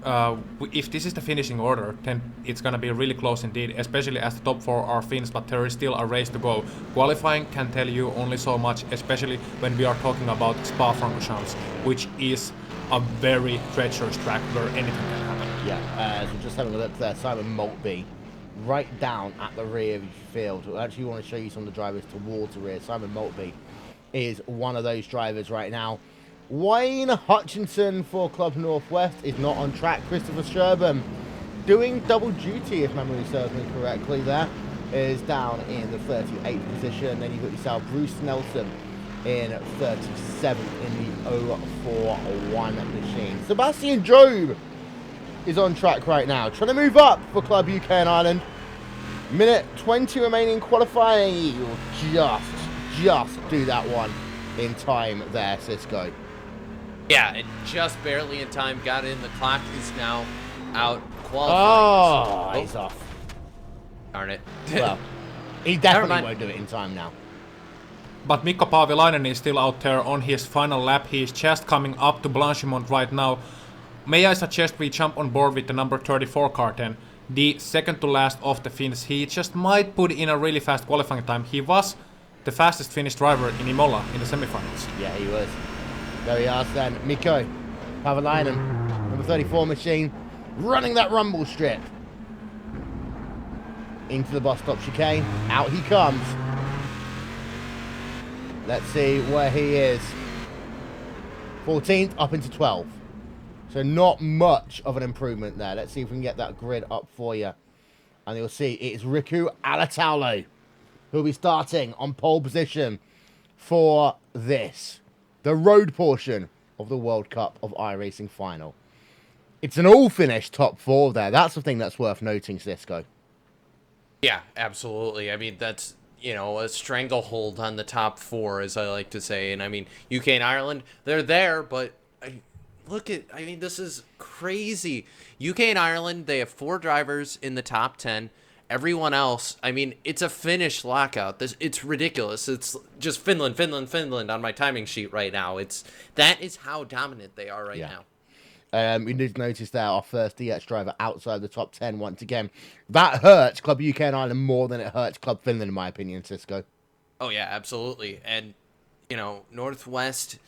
if this is the finishing order, then it's gonna be really close indeed, especially as the top 4 are Finns, but there is still a race to go. Qualifying can tell you only so much, especially when we are talking about Spa-Francorchamps, which is a very treacherous track where anything can happen.
Yeah, so just having a look there, Simon Maltby, right down at the rear of your field. I actually want to show you some of the drivers towards the rear. Simon Maltby is one of those drivers right now. Wayne Hutchinson for Club Northwest is not on track. Christopher Sherburn doing double duty, if memory serves me correctly, there is down in the 38th position. Then you've got yourself Bruce Nelson in 37th in the 041 machine. Sebastian Job is on track right now, trying to move up for Club UK and Ireland. Minute 20 remaining qualifying. He will just do that one in time there, Cisco.
Yeah, and just barely in time got in. The clock is now out. Qualifying.
Oh, he's off.
Darn it.
Well, he definitely won't do it in time now.
But Mikko Paavilainen is still out there on his final lap. He is just coming up to Blanchimont right now. May I suggest we jump on board with the number 34 car then? The second to last of the Finns. He just might put in a really fast qualifying time. He was the fastest Finnish driver in Imola in the semifinals.
Yeah, he was. There he is then. Mikko Paavilainen, number 34 machine, running that rumble strip. Into the bus stop chicane. Out he comes. Let's see where he is. 14th up into 12th. So not much of an improvement there. Let's see if we can get that grid up for you. And you'll see it is Riku Alatalo who'll be starting on pole position for this, the road portion of the World Cup of iRacing final. It's an all-finished top 4 there. That's the thing that's worth noting, Cisco.
Yeah, absolutely. I mean, that's, you know, a stranglehold on the top 4, as I like to say. And I mean, UK and Ireland, they're there, but I mean, this is crazy. UK and Ireland, they have 4 drivers in the top 10. Everyone else, I mean, it's a Finnish lockout. It's ridiculous. It's just Finland on my timing sheet right now. That is how dominant they are right now.
We did notice there our first DX driver outside the top 10 once again. That hurts Club UK and Ireland more than it hurts Club Finland, in my opinion, Cisco.
Oh, yeah, absolutely. And, you know, Northwest,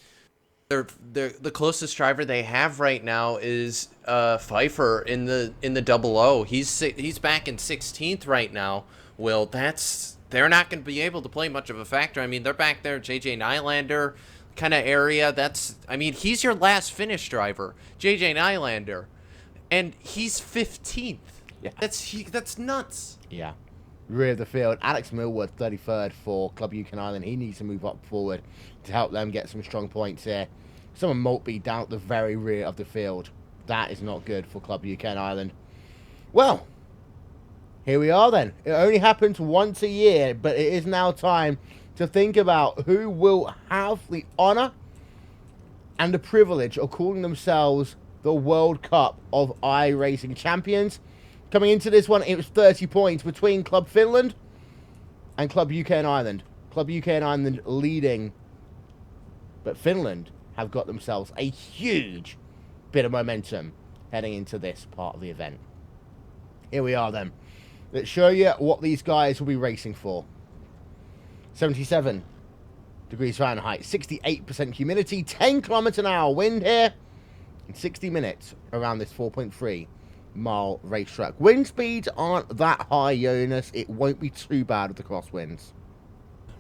the closest driver they have right now is Pfeiffer in the double O. He's back in 16th right now. Will, they're not going to be able to play much of a factor. I mean, they're back there, JJ Nylander kind of area. I mean, he's your last Finnish driver, JJ Nylander, and he's 15th.
Yeah,
that's nuts.
Yeah, rear of the field, Alex Millward, 33rd for Club UK and Ireland. He needs to move up forward to help them get some strong points here. Someone might be down at the very rear of the field. That is not good for Club UK and Ireland. Well, here we are then. It only happens once a year, but it is now time to think about who will have the honour and the privilege of calling themselves the World Cup of iRacing champions. Coming into this one, it was 30 points between Club Finland and Club UK and Ireland. Club UK and Ireland leading, but Finland have got themselves a huge bit of momentum heading into this part of the event. Here we are then. Let's show you what these guys will be racing for. 77 degrees Fahrenheit, 68% humidity, 10 kilometers an hour wind here, and 60 minutes around this 4.3 mile racetrack. Wind speeds aren't that high, Jonas. It won't be too bad with the crosswinds.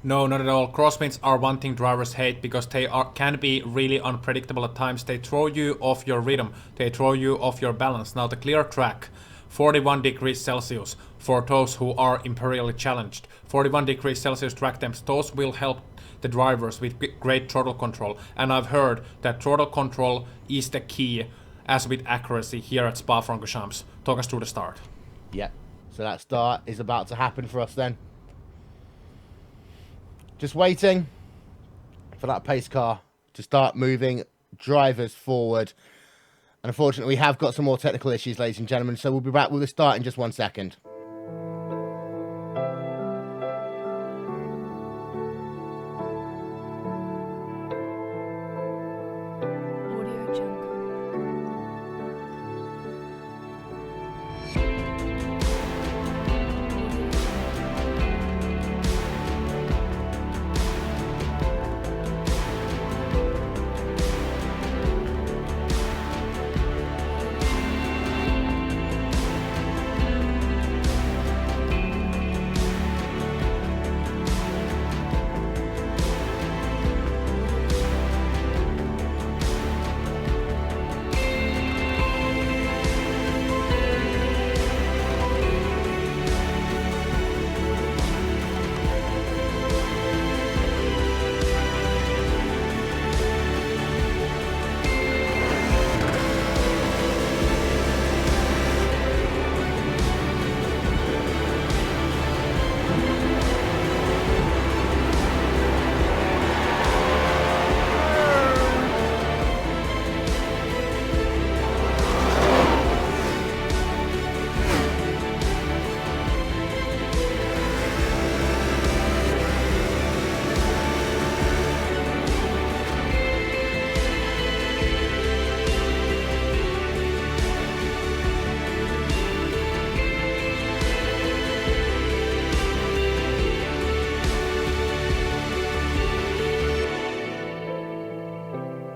No, not at all. Crosswinds are one thing drivers hate because they can be really unpredictable at times. They throw you off your rhythm. They throw you off your balance. Now the clear track, 41 degrees Celsius for those who are imperially challenged. 41 degrees Celsius track temps, those will help the drivers with great throttle control. And I've heard that throttle control is the key, as with accuracy, here at Spa-Francorchamps. Talk us through the start.
Yep. So that start is about to happen for us then. Just waiting for that pace car to start moving drivers forward. And unfortunately, we have got some more technical issues, ladies and gentlemen. So we'll be back with the start in just 1 second.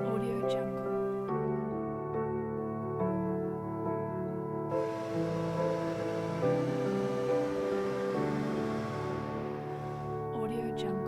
Audio Jungle. Audio Jungle. Audio Jungle.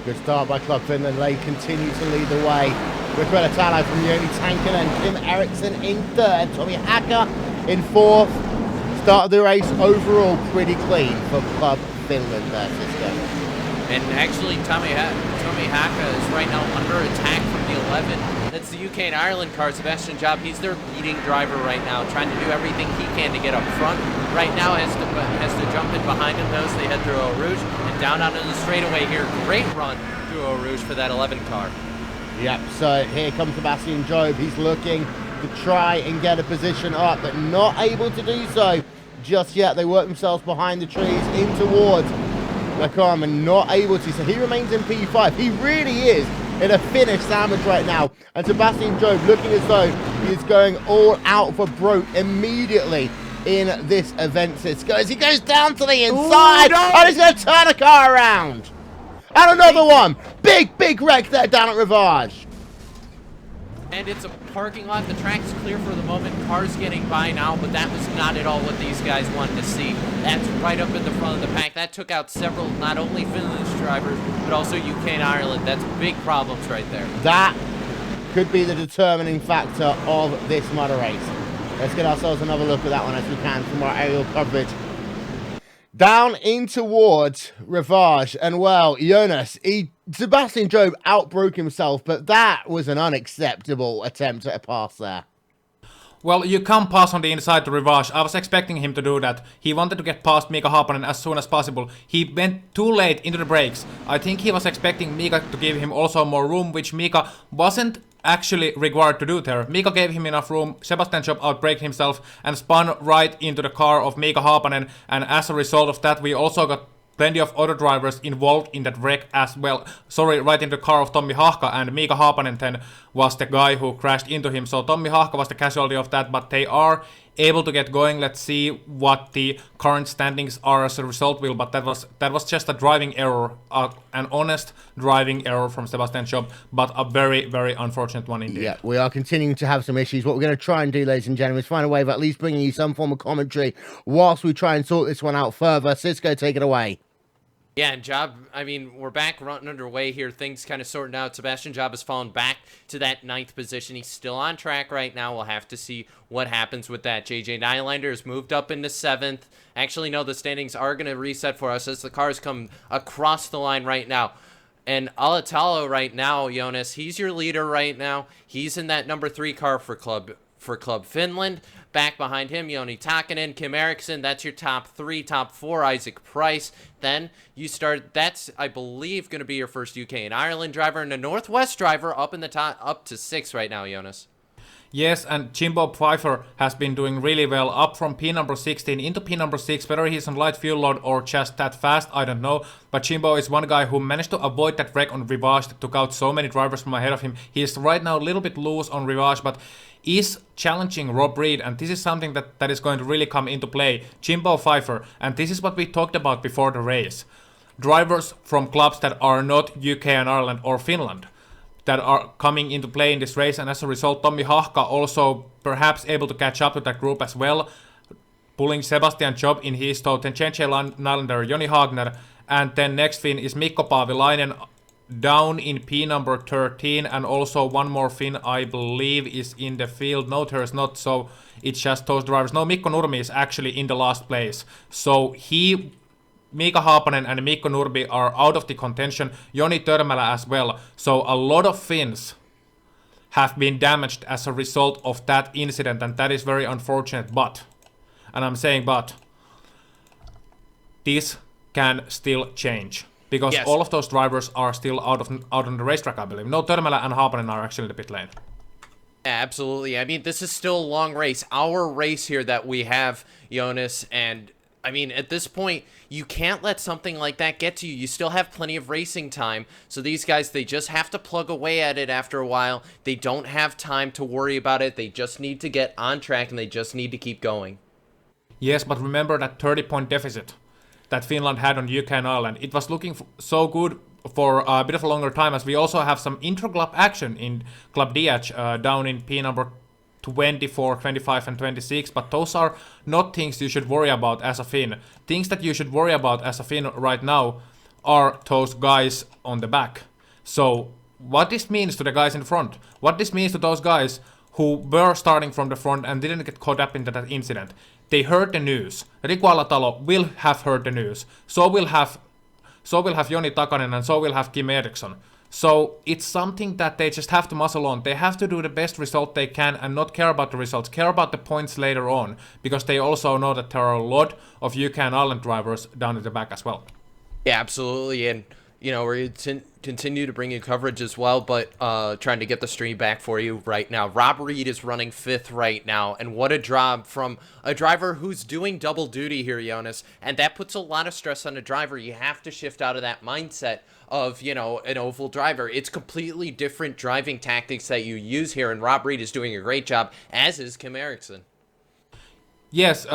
Good start by Club Finland. They continue to lead the way. Riccardo Talo from Joni Tankonen, Kim Eriksson in third, Tommy Hacker in fourth. Start of the race overall pretty clean for Club Finland there, Cisco.
And actually, Tommy Hacker is right now under attack from the 11. That's the UK and Ireland car, Sebastian Job. He's their leading driver right now, trying to do everything he can to get up front. Right now has to jump in behind him as they head through Eau Rouge and down onto the straightaway here. Great run through Eau Rouge for that 11 car.
Yep, so here comes Sebastian Job. He's looking to try and get a position up, but not able to do so just yet. They work themselves behind the trees in towards the car and not able to. So he remains in P5. He really is in a finish sandwich right now. And Sebastian Job looking as though he is going all out for broke immediately in this event, Cisco, as he goes down to the inside.
Ooh, no.
And he's going to turn the car around. And another one. Big wreck there down at Rivage.
And it's a parking lot. The track's clear for the moment. Cars getting by now, but that was not at all what these guys wanted to see. That's right up in the front of the pack. That took out several, not only Finland's drivers, but also UK and Ireland. That's big problems right there.
That could be the determining factor of this motor race. Let's get ourselves another look at that one as we can from our aerial coverage. Down in towards Rivage, and well, Jonas, Sebastian Job outbroke himself, but that was an unacceptable attempt at a pass there.
Well, you can't pass on the inside to Rivage. I was expecting him to do that. He wanted to get past Mika Haapanen as soon as possible. He went too late into the brakes. I think he was expecting Mika to give him also more room, which Mika wasn't actually required to do there. Mika gave him enough room, Sebastian Job outbraked himself and spun right into the car of Mika Haapanen, and as a result of that we also got plenty of other drivers involved in that wreck as well. Sorry, right into the car of Tommi Hahka, and Mika Haapanen then was the guy who crashed into him. So Tommi Hahka was the casualty of that, but they are able to get going. Let's see what the current standings are as a result will, but that was just a driving error, an honest driving error from Sebastian Job, but a very, very unfortunate one indeed.
Yeah, we are continuing to have some issues. What we're going to try and do, ladies and gentlemen, is find a way of at least bringing you some form of commentary whilst we try and sort this one out further. Cisco, take it away.
Yeah, and Job, I mean, we're back running underway here. Things kind of sorting out. Sebastian Job has fallen back to that 9th position. He's still on track right now. We'll have to see what happens with that. JJ Nylander has moved up into 7th. Actually, no, the standings are going to reset for us as the cars come across the line right now. And Alatalo right now, Jonas, he's your leader right now. He's in that number 3 car for Club Finland. Back behind him, Joni Takinen, Kim Eriksson. That's your top 3, top 4, Isaac Price. Then you start, that's, I believe, going to be your first UK and Ireland driver, and a Northwest driver up in the top, up to 6 right now, Jonas.
Yes, and Jimbo Pfeiffer has been doing really well, up from P number 16 into P number 6. Whether he's on light fuel load or just that fast, I don't know. But Jimbo is one guy who managed to avoid that wreck on Rivage that took out so many drivers from ahead of him. He is right now a little bit loose on Rivage, but is challenging Rob Reed, and this is something that is going to really come into play. Jimbo Pfeiffer, and this is what we talked about before the race. Drivers from clubs that are not UK and Ireland or Finland that are coming into play in this race, and as a result Tommi Hahka also perhaps able to catch up to that group as well, pulling Sebastian Job in his tow, then JJ Nylander, Joni Hagner, and then next Finn is Mikko Paavilainen down in P number 13, and also one more Finn I believe is in the field. No, there is not, so it's just those drivers. No, Mikko Nurmi is actually in the last place, so Mika Haapanen and Mikko Nurmi are out of the contention, Joni Törmälä as well. So a lot of Finns have been damaged as a result of that incident, and that is very unfortunate, but, and I'm saying but, this can still change. Because
yes,
all of those drivers are still out on the racetrack, I believe. No, Törmälä and Haapanen are actually in the pit lane.
Absolutely. I mean, this is still a long race. Our race here that we have, Jonas, and I mean, at this point, you can't let something like that get to you. You still have plenty of racing time. So these guys, they just have to plug away at it after a while. They don't have time to worry about it. They just need to get on track, and they just need to keep going.
Yes, but remember that 30-point deficit that Finland had on UK and Ireland. It was looking so good for a bit of a longer time, as we also have some intra-club action in Club DH down in P number 24, 25 and 26, but those are not things you should worry about as a Finn. Things that you should worry about as a Finn right now are those guys on the back. So what this means to the guys in front, what this means to those guys who were starting from the front and didn't get caught up into that incident. They heard the news. Riku Alatalo will have heard the news. So will have Joni Takanen, and so will have Kim Eriksson. So it's something that they just have to muscle on. They have to do the best result they can and not care about the results, care about the points later on, because they also know that there are a lot of UK and Ireland drivers down at the back as well.
Yeah, absolutely. And, you know, we're going to continue to bring you coverage as well, but trying to get the stream back for you right now. Rob Reed is running 5th right now, and what a job from a driver who's doing double duty here, Jonas, and that puts a lot of stress on a driver. You have to shift out of that mindset of, you know, an oval driver. It's completely different driving tactics that you use here, and Rob Reed is doing a great job, as is Kim Eriksson.
Yes,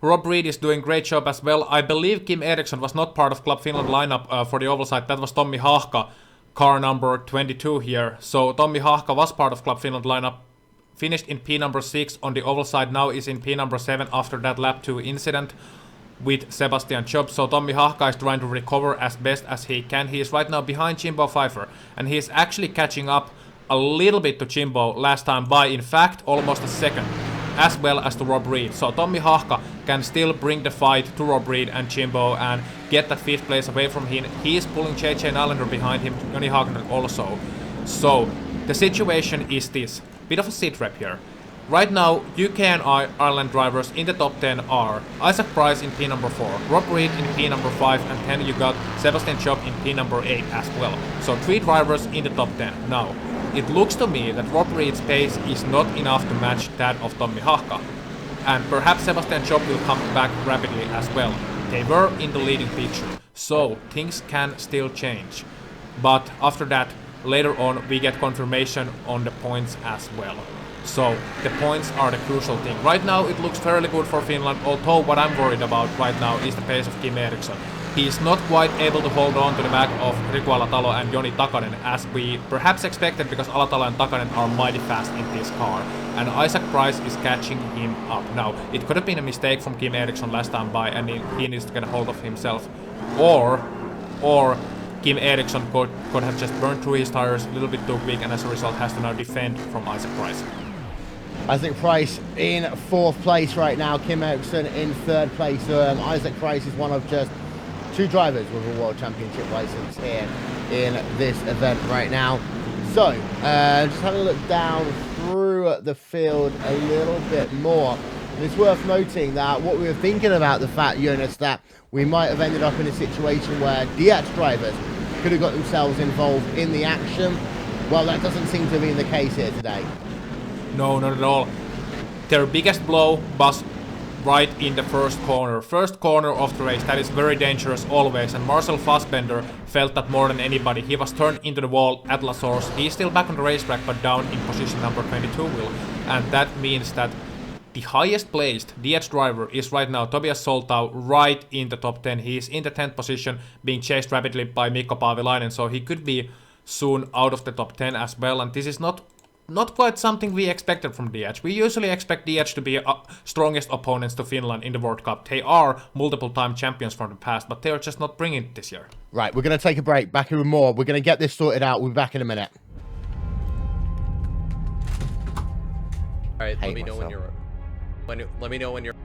Rob Reed is doing a great job as well. I believe Kim Eriksson was not part of Club Finland lineup for the oval side. That was Tommi Hahka. car number 22 here. So Tommi Hahka was part of Club Finland lineup, finished in P number 6 on the oval side, now is in P number 7 after that lap 2 incident with Sebastian Job. So Tommi Hahka is trying to recover as best as he can. He is right now behind Jimbo Pfeiffer, and he is actually catching up a little bit to Jimbo last time by, in fact, almost a second, as well as to Rob Reed. So Tommi Hahka can still bring the fight to Rob Reed and Jimbo and get that 5th place away from him. He is pulling JJ Nylander behind him, Joni Hagner also. So the situation is this, bit of a sit rep here. Right now, UK and Ireland drivers in the top 10 are Isaac Price in P number 4, Rob Reed in P number 5, and then you got Sebastian Job in P number 8 as well. So 3 drivers in the top 10. Now, it looks to me that Rob Reed's pace is not enough to match that of Tommi Hahka, and perhaps Sebastian Job will come back rapidly as well. They were in the leading picture, so things can still change. But after that, later on we get confirmation on the points as well. So the points are the crucial thing. Right now it looks fairly good for Finland, although what I'm worried about right now is the pace of Kim Eriksson. He is not quite able to hold on to the back of Riku Alatalo and Joni Takanen as we perhaps expected, because Alatalo and Takanen are mighty fast in this car, and Isaac Price is catching him up. Now, it could have been a mistake from Kim Eriksson last time by, and he needs to get a hold of himself, or Kim Eriksson could have just burned through his tires a little bit too quick, and as a result has to now defend from Isaac Price.
Isaac Price in 4th place right now, Kim Eriksson in 3rd place. Isaac Price is one of just 2 drivers with a World Championship license here in this event right now. So, just having a look down through the field a little bit more. And it's worth noting that what we were thinking about the fact, Jonas, that we might have ended up in a situation where DH drivers could have got themselves involved in the action. Well, that doesn't seem to be the case here today.
No, not at all. Their biggest blow was right in the first corner of the race. That is very dangerous always, and Marcel Fassbender felt that more than anybody. He was turned into the wall at La Source. He's still back on the racetrack, but down in position number 22 will, and that means that the highest placed DH driver is right now Tobias Soltau, right in the top 10. He is in the 10th position, being chased rapidly by Mikko Paavilainen, so he could be soon out of the top 10 as well, and this is not quite something we expected from DH. We usually expect DH to be strongest opponents to Finland in the World Cup. They are multiple-time champions from the past, but they are just not bringing it this year.
Right, we're going to take a break. Back with more. We're going to get this sorted out. We'll be back in a minute.
All right, let me know when you're. Let me know when you're.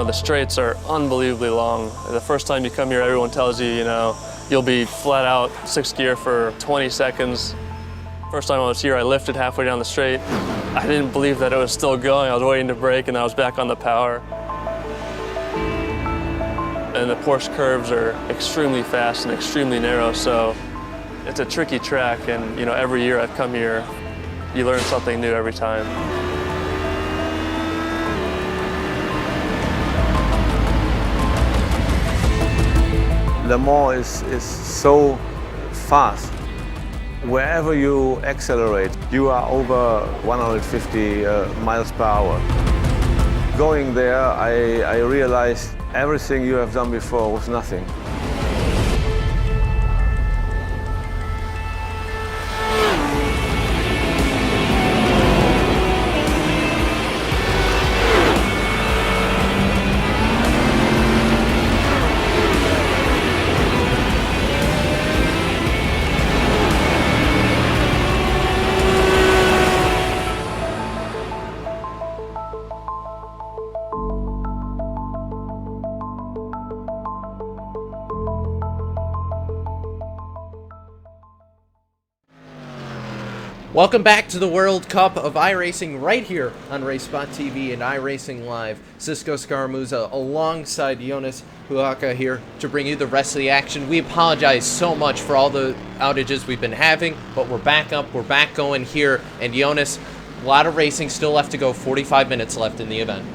the straights are unbelievably long. The first time you come here, everyone tells you, you'll be flat out 6th gear for 20 seconds. First time I was here, I lifted halfway down the straight. I didn't believe that it was still going. I was waiting to brake, and I was back on the power. And the Porsche curves are extremely fast and extremely narrow, so it's a tricky track, and every year I've come here, you learn something new every time.
Le Mans is so fast. Wherever you accelerate, you are over 150 miles per hour. Going there, I realized everything you have done before was nothing.
Welcome back to the World Cup of iRacing right here on RaceSpot TV and iRacing Live. Cisco Scaramuza alongside Jonas Huaka here to bring you the rest of the action. We apologize so much for all the outages we've been having, but we're back up, we're back going here. And Jonas, a lot of racing still left to go, 45 minutes left in the event.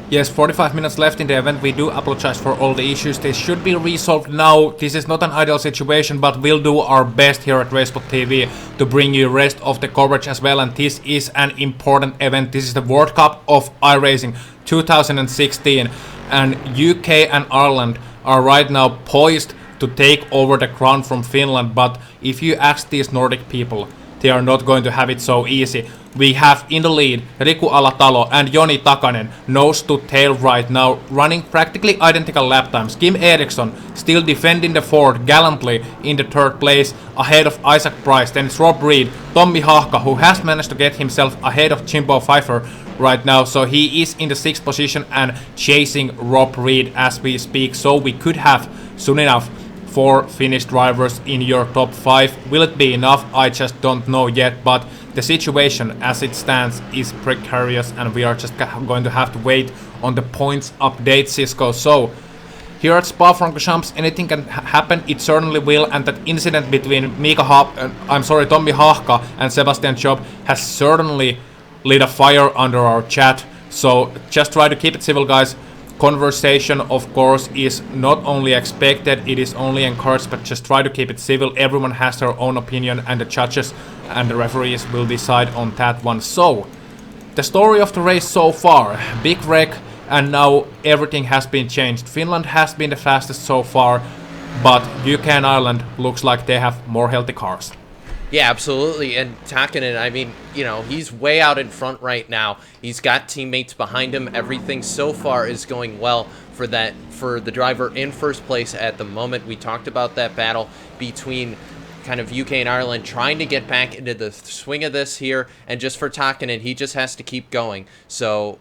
Yes, 45 minutes left in the event. We do apologize for all the issues. They should be resolved now. This is not an ideal situation, but we'll do our best here at RaceSpot TV to bring you the rest of the coverage as well. And this is an important event. This is the World Cup of iRacing 2016. And UK and Ireland are right now poised to take over the crown from Finland. But if you ask these Nordic people, they are not going to have it so easy. We have in the lead Riku Alatalo and Joni Takanen, nose to tail right now, running practically identical lap times. Kim Eriksson still defending the Ford gallantly in the 3rd place, ahead of Isaac Price. Then it's Rob Reed, Tommi Hahka, who has managed to get himself ahead of Jimbo Pfeiffer right now. So he is in the 6th position and chasing Rob Reed as we speak. So we could have soon enough 4 Finnish drivers in your top 5. Will it be enough? I just don't know yet, but the situation as it stands is precarious, and we are just going to have to wait on the points update, Cisco. So here at Spa-Francorchamps, anything can happen. It certainly will, and that incident between Tommi Hahka and Sebastian Job has certainly lit a fire under our chat. So just try to keep it civil, guys. Conversation, of course, is not only expected, it is only encouraged, but just try to keep it civil. Everyone has their own opinion, and the judges and the referees will decide on that one. So, the story of the race so far, big wreck, and now everything has been changed. Finland has been the fastest so far, but UK and Ireland looks like they have more healthy cars.
Yeah, absolutely. And Takanen, I mean, he's way out in front right now. He's got teammates behind him. Everything so far is going well for the driver in 1st place at the moment. We talked about that battle between kind of UK and Ireland trying to get back into the swing of this here, and just for Takanen, he just has to keep going. So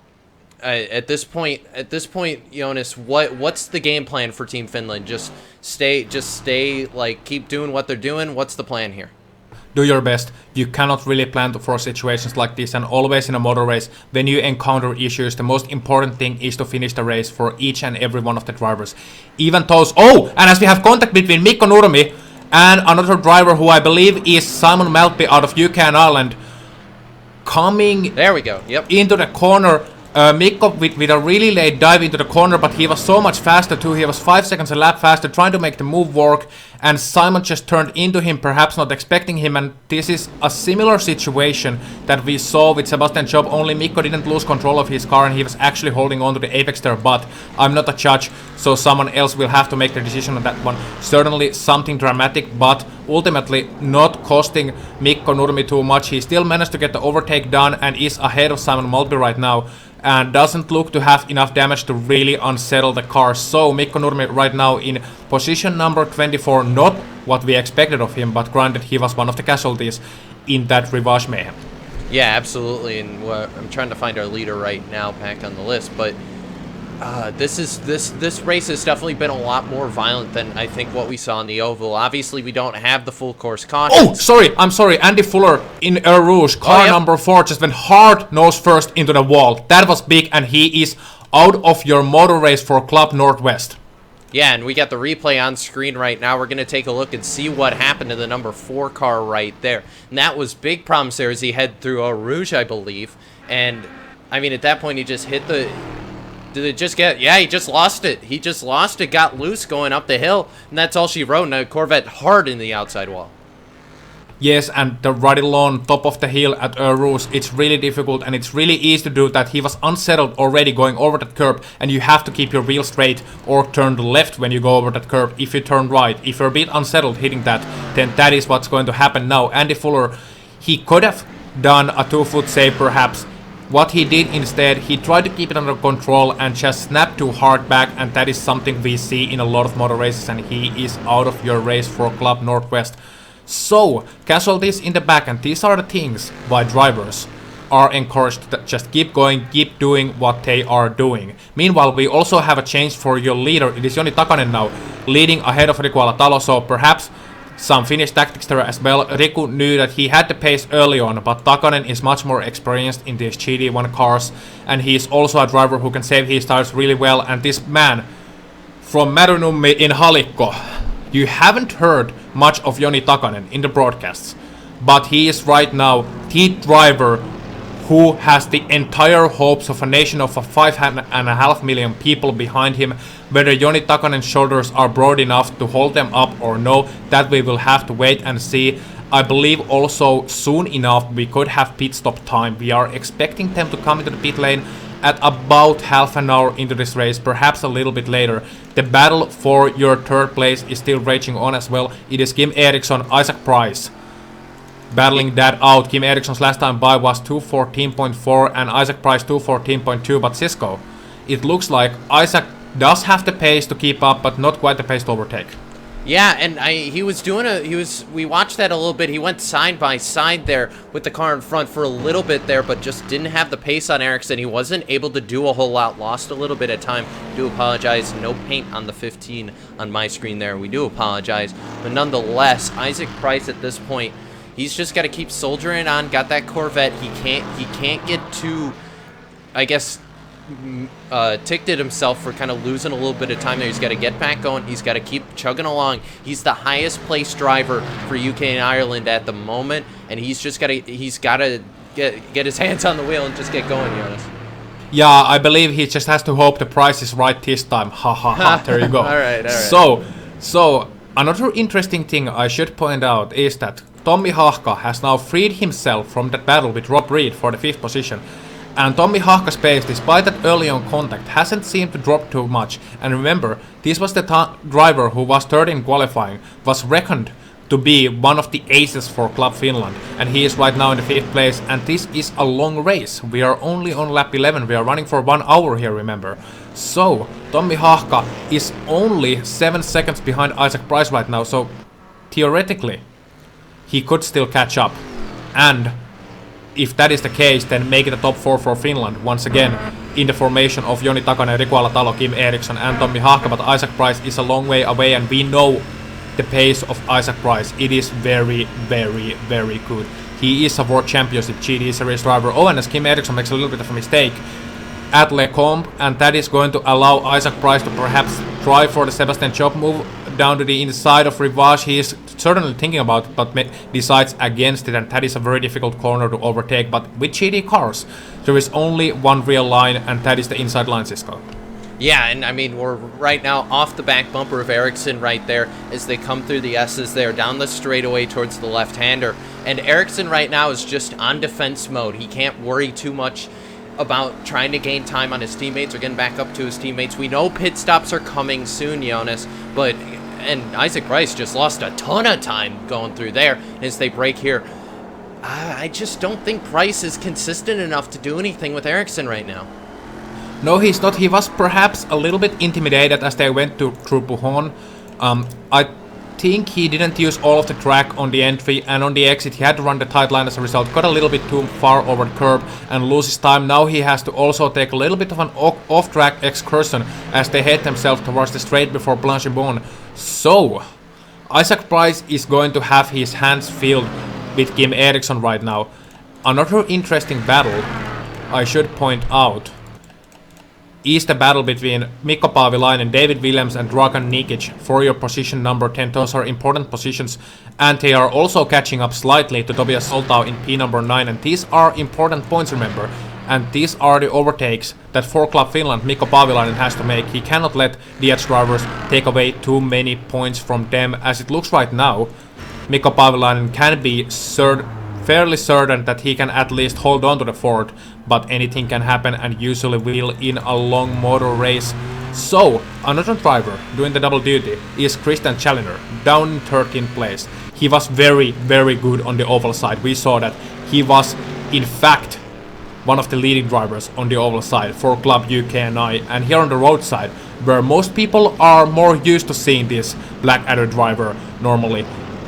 at this point, Jonas, what's the game plan for Team Finland? Just stay, like, keep doing what they're doing. What's the plan here?
Do your best. You cannot really plan for situations like this, and always in a motor race, when you encounter issues, the most important thing is to finish the race for each and every one of the drivers. Even those... Oh! And as we have contact between Mikko Nurmi and another driver who I believe is Simon Maltby out of UK and Ireland, coming...
There we go, yep.
Into the corner. Mikko with a really late dive into the corner, but he was so much faster too. He was 5 seconds a lap faster, trying to make the move work, and Simon just turned into him, perhaps not expecting him. And this is a similar situation that we saw with Sebastian Job, only Mikko didn't lose control of his car and he was actually holding on to the apex there. But I'm not a judge, so someone else will have to make the decision on that one. Certainly something dramatic, but ultimately not costing Mikko Nurmi too much. He still managed to get the overtake done and is ahead of Simon Maltby right now, and doesn't look to have enough damage to really unsettle the car. So Mikko Nurmi right now in position number 24, not what we expected of him, but granted he was one of the casualties in that Rivage mayhem.
Yeah, absolutely, and I'm trying to find our leader right now back on the list, but This race has definitely been a lot more violent than I think what we saw in the oval. Obviously, we don't have the full course caution.
Oh, sorry, I'm sorry. Andy Fuller in Eau Rouge, car number 4, just went hard nose first into the wall. That was big, and he is out of your motor race for Club Northwest.
Yeah, and we got the replay on screen right now. We're going to take a look and see what happened to the number 4 car right there. And that was big problems there as he head through Eau Rouge, I believe. And, I mean, at that point, he just hit the... Did it just get... Yeah, he just lost it. He just lost it, got loose going up the hill, and that's all she wrote. Now, Corvette hard in the outside wall.
Yes, and the right along top of the hill at Eau Rouge, it's really difficult, and it's really easy to do that. He was unsettled already going over that curb, and you have to keep your wheel straight or turn to left when you go over that curb. If you turn right, if you're a bit unsettled hitting that, then that is what's going to happen now. Andy Fuller, he could have done a 2-foot save perhaps. What he did instead, he tried to keep it under control and just snapped too hard back, and that is something we see in a lot of motor races, and he is out of your race for Club Northwest. So, casualties in the back, and these are the things why drivers are encouraged to just keep going, keep doing what they are doing. Meanwhile, we also have a change for your leader. It is Joni Takanen now, leading ahead of Riku Alatalo, so perhaps some Finnish tactics there as well. Riku knew that he had the pace early on, but Takanen is much more experienced in these GT1 cars, and he is also a driver who can save his tires really well. And this man from Madunummi in Halikko, you haven't heard much of Joni Takanen in the broadcasts, but he is right now the driver who has the entire hopes of a nation of 5.5 million people behind him. Whether Joni Takanen's shoulders are broad enough to hold them up or no, that we will have to wait and see. I believe also soon enough we could have pit stop time. We are expecting them to come into the pit lane at about half an hour into this race, perhaps a little bit later. The battle for your third place is still raging on as well. It is Kim Eriksson, Isaac Price battling that out. Kim Eriksson's last time by was 2:14.4 and Isaac Price 2:14.2, but Cisco, it looks like Isaac does have the pace to keep up, but not quite the pace to overtake.
Yeah, and we watched that a little bit. He went side by side there with the car in front for a little bit there, but just didn't have the pace on Ericsson. He wasn't able to do a whole lot, lost a little bit of time. Do apologize, no paint on the 15 on my screen there. We do apologize, but nonetheless, Isaac Price at this point, he's just got to keep soldiering on. Got that Corvette. He can't get too, I guess, ticked at himself for kind of losing a little bit of time there. He's got to get back going. He's got to keep chugging along. He's the highest placed driver for UK and Ireland at the moment, and he's got to get his hands on the wheel and just get going, Jonas.
Yeah, I believe he just has to hope the price is right this time. Ha ha ha. There you go.
All right.
So another interesting thing I should point out is that Tommi Hahka has now freed himself from that battle with Rob Reed for the 5th position. And Tommi Hahka's pace, despite that early on contact, hasn't seemed to drop too much. And remember, this was the driver who was third in qualifying, was reckoned to be one of the aces for Club Finland. And he is right now in the 5th place, and this is a long race. We are only on lap 11, we are running for 1 hour here, remember. So, Tommi Hahka is only 7 seconds behind Isaac Price right now, so theoretically, he could still catch up. And if that is the case, then make it a top 4 for Finland once again in the formation of Joni Takanen, Riku Alatalo, Kim Eriksson and Tommi Hahka. But Isaac Price is a long way away, and we know the pace of Isaac Price. It is very, very, very good. He is a World Championship GT Series driver. Oh, and as Kim Eriksson makes a little bit of a mistake at Lecombe, and that is going to allow Isaac Price to perhaps try for the Sebastian Job move down to the inside of Rivage. He is certainly thinking about it, but decides against it, and that is a very difficult corner to overtake. But with GT cars, there is only one real line, and that is the inside line, Cisco.
Yeah, and I mean, we're right now off the back bumper of Ericsson right there as they come through the S's there, down the straightaway towards the left-hander. And Ericsson right now is just on defense mode. He can't worry too much about trying to gain time on his teammates or getting back up to his teammates. We know pit stops are coming soon, Jonas, and Isaac Price just lost a ton of time going through there as they break here. I just don't think Price is consistent enough to do anything with Ericsson right now.
No, he's not. He was perhaps a little bit intimidated as they went through Pujon. I think he didn't use all of the track on the entry, and on the exit he had to run the tight line as a result, got a little bit too far over the curb and loses time. Now he has to also take a little bit of an off-track excursion as they head themselves towards the straight before Blanchimont. So, Isaac Price is going to have his hands filled with Kim Eriksson right now. Another interesting battle, I should point out, is the battle between Mikko Paavilainen, David Williams and Dragan Nikic for your position number 10. Those are important positions, and they are also catching up slightly to Tobias Soltau in P number 9, and these are important points, remember. And these are the overtakes that for Club Finland Mikko Paavilainen has to make. He cannot let the edge drivers take away too many points from them. As it looks right now, Mikko Paavilainen can be fairly certain that he can at least hold on to the fort, but anything can happen and usually will in a long motor race. So, another driver doing the double duty is Christian Challenger, down in 13th place. He was very, very good on the oval side. We saw that he was, in fact, one of the leading drivers on the oval side for Club UKNI, and here on the road side, where most people are more used to seeing this Blackadder driver normally,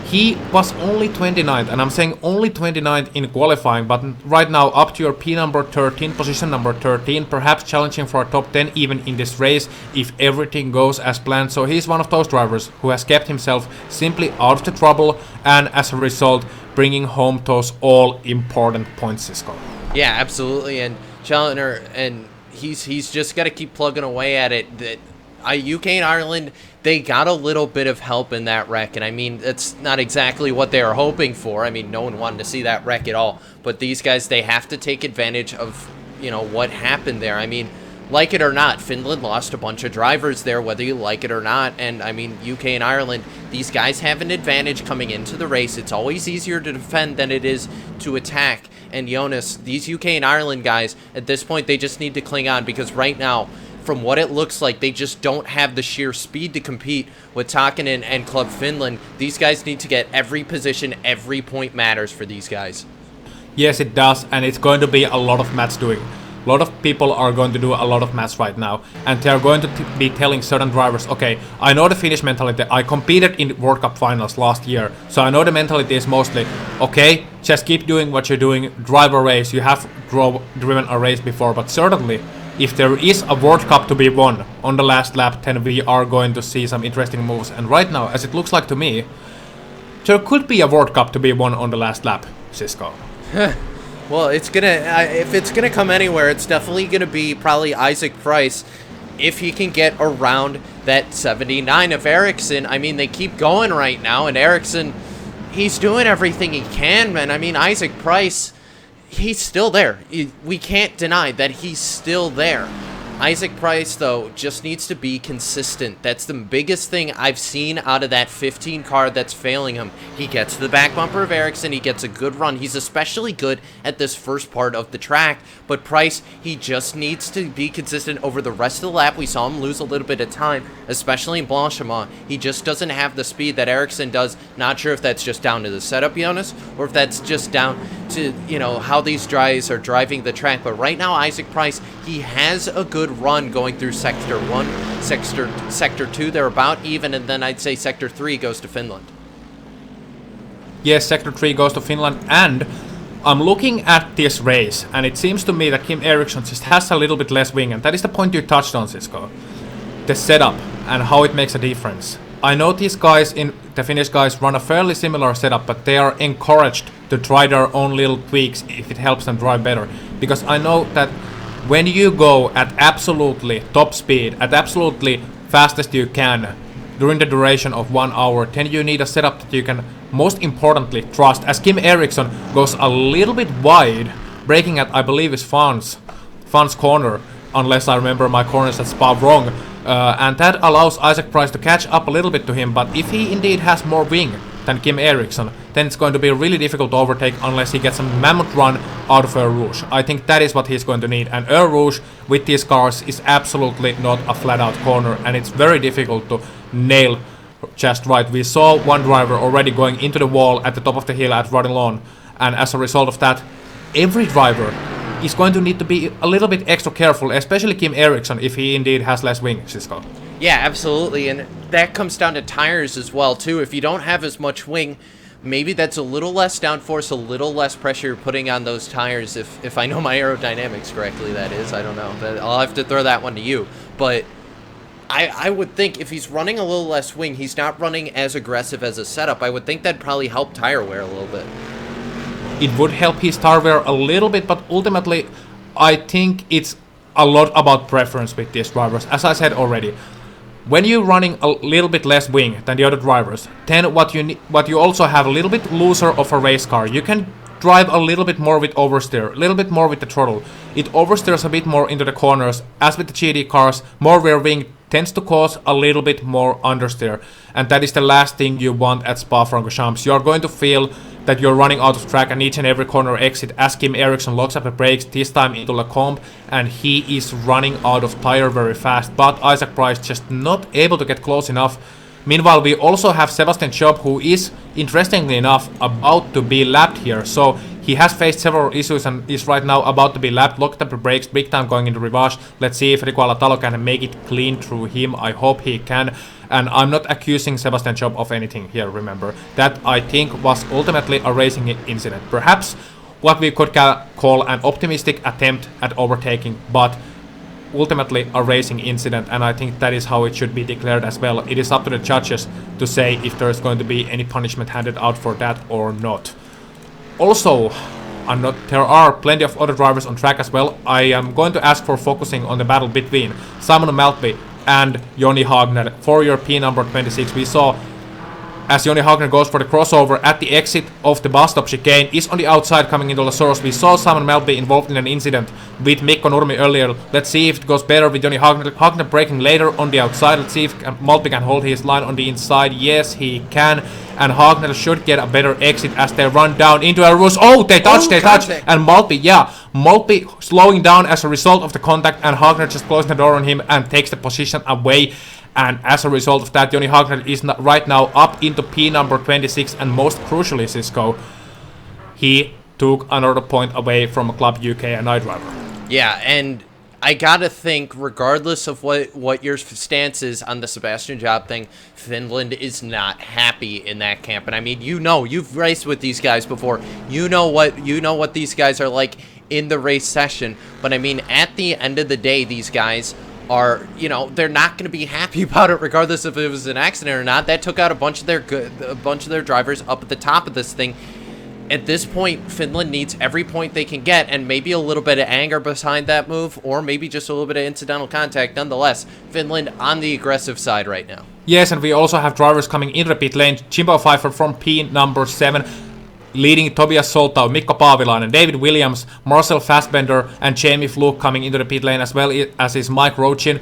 he was only 29th, and I'm saying only 29th in qualifying, but right now up to your P number 13, position number 13, perhaps challenging for a top 10 even in this race if everything goes as planned. So he's one of those drivers who has kept himself simply out of the trouble, and as a result bringing home those all important points, Cisco.
Yeah, absolutely, and Challenger, and he's just got to keep plugging away at it. That UK and Ireland, they got a little bit of help in that wreck, and I mean, it's not exactly what they were hoping for. I mean, no one wanted to see that wreck at all, but these guys, they have to take advantage of, you know, what happened there. I mean, like it or not, Finland lost a bunch of drivers there, whether you like it or not, and I mean, UK and Ireland, these guys have an advantage coming into the race. It's always easier to defend than it is to attack. And Jonas, these UK and Ireland guys, at this point, they just need to cling on, because right now, from what it looks like, they just don't have the sheer speed to compete with Takinen and Club Finland. These guys need to get every position, every point matters for these guys.
Yes, it does, and it's going to be a lot of match doing. A lot of people are going to do a lot of match right now, and they are going to be telling certain drivers, okay, I know the Finnish mentality, I competed in World Cup finals last year, so I know the mentality is mostly, okay, just keep doing what you're doing, drive a race, you have driven a race before, but certainly, if there is a World Cup to be won on the last lap, then we are going to see some interesting moves, and right now, as it looks like to me, there could be a World Cup to be won on the last lap, Cisco.
Well, it's gonna if it's gonna come anywhere, it's definitely gonna be probably Isaac Price, if he can get around that 79 of Ericsson. I mean, they keep going right now, and Ericsson, he's doing everything he can, man. I mean, Isaac Price, he's still there. We can't deny that he's still there. Isaac Price, though, just needs to be consistent. That's the biggest thing I've seen out of that 15 car that's failing him. He gets to the back bumper of Ericsson, he gets a good run. He's especially good at this first part of the track, but Price, he just needs to be consistent over the rest of the lap. We saw him lose a little bit of time, especially in Blanchimont. He just doesn't have the speed that Ericsson does. Not sure if that's just down to the setup, Jonas, or if that's just down to, you know, how these guys are driving the track. But right now, Isaac Price, he has a good run going through Sector 1, Sector 2, they're about even, and then I'd say Sector 3 goes to Finland.
Yes, Sector 3 goes to Finland, and I'm looking at this race, and it seems to me that Kim Eriksson just has a little bit less wing, and that is the point you touched on, Cisco. The setup, and how it makes a difference. I know these guys, the Finnish guys, run a fairly similar setup, but they are encouraged to try their own little tweaks if it helps them drive better. Because I know that when you go at absolutely top speed, at absolutely fastest you can, during the duration of 1 hour, then you need a setup that you can most importantly trust. As Kim Eriksson goes a little bit wide, braking at, I believe, is Fan's corner, unless I remember my corners at Spa wrong, and that allows Isaac Price to catch up a little bit to him, but if he indeed has more wing than Kim Eriksson, then it's going to be really difficult to overtake unless he gets a mammoth run out of Eau Rouge. I think that is what he's going to need, and Eau Rouge with these cars is absolutely not a flat out corner, and it's very difficult to nail just right. We saw one driver already going into the wall at the top of the hill at Rodilon, and as a result of that, every driver is going to need to be a little bit extra careful, especially Kim Eriksson if he indeed has less wing, Cisco.
Yeah, absolutely, and that comes down to tires as well, too. If you don't have as much wing, maybe that's a little less downforce, a little less pressure you're putting on those tires, if I know my aerodynamics correctly, that is. I don't know. I'll have to throw that one to you. But I would think if he's running a little less wing, he's not running as aggressive as a setup. I would think that'd probably help tire wear a little bit.
It would help his tire wear a little bit, but ultimately, I think it's a lot about preference with these drivers. As I said already, when you're running a little bit less wing than the other drivers, then what you also have a little bit looser of a race car. You can drive a little bit more with oversteer, a little bit more with the throttle. It oversteers a bit more into the corners. As with the GT cars, more rear wing tends to cause a little bit more understeer, and that is the last thing you want at Spa-Francorchamps. You're going to feel that you're running out of track and each and every corner exit as Kim Eriksson locks up the brakes, this time into Lacombe, and he is running out of tire very fast, but Isaac Price just not able to get close enough. Meanwhile, we also have Sebastian Job, who is, interestingly enough, about to be lapped here. So he has faced several issues and is right now about to be lapped, locked up the brakes, big time going into Rivage. Let's see if Rico Alatalo can make it clean through him. I hope he can. And I'm not accusing Sebastian Job of anything here, remember. That, I think, was ultimately a racing incident. Perhaps what we could call an optimistic attempt at overtaking, but ultimately a racing incident, and I think that is how it should be declared as well. It is up to the judges to say if there is going to be any punishment handed out for that or not. Also, there are plenty of other drivers on track as well. I am going to ask for focusing on the battle between Simon Maltby and Joni Hagner for your P number 26. We saw as Joni Hagner goes for the crossover at the exit of the bus stop chicane, is on the outside coming into Lasoros. We saw Simon Maltby involved in an incident with Mikko Nurmi earlier. Let's see if it goes better with Joni Hagner. Hagner braking later on the outside. Let's see if Maltby can hold his line on the inside. Yes, he can. And Hagner should get a better exit as they run down into a rush. Oh, they touch. And Maltby slowing down as a result of the contact, and Hagner just closing the door on him and takes the position away. And as a result of that, Joni Hagner is right now up into P number 26, and most crucially, Cisco, he took another point away from Club UK and iDriver.
Yeah, and I gotta think, regardless of what your stance is on the Sebastian Job thing, Finland is not happy in that camp. And I mean, you've raced with these guys before. You know what these guys are like in the race session. But I mean, at the end of the day, these guys are, they're not going to be happy about it, regardless if it was an accident or not. That took out a bunch of their drivers up at the top of this thing. At this point, Finland needs every point they can get, and maybe a little bit of anger behind that move, or maybe just a little bit of incidental contact. Nonetheless, Finland on the aggressive side right now.
Yes, and we also have drivers coming in the pit lane. Jimbo Pfeiffer from P number 7. Leading Tobias Soltau, Mikko Paavilainen, David Williams, Marcel Fassbender, and Jamie Fluke coming into the pit lane, as well as is Mike Rochin,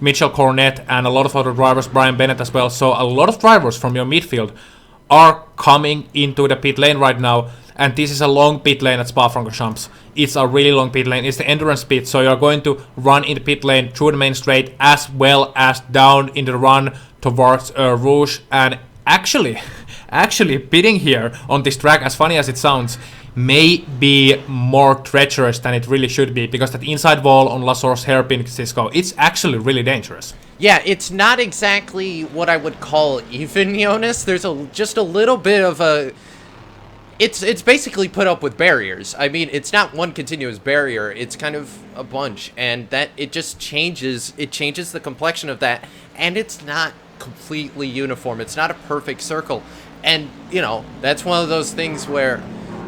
Mitchell Cornett, and a lot of other drivers, Brian Bennett as well. So a lot of drivers from your midfield are coming into the pit lane right now, and this is a long pit lane at Spa-Francorchamps. It's a really long pit lane. It's the endurance pit, so you're going to run in the pit lane through the main straight as well as down in the run towards Rouge, and actually pitting here on this track, as funny as it sounds, may be more treacherous than it really should be, because that inside wall on La Source hairpin, Cisco, it's actually really dangerous.
Yeah, it's not exactly what I would call even, Jonas. There's just a little bit of a... It's basically put up with barriers. I mean, it's not one continuous barrier. It's kind of a bunch, and that it just changes. It changes the complexion of that, and it's not completely uniform. It's not a perfect circle. And, that's one of those things where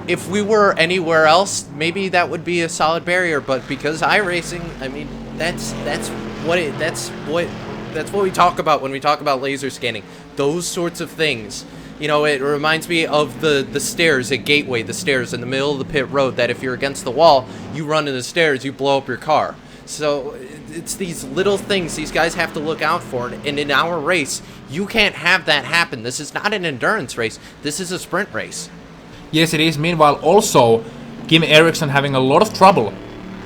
if we were anywhere else, maybe that would be a solid barrier. But because iRacing, I mean, that's what we talk about when we talk about laser scanning. Those sorts of things. It reminds me of the stairs at Gateway, the stairs in the middle of the pit road, that if you're against the wall, you run in the stairs, you blow up your car. So it's these little things these guys have to look out for, and in our race, you can't have that happen. This is not an endurance race. This is a sprint race.
Yes, it is. Meanwhile, also, Kim Eriksson having a lot of trouble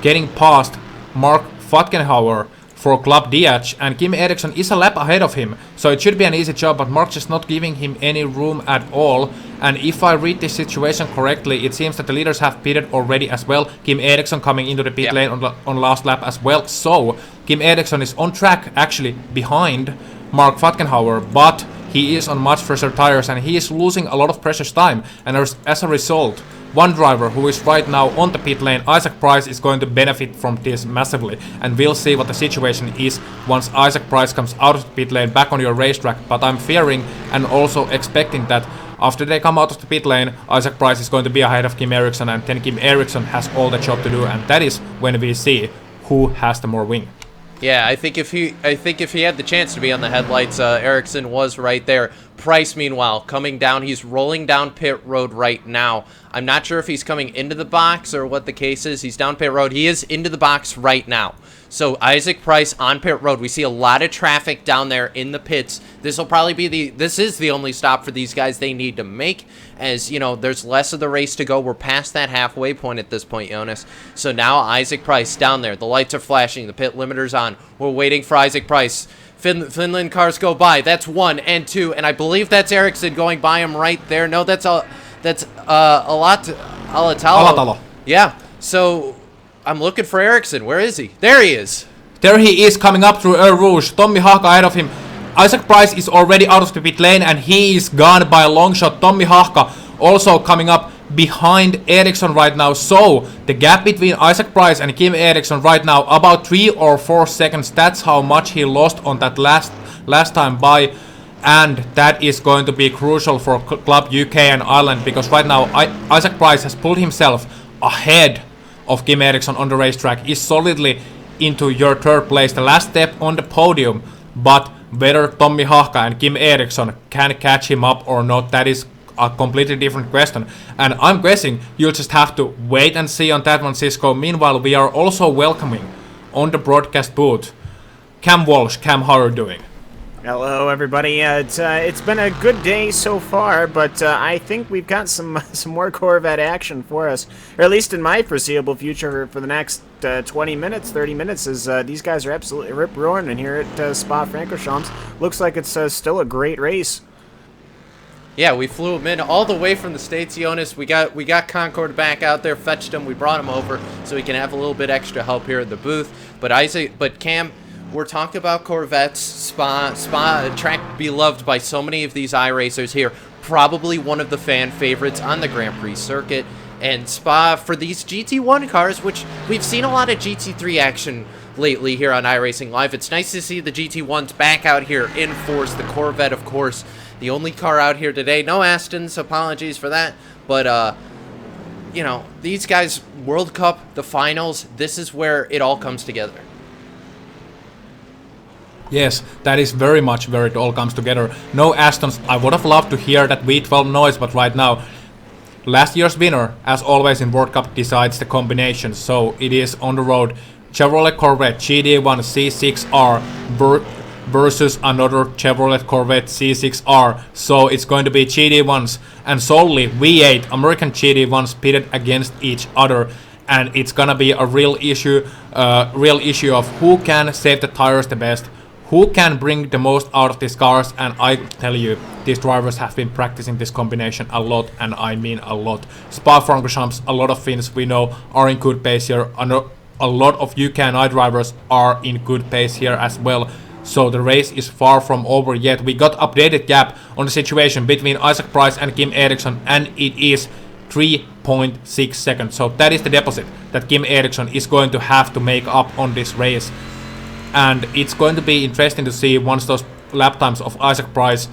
getting past Mark Fatkenhauer for Club Diach, and Kim Eriksson is a lap ahead of him, so it should be an easy job, but Mark just not giving him any room at all. And if I read this situation correctly, it seems that the leaders have pitted already as well. Kim Eriksson coming into the pit lane on last lap as well. So Kim Eriksson is on track, actually behind Mark Fatkenhauer, but he is on much fresher tires and he is losing a lot of precious time. And as a result, one driver who is right now on the pit lane, Isaac Price, is going to benefit from this massively. And we'll see what the situation is once Isaac Price comes out of the pit lane back on your racetrack. But I'm fearing and also expecting that after they come out of the pit lane, Isaac Price is going to be ahead of Kim Eriksson, and then Kim Eriksson has all the job to do, and that is when we see who has the more wing.
Yeah, I think if he had the chance to be on the headlights, Ericsson was right there. Price, meanwhile, coming down. He's rolling down pit road right now. I'm not sure if he's coming into the box or what the case is. He's down pit road. He is into the box right now. So Isaac Price on pit road. We see a lot of traffic down there in the pits. This will probably be this is the only stop for these guys they need to make, as you know, there's less of the race to go. We're past that halfway point at this point, Jonas. So now Isaac Price down there. The lights are flashing. The pit limiter's on. We're waiting for Isaac Price. Finland cars go by. That's 1 and 2, and I believe that's Ericsson going by him right there. No, that's Alatalo. Yeah. So I'm looking for Ericsson. Where is he? There he is.
There he is coming up through Eau Rouge. Tommy Haaka ahead of him. Isaac Price is already out of the pit lane and he is gone by a long shot. Tommy Haaka also coming up behind Ericsson right now. So the gap between Isaac Price and Kim Eriksson right now about 3 or 4 seconds. That's how much he lost on that last time by. And that is going to be crucial for Club UK and Ireland, because right now Isaac Price has pulled himself ahead of Kim Eriksson on the racetrack, is solidly into your third place, the last step on the podium. But whether Tommy Haaka and Kim Eriksson can catch him up or not, that is a completely different question. And I'm guessing you'll just have to wait and see on that one, Cisco. Meanwhile, we are also welcoming on the broadcast booth Cam Walsh. Cam, how are you doing?
Hello, everybody. It's been a good day so far, but I think we've got some more Corvette action for us, or at least in my foreseeable future for the next 20 minutes, 30 minutes, as these guys are absolutely rip-roaring, and here at Spa-Francorchamps, looks like it's still a great race.
Yeah, we flew him in all the way from the States, Jonas. We got Concord back out there, fetched him, we brought him over so we can have a little bit extra help here at the booth. But Cam, we're talking about Corvettes, Spa, a track beloved by so many of these iRacers here. Probably one of the fan favorites on the Grand Prix circuit. And Spa, for these GT1 cars, which we've seen a lot of GT3 action lately here on iRacing Live. It's nice to see the GT1s back out here in force. The Corvette, of course, the only car out here today. No Astons, apologies for that. But, you know, these guys, World Cup, the finals, this is where it all comes together.
Yes, that is very much where it all comes together. No Astons. I would have loved to hear that V12 noise, but right now, last year's winner, as always in World Cup, decides the combination. So it is on the road. Chevrolet Corvette GD1 C6R versus another Chevrolet Corvette C6R. So it's going to be GD1s and solely V8 American GD1s pitted against each other. And it's gonna be a real issue of who can save the tires the best, who can bring the most out of these cars. And I tell you, these drivers have been practicing this combination a lot, and I mean a lot. Spa-Francorchamps, a lot of Finns we know are in good pace here. A lot of UK and I drivers are in good pace here as well. So the race is far from over yet. We got updated gap on the situation between Isaac Price and Kim Eriksson, and it is 3.6 seconds. So that is the deposit that Kim Eriksson is going to have to make up on this race. And it's going to be interesting to see once those lap times of Isaac Price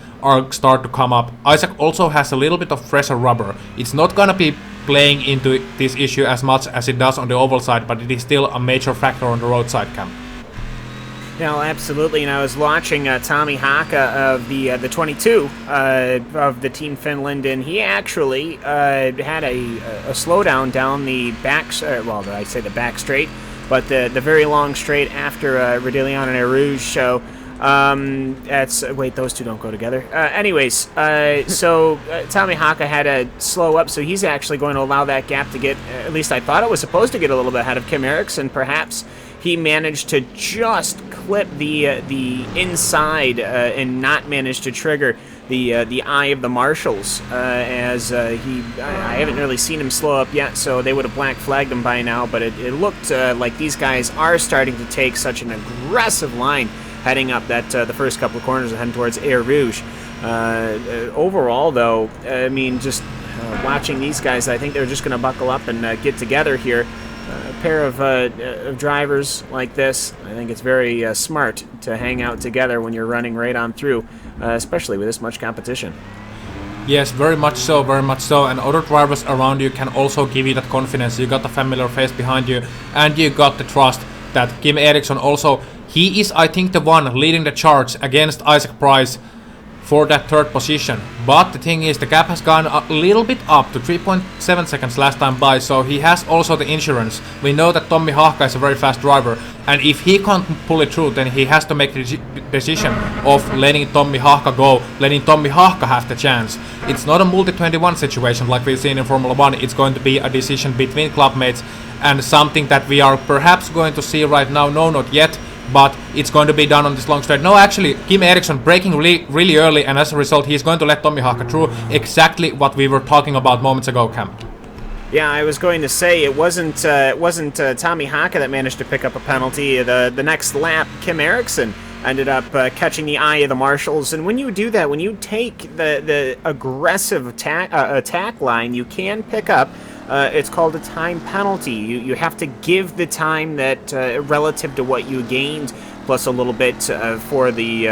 start to come up. Isaac also has a little bit of fresher rubber. It's not going to be playing into this issue as much as it does on the oval side, but it is still a major factor on the roadside, Cam.
No, absolutely. And I was watching Tommy Haaka of the 22 of the Team Finland, and he actually had a slowdown down the back. Well, I say the back straight, but the very long straight after Radillion and Eau Rouge. So wait, those two don't go together. So Tommy Haaka had a slow up, so he's actually going to allow that gap to get, at least I thought it was supposed to get a little bit ahead of Kim Eriksson. Perhaps he managed to just clip the inside and not manage to trigger. the eye of the marshals, as I haven't really seen him slow up yet, so they would have black flagged him by now, but it looked like these guys are starting to take such an aggressive line heading up that the first couple of corners and heading towards Air Rouge. Overall, though, I mean, just watching these guys, I think they're just going to buckle up and get together here. A pair of drivers like this, I think it's very smart to hang out together when you're running right on through, especially with this much competition.
Yes, very much so, and other drivers around you can also give you that confidence. You got the familiar face behind you, and you got the trust that Kim Eriksson also, he is, I think, the one leading the charge against Isaac Price for that third position. But the thing is, the gap has gone a little bit up to 3.7 seconds last time by, so he has also the insurance. We know that Tommi Haakka is a very fast driver, and if he can't pull it through, then he has to make the decision of letting Tommi Haakka go, letting Tommi Haakka have the chance. It's not a multi-21 situation like we've seen in Formula 1, it's going to be a decision between clubmates, and something that we are perhaps going to see right now, no, not yet, but it's going to be done on this long straight. No, actually, Kim Eriksson braking really early, and as a result, he's going to let Tommi Haakka through. Exactly what we were talking about moments ago, Cam.
Yeah, I was going to say it wasn't Tommi Haakka that managed to pick up a penalty. The next lap, Kim Eriksson ended up catching the eye of the marshals. And when you do that, when you take the aggressive attack line, you can pick up. It's called a time penalty. You have to give the time that relative to what you gained, plus a little bit for the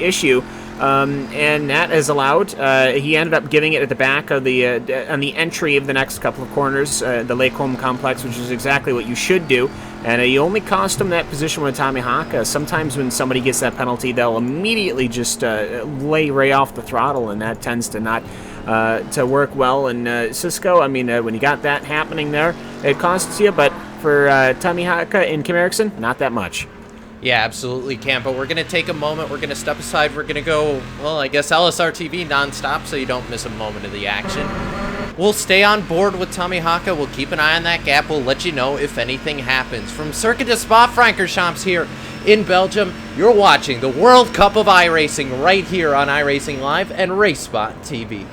issue, and that is allowed. He ended up giving it at the back of on the entry of the next couple of corners, the Lake Home complex, which is exactly what you should do. And you only cost him that position with Tommi Haakka. Sometimes when somebody gets that penalty, they'll immediately just lay right off the throttle, and that tends to not to work well. And Cisco, I mean, when you got that happening there, it costs you. But for Tommi Haakka and Kim Eriksson, not that much.
Yeah, absolutely, Cam. But we're going to take a moment. We're going to step aside. We're going to go, well, I guess LSR TV nonstop so you don't miss a moment of the action. We'll stay on board with Tommi Haakka. We'll keep an eye on that gap. We'll let you know if anything happens. From Circuit de Spa-Francorchamps here in Belgium, you're watching the World Cup of iRacing right here on iRacing Live and RaceSpot TV.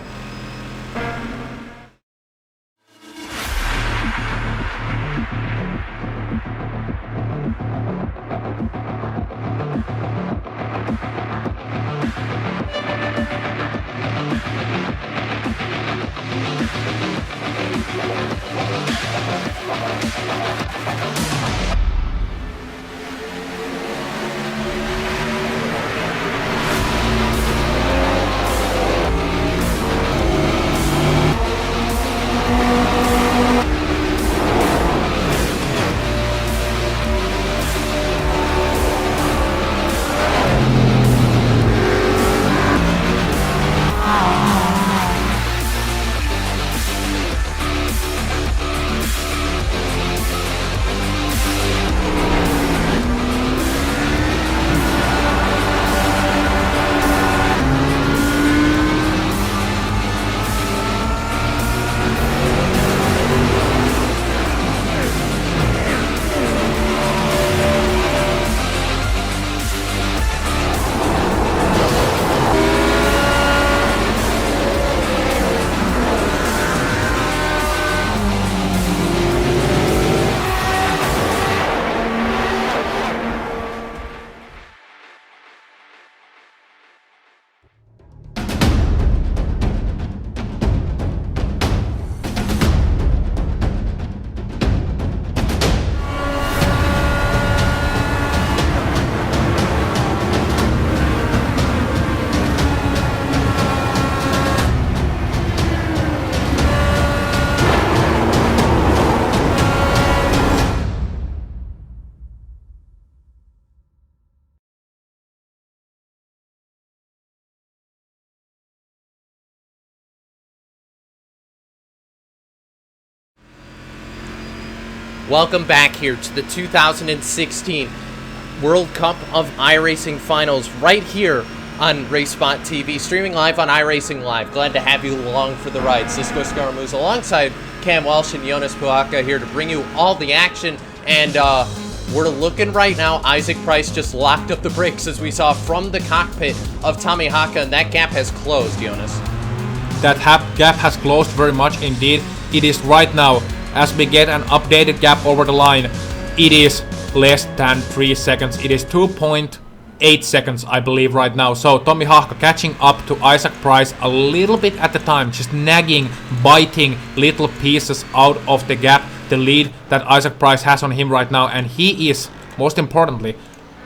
Welcome back here to the 2016 World Cup of iRacing Finals right here on RaceSpot TV, streaming live on iRacing Live. Glad to have you along for the ride. Cisco Scaramouche alongside Cam Welsh and Jonas Puaka here to bring you all the action. And We're looking right now, Isaac Price just locked up the brakes as we saw from the cockpit of Tommy Haka, and that gap has closed, Jonas.
That gap has closed very much indeed. It is right now, as we get an updated gap over the line, it is less than 3 seconds. It is 2.8 seconds, I believe, right now. So Tommy Haka catching up to Isaac Price a little bit at a time, just nagging, biting little pieces out of the gap, the lead that Isaac Price has on him right now. And he is, most importantly,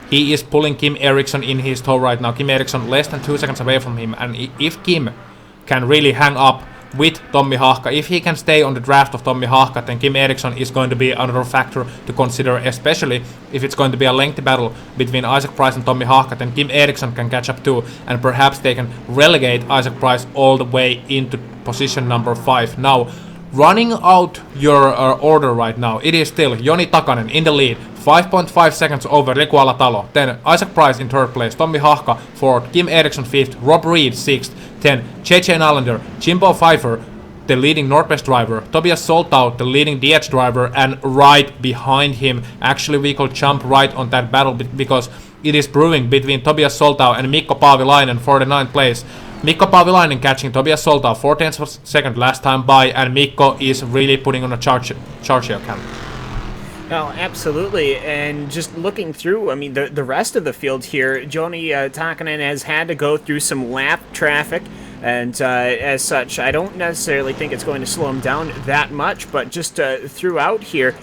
he is pulling Kim Eriksson in his toe right now. Kim Eriksson less than 2 seconds away from him. And if Kim can really hang up with Tommy Haka, if he can stay on the draft of Tommy Haka, then Kim Eriksson is going to be another factor to consider, especially if it's going to be a lengthy battle between Isaac Price and Tommy Haka, then Kim Eriksson can catch up too, and perhaps they can relegate Isaac Price all the way into position number 5. Now, running out your order right now, it is still Joni Takanen in the lead, 5.5 seconds over Riku Alatalo, then Isaac Price in 3rd place, Tommy Haka 4th, Kim Eriksson 5th, Rob Reed 6th, 10, JJ Nylander, Jimbo Pfeiffer, the leading Northwest driver, Tobias Soltau, the leading DH driver, and right behind him, actually we could jump right on that battle because it is brewing between Tobias Soltau and Mikko Paavilainen for the 9th place. Mikko Paavilainen catching Tobias Soltau 14th of a second last time by, and Mikko is really putting on a charge here, Cam.
Oh, absolutely. And just looking through, I mean, the rest of the field here, Joni Takanen has had to go through some lap traffic. And as such, I don't necessarily think it's going to slow him down that much. But just throughout here,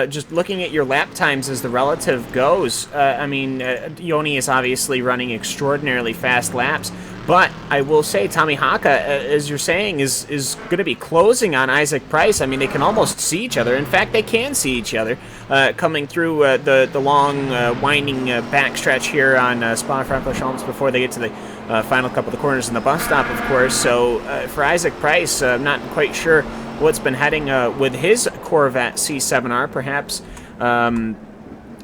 just looking at your lap times as the relative goes, I mean, Joni is obviously running extraordinarily fast laps. But I will say Tommy Haka, as you're saying, is going to be closing on Isaac Price. I mean, they can almost see each other. In fact, they can see each other coming through the long, winding backstretch here on Spa-Francorchamps before they get to the final couple of the corners in the bus stop, of course. So for Isaac Price, I'm not quite sure what's been heading with his Corvette C7R, perhaps.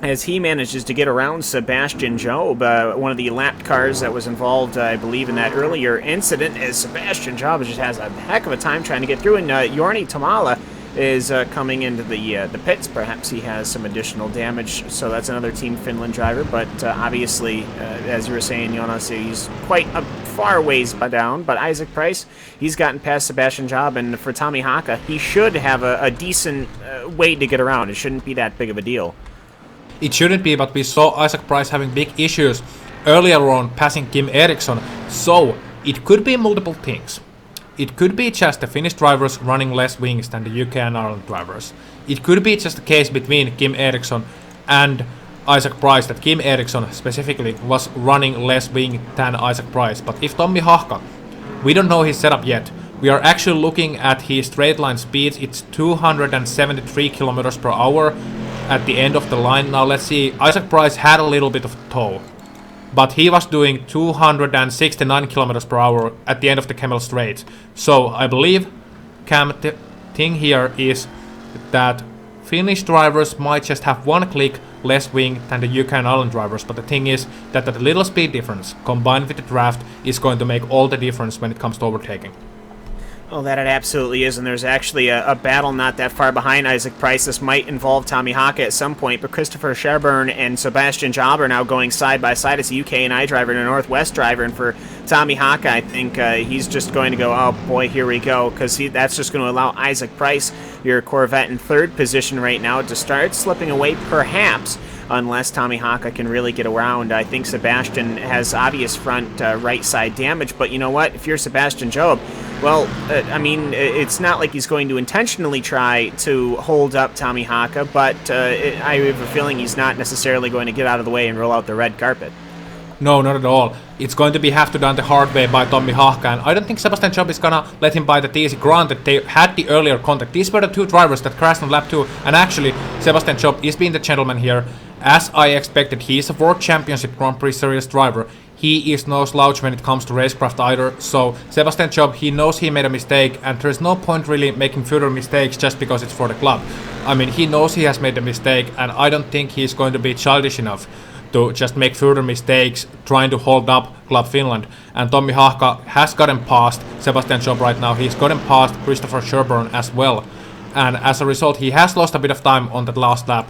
As he manages to get around Sebastian Job, one of the lapped cars that was involved, I believe, in that earlier incident, as Sebastian Job just has a heck of a time trying to get through, and Jorni Tamala is coming into the pits. Perhaps he has some additional damage, so that's another Team Finland driver, but obviously, as you were saying, Jonas, he's quite a far ways down, but Isaac Price, he's gotten past Sebastian Job, and for Tommy Haka, he should have a decent way to get around. It shouldn't be that big of a deal.
It shouldn't be, but we saw Isaac Price having big issues earlier on passing Kim Eriksson, so it could be multiple things. It could be just the Finnish drivers running less wings than the UK and Ireland drivers. It could be just a case between Kim Eriksson and Isaac Price, that Kim Eriksson specifically was running less wing than Isaac Price. But if Tommy Haka, we don't know his setup yet. We are actually looking at his straight line speeds. It's 273 kilometers per hour at the end of the line. Now let's see, Isaac Price had a little bit of tow, but he was doing 269 kilometers per hour at the end of the Kemmel Straight. So I believe, Cam, the thing here is that Finnish drivers might just have one click less wing than the UK and Ireland drivers, but the thing is that the little speed difference combined with the draft is going to make all the difference when it comes to overtaking.
Oh, that it absolutely is, and there's actually a battle not that far behind Isaac Price. This might involve Tommy Haka at some point, but Christopher Sherburne and Sebastian Job are now going side by side as a UK and I driver and a Northwest driver, and for Tommy Haka, I think he's just going to go, oh boy, here we go, because that's just going to allow Isaac Price, your Corvette in 3rd position right now, to start slipping away, perhaps, unless Tommy Haka can really get around. I think Sebastian has obvious front right side damage, but you know what? If you're Sebastian Job, well, I mean, it's not like he's going to intentionally try to hold up Tommy Haka, but I have a feeling he's not necessarily going to get out of the way and roll out the red carpet.
No, not at all. It's going to have to done the hard way by Tommy Haka, and I don't think Sebastian Job is gonna let him by that easy. Granted, they had the earlier contact. These were the two drivers that crashed on lap 2, and actually, Sebastian Job is being the gentleman here. As I expected, he is a World Championship Grand Prix Series driver. He is no slouch when it comes to racecraft either, so Sebastian Job, he knows he made a mistake, and there is no point really making further mistakes just because it's for the club. I mean, he knows he has made a mistake, and I don't think he's going to be childish enough to just make further mistakes trying to hold up Club Finland. And Tommy Haka has gotten past Sebastian Job right now. He's gotten past Christopher Sherburne as well. And as a result, he has lost a bit of time on that last lap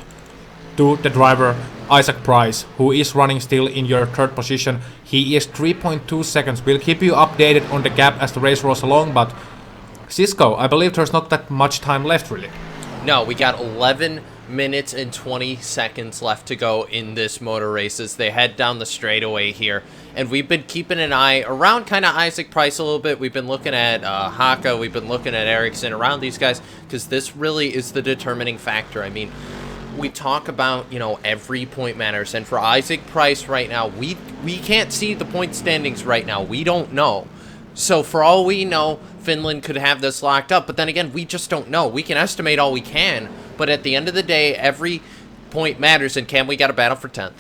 to the driver Isaac Price, who is running still in your third position. He is 3.2 seconds. We'll keep you updated on the gap as the race rolls along, but Cisco, I believe there's not that much time left really.
No, we got 11 minutes and 20 seconds left to go in this motor race as they head down the straightaway here. And we've been keeping an eye around kind of Isaac Price a little bit. We've been looking at Haka, we've been looking at Ericsson, around these guys, because this really is the determining factor. I mean, we talk about, every point matters. And for Isaac Price right now, we can't see the point standings right now. We don't know. So for all we know, Finland could have this locked up. But then again, we just don't know. We can estimate all we can. But at the end of the day, every point matters. And Cam, we got a battle for 10th.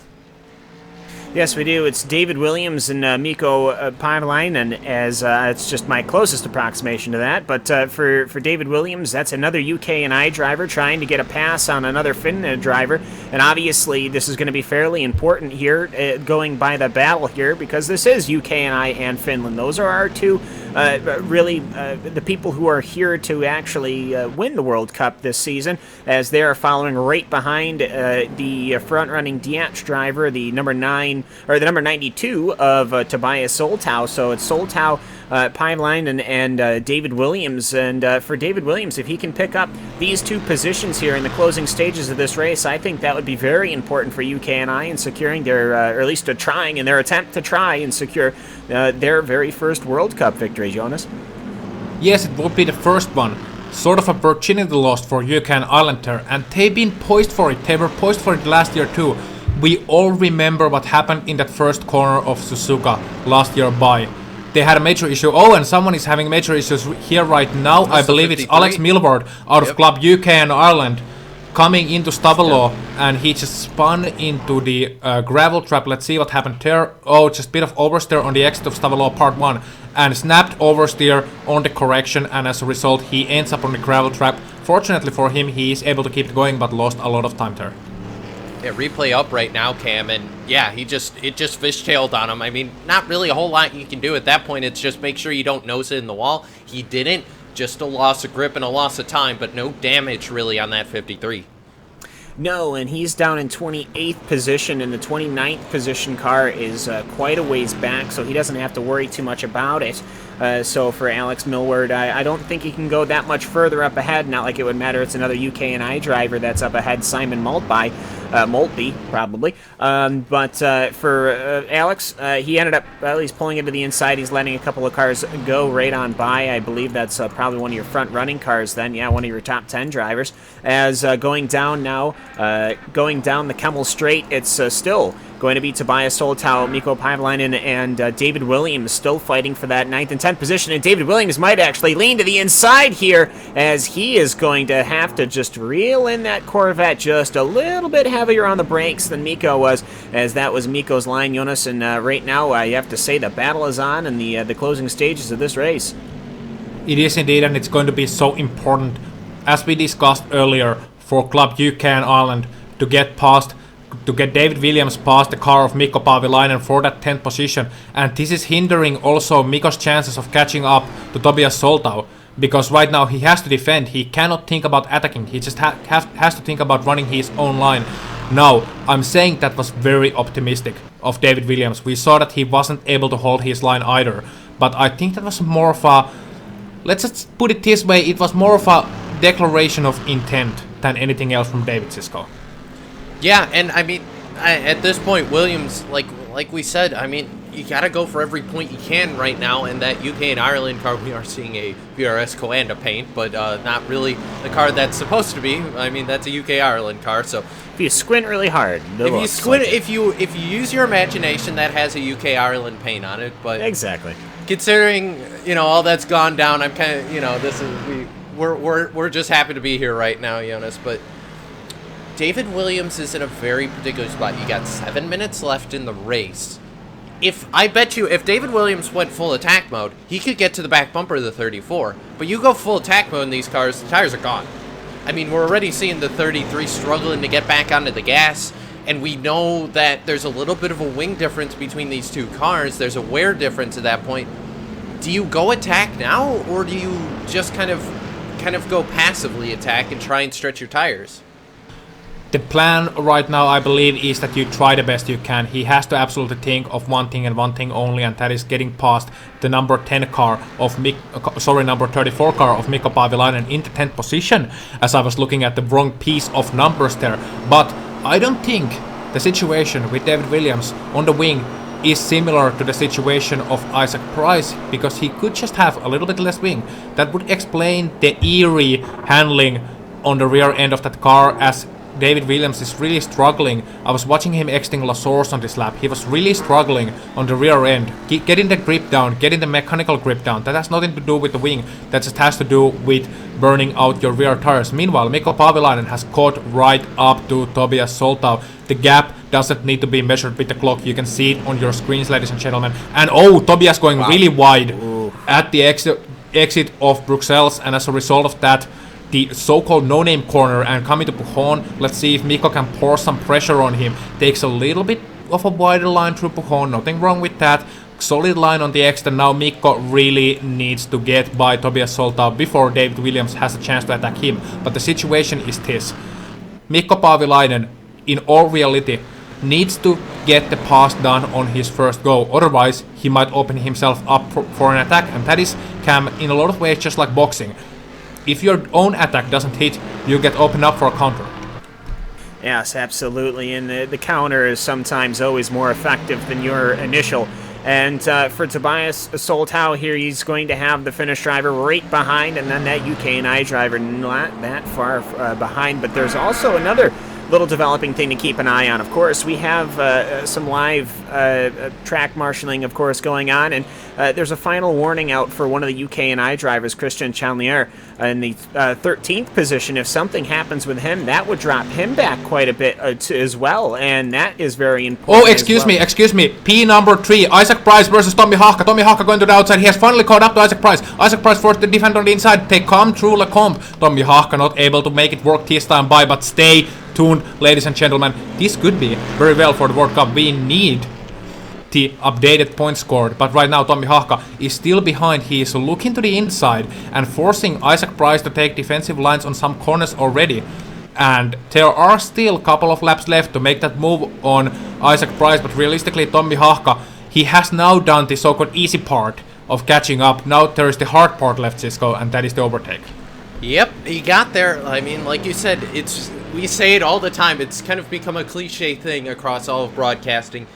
Yes, we do. It's David Williams and Mikko Paavalainen, as it's just my closest approximation to that. But for David Williams, that's another UK&I driver trying to get a pass on another Finn driver. And obviously, this is going to be fairly important here, going by the battle here, because this is UK&I and Finland. Those are our two, really, the people who are here to actually win the World Cup this season, as they are following right behind the front-running Diatch driver, the number 92 of Tobias Soltau. So it's Soltau, Paavalainen, and David Williams. And for David Williams, if he can pick up these two positions here in the closing stages of this race, I think that would be very important for UK&I in securing their, or at least trying in their attempt to try and secure their very first World Cup victory, Jonas.
Yes, it would be the first one. Sort of a virginity lost for UK and Ireland there, and they've been poised for it. They were poised for it last year too. We all remember what happened in that first corner of Suzuka last year by. They had a major issue. Oh, and someone is having major issues here right now. I believe it's Alex Milward out of Club UK and Ireland coming into Stavelo, and he just spun into the gravel trap. Let's see what happened there. Oh, just a bit of oversteer on the exit of Stavelo Part 1 and snapped oversteer on the correction, and as a result he ends up on the gravel trap. Fortunately for him, he is able to keep it going but lost a lot of time there.
Yeah, replay up right now, Cam, and yeah, it just fishtailed on him. I mean, not really a whole lot you can do at that point. It's just make sure you don't nose it in the wall. He didn't. Just a loss of grip and a loss of time, but no damage really on that 53.
No, and he's down in 28th position, and the 29th position car is quite a ways back, so he doesn't have to worry too much about it. So for Alex Milward, I don't think he can go that much further up ahead. Not like it would matter. It's another UK&I driver that's up ahead, Simon Maltby, probably. But for Alex, he ended up at least pulling into the inside. He's letting a couple of cars go right on by. I believe that's probably one of your front-running cars then. Yeah, one of your top 10 drivers. As going down now, going down the Kemmel Straight, it's still going to be Tobias Soltau, Mikko Paavalainen, and David Williams still fighting for that 9th and 10th position. And David Williams might actually lean to the inside here, as he is going to have to just reel in that Corvette just a little bit heavier on the brakes than Mikko was, as that was Mikko's line, Jonas. And right now, you have to say the battle is on in the closing stages of this race.
It is indeed, and it's going to be so important, as we discussed earlier, for Club UK and Ireland to get David Williams past the car of Mikko Paavalainen for that 10th position, and this is hindering also Mikko's chances of catching up to Tobias Soltau, because right now he has to defend. He cannot think about attacking. He just has to think about running his own line. Now, I'm saying that was very optimistic of David Williams. We saw that he wasn't able to hold his line either, but I think that was more of a, let's just put it this way, it was more of a declaration of intent than anything else from David Cisco.
Yeah, and I mean, at this point, Williams, like we said, I mean, you got to go for every point you can right now. And that UK and Ireland car, we are seeing a VRS Coanda paint, but not really the car that's supposed to be. I mean, that's a UK Ireland car. So
if you squint really hard,
if you use your imagination, that has a UK Ireland paint on it. But
exactly,
considering all that's gone down, I'm kind of this is we're just happy to be here right now, Jonas. But David Williams is in a very particular spot. You got 7 minutes left in the race. I bet you if David Williams went full attack mode, he could get to the back bumper of the 34. But you go full attack mode in these cars, the tires are gone. I mean, we're already seeing the 33 struggling to get back onto the gas, and we know that there's a little bit of a wing difference between these two cars. There's a wear difference at that point. Do you go attack now, or do you just kind of go passively attack and try and stretch your tires?
The plan right now, I believe, is that you try the best you can. He has to absolutely think of one thing and one thing only, and that is getting past the number 10 car of number 34 car of Mikko Paavilainen in the 10th position, as I was looking at the wrong piece of numbers there. But I don't think the situation with David Williams on the wing is similar to the situation of Isaac Price, because he could just have a little bit less wing. That would explain the eerie handling on the rear end of that car, as David Williams is really struggling. I was watching him exiting La Source on this lap. He was really struggling on the rear end, getting the grip down, getting the mechanical grip down. That has nothing to do with the wing. That just has to do with burning out your rear tires. Meanwhile, Mikko Paavilainen has caught right up to Tobias Soltau. The gap doesn't need to be measured with the clock. You can see it on your screens, ladies and gentlemen. And Tobias going really wide at the exit of Bruxelles, and as a result of that, the so-called no-name corner and coming to Pujon. Let's see if Mikko can pour some pressure on him. Takes a little bit of a wider line through Pujon, nothing wrong with that. Solid line on the exit, and now Mikko really needs to get by Tobias Soltau before David Williams has a chance to attack him. But the situation is this. Mikko Paavilainen, in all reality, needs to get the pass done on his first go. Otherwise, he might open himself up for an attack, and that is, Cam, in a lot of ways just like boxing. If your own attack doesn't hit, you get opened up for a counter.
Yes, absolutely, and the counter is sometimes always more effective than your initial. And for Tobias Soltau here, he's going to have the Finnish driver right behind, and then that UK&I driver not that far behind. But there's also another little developing thing to keep an eye on. Of course, we have some live track marshalling, of course, going on, and there's a final warning out for one of the UK&I drivers, Christian Chalnier, in the 13th position. If something happens with him, that would drop him back quite a bit as well, and that is very important.
Oh, excuse me. P number 3, Isaac Price versus Tommi Haakka. Tommi Haakka going to the outside. He has finally caught up to Isaac Price. Isaac Price forced to defend on the inside. They come through Lecombe. Tommi Haakka not able to make it work this time by, but stay tuned, ladies and gentlemen. This could be very well for the World Cup. We need the updated point scored, but right now Tommi Haakka is still behind. He is looking to the inside and forcing Isaac Price to take defensive lines on some corners already, and there are still a couple of laps left to make that move on Isaac Price. But realistically, Tommi Haakka, he has now done the so-called easy part of catching up. Now there is the hard part left, Cisco, and that is the overtake.
Yep, he got there. I mean, like you said, we say it all the time. It's kind of become a cliche thing across all of broadcasting.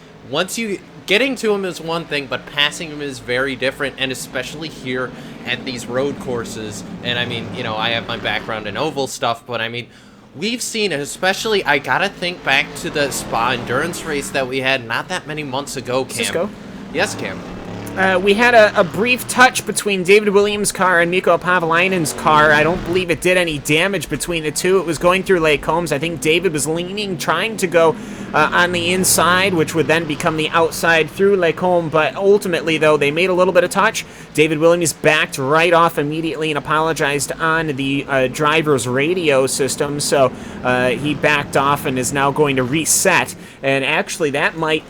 Getting to him is one thing, but passing him is very different, and especially here at these road courses. And I mean, I have my background in oval stuff, but I mean, we've seen, especially, I gotta think back to the Spa endurance race that we had not that many months ago, Cam.
Cisco?
Yes, Cam.
We had a brief touch between David Williams' car and Mikko Paavilainen's car. I don't believe it did any damage between the two. It was going through Lake Combs. I think David was leaning, trying to go on the inside, which would then become the outside through Lake Combs. But ultimately, though, they made a little bit of touch. David Williams backed right off immediately and apologized on the driver's radio system. So he backed off and is now going to reset. And actually, that might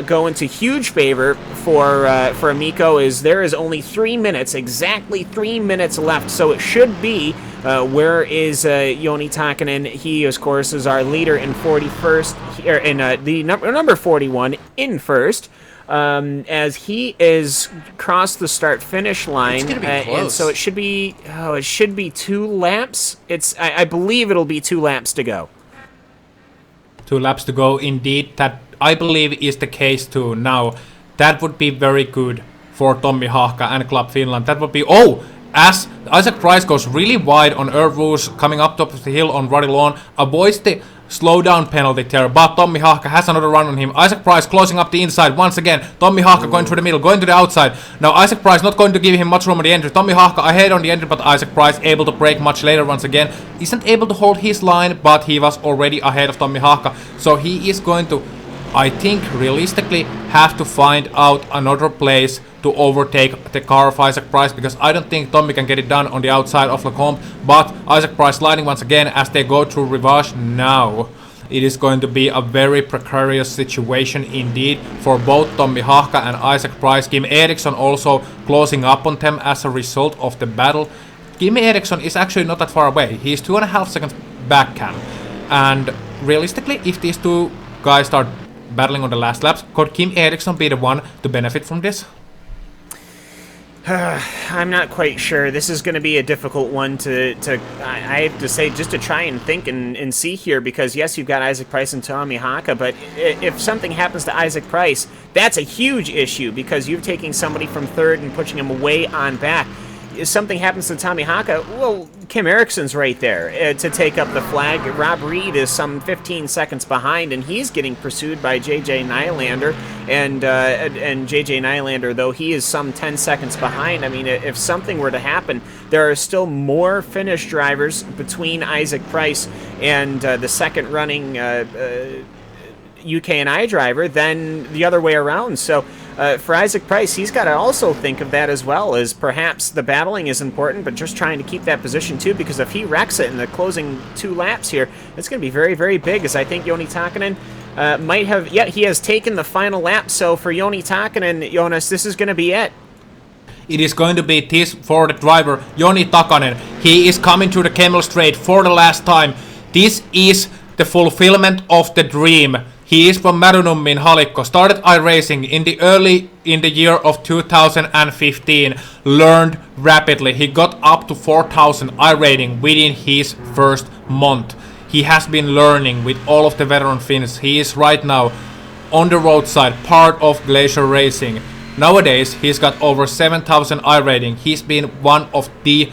go into huge favor for Mikko, is there is only 3 minutes, exactly 3 minutes left, so it should be where is Joni Takinen. He, of course, is our leader in 41st, in the number 41 in first. As he is crossed the start-finish line,
it's gonna be close.
And so it should be 2 laps. I believe it'll be 2 laps to go.
2 laps to go, indeed. That, I believe, is the case too. Now, that would be very good for Tommi Haakka and Club Finland. That would be... as Isaac Price goes really wide on Ervus, coming up top of the hill on Ruddy Lawn, avoids the slowdown penalty there, but Tommi Haakka has another run on him. Isaac Price closing up the inside once again. Tommi Haakka going through the middle, going to the outside. Now Isaac Price not going to give him much room on the entry. Tommi Haakka ahead on the entry, but Isaac Price able to break much later once again. Isn't able to hold his line, but he was already ahead of Tommi Haakka. So he is going to, I think, realistically have to find out another place to overtake the car of Isaac Price, because I don't think Tommi can get it done on the outside of Lecombe. But Isaac Price sliding once again as they go through Rivage now. It is going to be a very precarious situation indeed for both Tommi Haakka and Isaac Price. Kimi Eriksson also closing up on them as a result of the battle. Kimi Eriksson is actually not that far away. He is 2.5 seconds back, Cam. And realistically, if these two guys start battling on the last laps, could Kim Eriksson be the one to benefit from this?
I'm not quite sure. This is going to be a difficult one I have to say, just to try and think and see here, because yes, you've got Isaac Price and Tommy Haka, but if something happens to Isaac Price, that's a huge issue, because you're taking somebody from third and pushing him way on back. If something happens to Tommy Haka, well, Kim Eriksson's right there to take up the flag. Rob Reed is some 15 seconds behind, and he's getting pursued by J.J. Nylander. And J.J. Nylander, though, he is some 10 seconds behind. I mean, if something were to happen, there are still more Finnish drivers between Isaac Price and the second running UK&I driver than the other way around. So for Isaac Price, he's got to also think of that as well, as perhaps the battling is important, but just trying to keep that position too, because if he wrecks it in the closing 2 laps here, it's going to be very, very big, as I think Joni Takanen might have... Yeah, he has taken the final lap, so for Joni Takanen, Jonas, this is going to be it.
It is going to be this for the driver, Joni Takanen. He is coming to the Kemmel Straight for the last time. This is the fulfillment of the dream. He is from Marunummi in Halikko, started iRacing in the year of 2015, learned rapidly. He got up to 4,000 iRating within his first month. He has been learning with all of the veteran Finns. He is right now on the roadside, part of Glacier Racing. Nowadays, he's got over 7,000 iRating. He's been one of the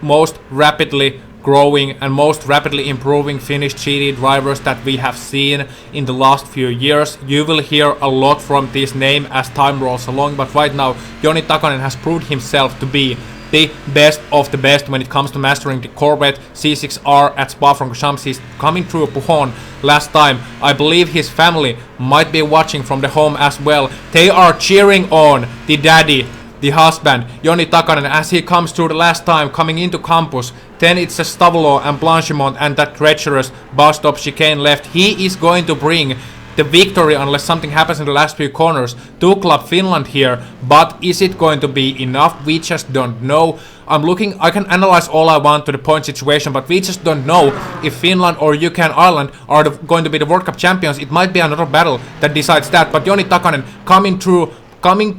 most rapidly growing and most rapidly improving Finnish GT drivers that we have seen in the last few years. You will hear a lot from this name as time rolls along, but right now Joni Takanen has proved himself to be the best of the best when it comes to mastering the Corvette C6R at Spa-Francorchamps. He's coming through Pujon last time. I believe his family might be watching from the home as well. They are cheering on the daddy, the husband, Joni Takanen, as he comes through the last time, coming into campus. Then it's a Stavolo and Blanchimont and that treacherous bus stop chicane left. He is going to bring the victory, unless something happens in the last few corners, to Club Finland here. But is it going to be enough? We just don't know. I can analyze all I want to the point situation, but we just don't know if Finland or UK and Ireland are going to be the World Cup champions. It might be another battle that decides that, but Joni Takanen coming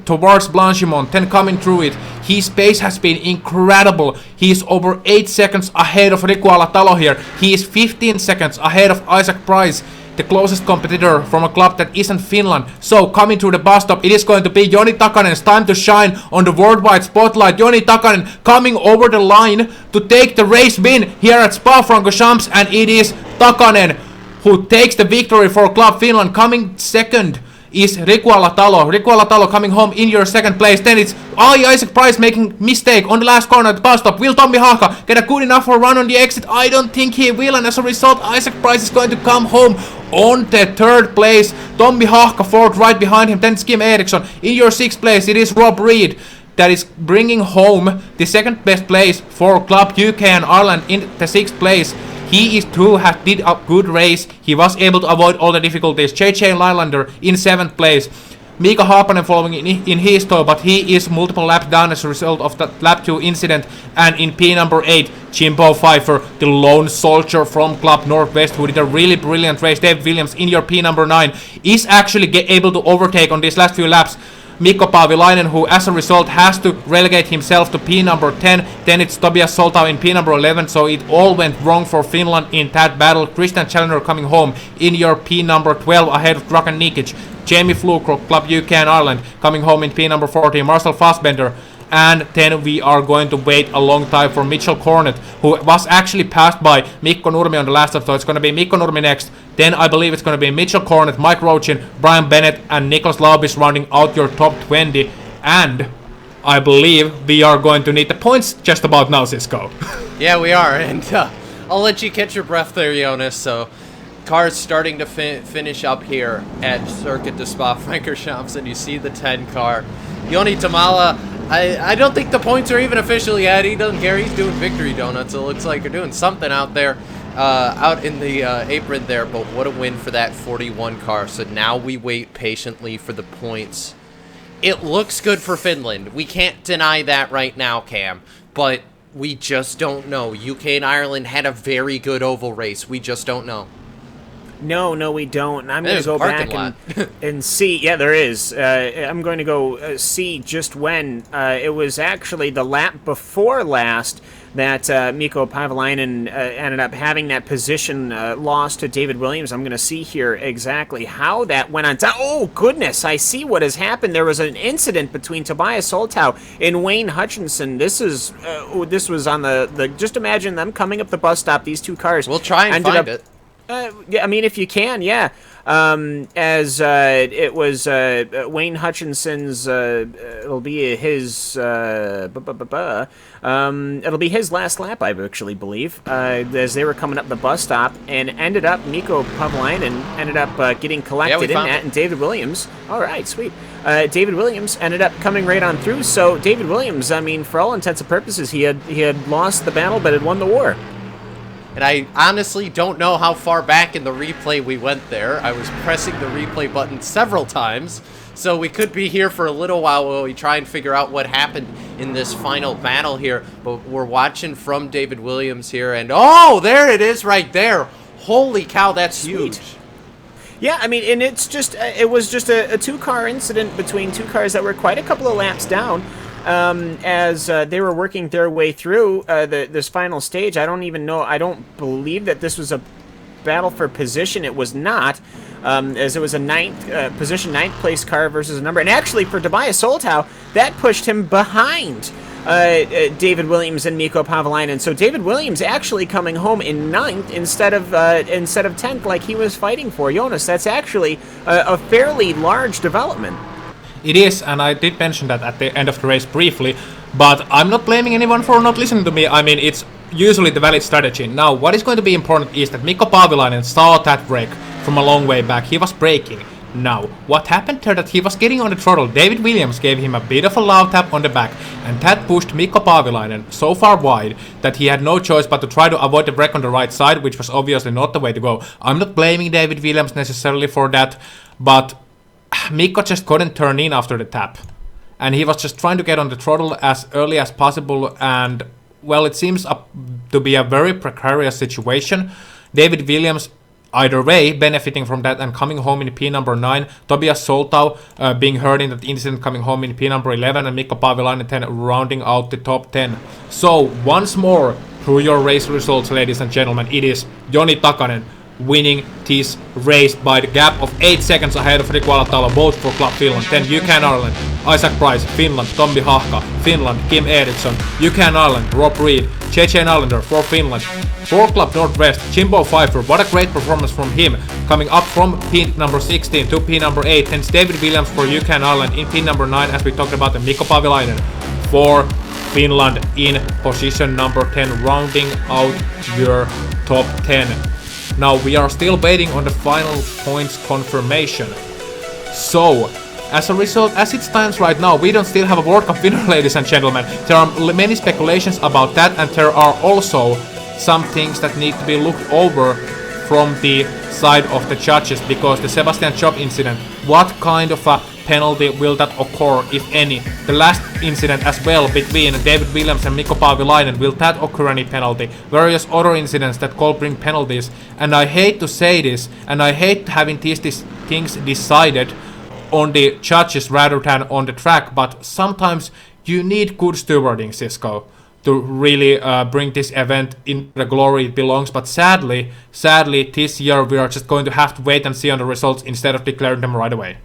towards Blanchimont, then coming through it. His pace has been incredible. He is over 8 seconds ahead of Riku Alatalo here. He is 15 seconds ahead of Isaac Price, the closest competitor from a club that isn't Finland. So coming through the bus stop, it is going to be Joni Takanen's time to shine on the worldwide spotlight. Joni Takanen coming over the line to take the race win here at Spa-Francorchamps, and it is Takanen who takes the victory for Club Finland. Coming second is Riku Alatalo. Riku Alatalo coming home in your second place. Then it's Isaac Price making mistake on the last corner at the bus stop. Will Tommi Haka get a good enough for a run on the exit? I don't think he will, and as a result, Isaac Price is going to come home on the third place. Tommi Haka fourth, right behind him. Then it's Kim Eriksson. In your sixth place, it is Rob Reed that is bringing home the second best place for Club UK and Ireland in the sixth place. He is too did a good race. He was able to avoid all the difficulties. J.J. Nylander in 7th place. Mika Haapanen following in his tow, but he is multiple laps down as a result of that lap 2 incident. And in P number 8, Jimbo Pfeiffer, the lone soldier from Club Northwest, who did a really brilliant race. Dave Williams in your P number 9 is actually able to overtake on these last few laps Mikko Paavilainen, who as a result has to relegate himself to P number 10. Then it's Tobias Soltau in P number 11, so it all went wrong for Finland in that battle. Christian Challenger coming home in your P number 12 ahead of Dragan Nikic. Jamie Fluke, Club UK and Ireland, coming home in P number 14. Marcel Fassbender. And then we are going to wait a long time for Mitchell Cornett, who was actually passed by Mikko Nurmi on the last stop, so it's going to be Mikko Nurmi next. Then I believe it's going to be Mitchell Cornett, Mike Rochin, Brian Bennett, and Nicholas Laubis rounding out your top 20. And I believe we are going to need the points just about now, Cisco.
Yeah, we are, and I'll let you catch your breath there, Jonas. So, cars starting to finish up here at Circuit de Spa-Francorchamps, and you see the 10 car. Joni Tamala, I don't think the points are even official yet. He doesn't care. He's doing victory donuts. It looks like they're doing something out there, out in the apron there. But what a win for that 41 car. So now we wait patiently for the points. It looks good for Finland. We can't deny that right now, Cam. But we just don't know. UK and Ireland had a very good oval race. We just don't know.
No, we don't. I'm going
There's
to
a
go back
parking
and see. Yeah, there is. I'm going to go see just when. It was actually the lap before last that Mikko Pavalainen ended up having that position lost to David Williams. I'm going to see here exactly how that went on. Oh, goodness. I see what has happened. There was an incident between Tobias Soltau and Wayne Hutchinson. This was on the just imagine them coming up the bus stop, these two cars.
We'll try and find it.
Yeah, I mean, if you can, yeah. As it was Wayne Hutchinson's, it'll be his, it'll be his last lap, I actually believe, as they were coming up the bus stop, and ended up, Mikko Pavalainen ended up getting collected in that, and David Williams, all right, sweet. David Williams ended up coming right on through, so David Williams, I mean, for all intents and purposes, he had lost the battle, but had won the war.
And I honestly don't know how far back in the replay we went there. I was pressing the replay button several times, so we could be here for a little while while we try and figure out what happened in this final battle here. But we're watching from David Williams here, and oh, there it is right there. Holy cow, that's huge.
Yeah, I mean, and it's just, it was just a two-car incident between two cars that were quite a couple of laps down. As they were working their way through this final stage. I don't believe that this was a battle for position. It was not, as it was a position ninth place car versus a number. And actually, for Tobias Soltau, that pushed him behind David Williams and Mikko Pavalainen. So David Williams actually coming home in ninth instead of 10th, like he was fighting for. Jonas, that's actually a fairly large development.
It is, and I did mention that at the end of the race briefly, but I'm not blaming anyone for not listening to me. I mean, it's usually the valid strategy. Now, what is going to be important is that Mikko Pavalainen saw that wreck from a long way back. He was braking. Now, what happened there that he was getting on the throttle? David Williams gave him a bit of a loud tap on the back, and that pushed Mikko Pavalainen so far wide that he had no choice but to try to avoid the wreck on the right side, which was obviously not the way to go. I'm not blaming David Williams necessarily for that, but Mikko just couldn't turn in after the tap, and he was just trying to get on the throttle as early as possible, and well, it seems to be a very precarious situation. David Williams, either way, benefiting from that and coming home in P number 9, Tobias Soltau being hurt in that incident, coming home in P number 11, and Mikko Pavalainen 10 rounding out the top 10. So once more, through your race results, ladies and gentlemen, it is Joni Takanen winning this race by the gap of 8 seconds ahead of Riku Alatalo, both for Club Finland. Then UK Ireland, Isaac Price, Finland, Tommi Hahka, Finland, Kim Eriksson, UK Ireland, Rob Reed, JJ Nylander for Finland. For Club Northwest, Jimbo Pfeiffer, what a great performance from him, coming up from pin number 16 to pin number 8. Hence David Williams for UK Ireland in pin number 9, as we talked about, and Mikko Pavalainen for Finland in position number 10, rounding out your top 10. Now we are still waiting on the final points confirmation. So, as a result, as it stands right now, we don't still have a World Cup winner, ladies and gentlemen. There are many speculations about that, and there are also some things that need to be looked over from the side of the judges, because the Sebastian Job incident, what kind of a penalty will that occur, if any? The last incident as well between David Williams and Mikko Pavalainen, will that occur any penalty? Various other incidents that call bring penalties, and I hate to say this, and I hate having these things decided on the judges rather than on the track, but sometimes you need good stewarding, Cisco, to really bring this event in the glory it belongs. But sadly, this year we are just going to have to wait and see on the results instead of declaring them right away.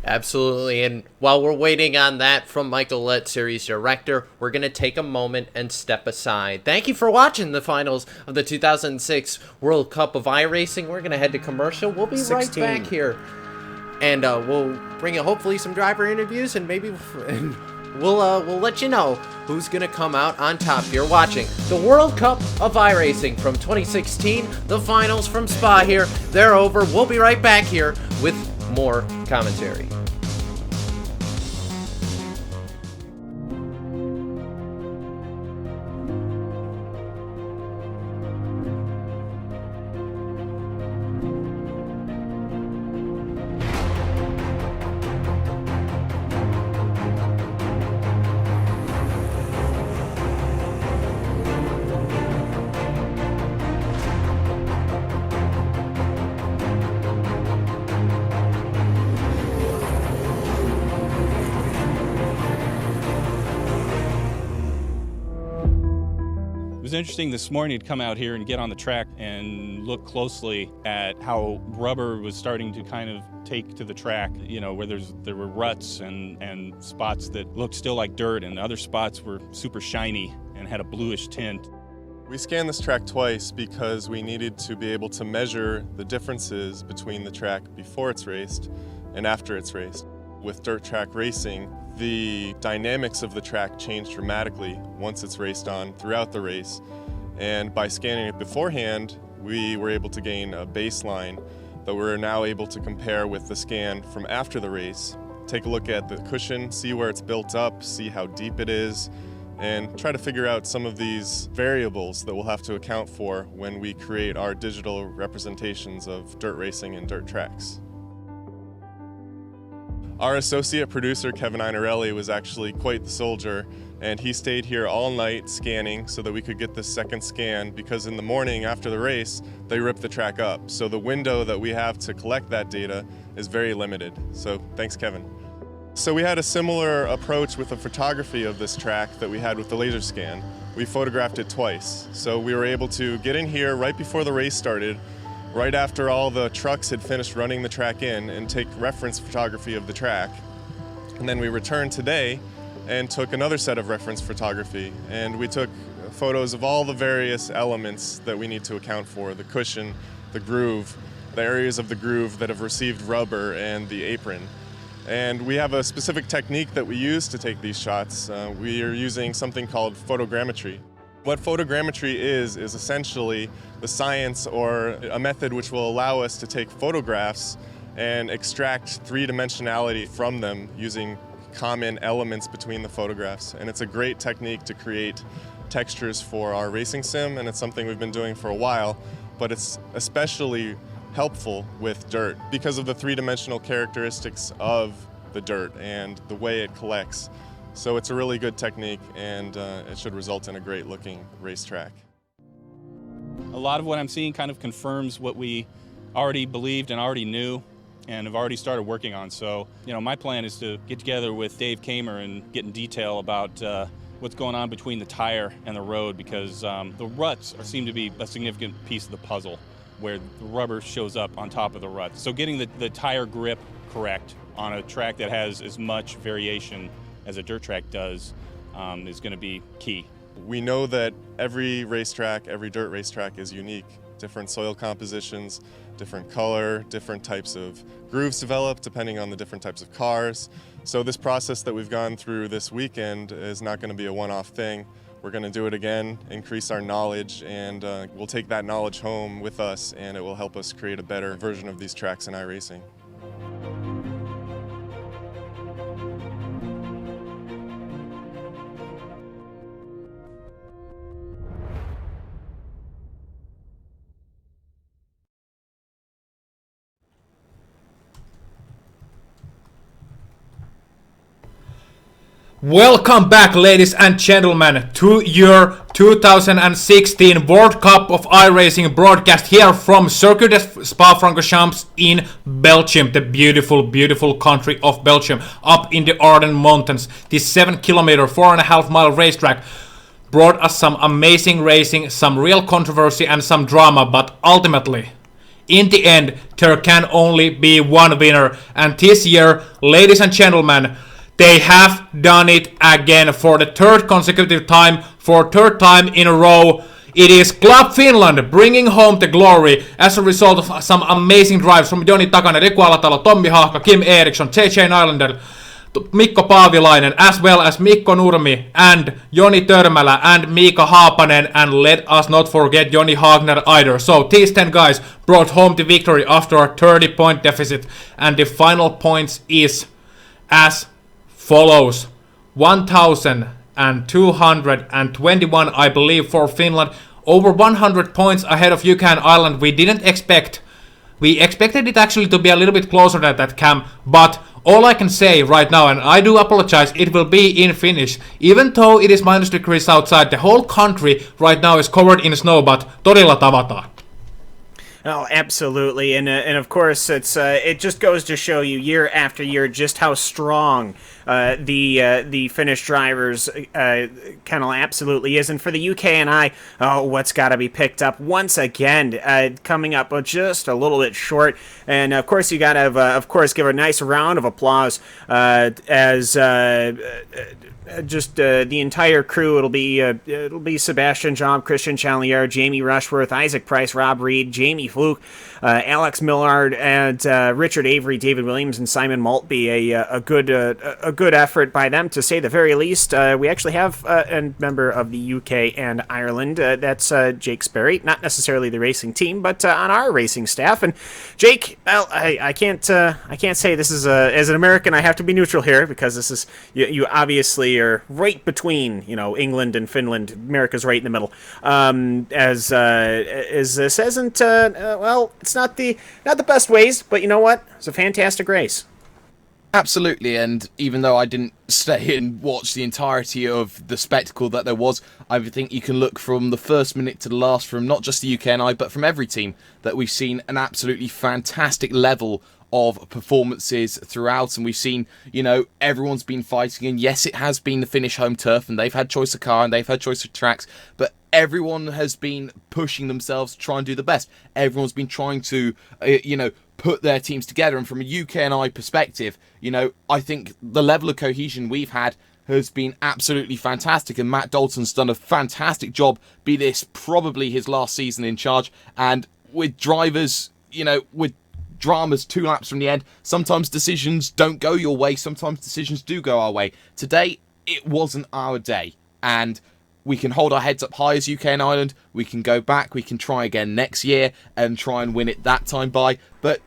Absolutely, and while we're waiting on that from Michael Lett, Series Director, we're going to take a moment and step aside. Thank you for watching the finals of the 2006 World Cup of iRacing. We're going to head to commercial. We'll be 16. Right back here, and we'll bring you hopefully some driver interviews, and maybe we'll let you know who's going to come out on top. You're watching the World Cup of iRacing from 2016, the finals from Spa here. They're over. We'll be right back here with more commentary.
was interesting this morning to come out here and get on the track and look closely at how rubber was starting to kind of take to the track, where there were ruts and spots that looked still like dirt, and other spots were super shiny and had a bluish tint.
We scanned this track twice because we needed to be able to measure the differences between the track before it's raced and after it's raced. With dirt track racing, the dynamics of the track change dramatically once it's raced on throughout the race. And by scanning it beforehand, we were able to gain a baseline that we're now able to compare with the scan from after the race. Take a look at the cushion, see where it's built up, see how deep it is, and try to figure out some of these variables that we'll have to account for when we create our digital representations of dirt racing and dirt tracks. Our associate producer, Kevin Einarelli, was actually quite the soldier, and he stayed here all night scanning so that we could get this second scan, because in the morning after the race, they ripped the track up. So the window that we have to collect that data is very limited. So thanks, Kevin. So we had a similar approach with the photography of this track that we had with the laser scan. We photographed it twice. So we were able to get in here right before the race started, right after all the trucks had finished running the track in, and take reference photography of the track. And then we returned today and took another set of reference photography, and we took photos of all the various elements that we need to account for: the cushion, the groove, the areas of the groove that have received rubber, and the apron. And we have a specific technique that we use to take these shots. We are using something called photogrammetry. What photogrammetry is essentially the science or a method which will allow us to take photographs and extract three-dimensionality from them using common elements between the photographs. And it's a great technique to create textures for our racing sim, and it's something we've been doing for a while, but it's especially helpful with dirt because of the three-dimensional characteristics of the dirt and the way it collects. So it's a really good technique, and it should result in a great looking racetrack.
A lot of what I'm seeing kind of confirms what we already believed and already knew and have already started working on. So, my plan is to get together with Dave Kamer and get in detail about what's going on between the tire and the road, because the ruts seem to be a significant piece of the puzzle, where the rubber shows up on top of the ruts. So getting the tire grip correct on a track that has as much variation as a dirt track does is going to be key.
We know that every racetrack, every dirt racetrack is unique. Different soil compositions, different color, different types of grooves developed depending on the different types of cars. So this process that we've gone through this weekend is not going to be a one-off thing. We're going to do it again, increase our knowledge, and we'll take that knowledge home with us, and it will help us create a better version of these tracks in iRacing.
Welcome back, ladies and gentlemen, to your 2016 World Cup of iRacing broadcast here from Circuit des Spa-Francorchamps in Belgium, the beautiful, beautiful country of Belgium, up in the Ardennes Mountains. This 7-kilometer, 4.5-mile racetrack brought us some amazing racing, some real controversy and some drama, but ultimately, in the end, there can only be one winner. And this year, ladies and gentlemen, they have done it again for the third consecutive time, for third time in a row. It is Club Finland bringing home the glory as a result of some amazing drives from Joni Takanen, Riku Alatalo, Tommi Haakka, Kim Eriksson, JJ Nylander, Mikko Paavilainen, as well as Mikko Nurmi and Joni Törmälä and Miika Haapanen, and let us not forget Joni Hagner either. So these 10 guys brought home the victory after a 30-point deficit, and the final points is as follows: 1,221, I believe, for Finland. Over 100 points ahead of Yukon Island. We expected it actually to be a little bit closer than that, Cam, but all I can say right now, and I do apologize, it will be in Finnish. Even though it is minus degrees outside, the whole country right now is covered in snow, but todella tavataan.
Oh, absolutely, and of course it just goes to show you year after year just how strong the Finnish drivers kennel absolutely is, and for the UK and I, what's got to be picked up once again, coming up just a little bit short, and of course you got to of course give a nice round of applause as. Just the entire crew. It'll be Sebastian Job, Christian Challier, Jamie Rushworth, Isaac Price, Rob Reed, Jamie Fluke, Alex Millard, and Richard Avery, David Williams, and Simon Maltby. A good effort by them, to say the very least. We actually have a member of the UK and Ireland. That's Jake Sperry, not necessarily the racing team, but on our racing staff. And Jake, well, I can't say this is as an American. I have to be neutral here because this is you obviously are right between England and Finland. America's right in the middle. As this isn't well, it's not the best ways, but you know what? It's a fantastic race.
Absolutely, and even though I didn't stay and watch the entirety of the spectacle that there was, I think you can look from the first minute to the last from not just the UK and I, but from every team, that we've seen an absolutely fantastic level of performances throughout, and we've seen, everyone's been fighting, and yes, it has been the Finnish home turf, and they've had choice of car, and they've had choice of tracks, but everyone has been pushing themselves to try and do the best. Everyone's been trying to, put their teams together, and from a UK and I perspective, I think the level of cohesion we've had has been absolutely fantastic, and Matt Dalton's done a fantastic job, be this probably his last season in charge, and with drivers, with dramas 2 laps from the end, sometimes decisions don't go your way, sometimes decisions do go our way. Today, it wasn't our day, and we can hold our heads up high as UK and Ireland, we can go back, we can try again next year and try and win it that time by, but,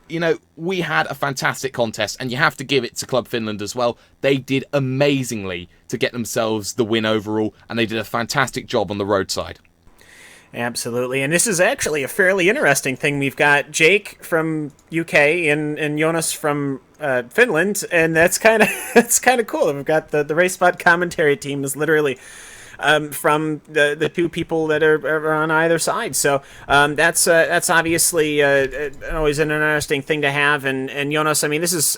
we had a fantastic contest, and you have to give it to Club Finland as well. They did amazingly to get themselves the win overall, and they did a fantastic job on the roadside.
Absolutely, and this is actually a fairly interesting thing. We've got Jake from UK and Jonas from Finland, and that's kind of cool. We've got the Race Spot commentary team is literally from the two people that are on either side. So that's obviously always an interesting thing to have. And Jonas, I mean, this is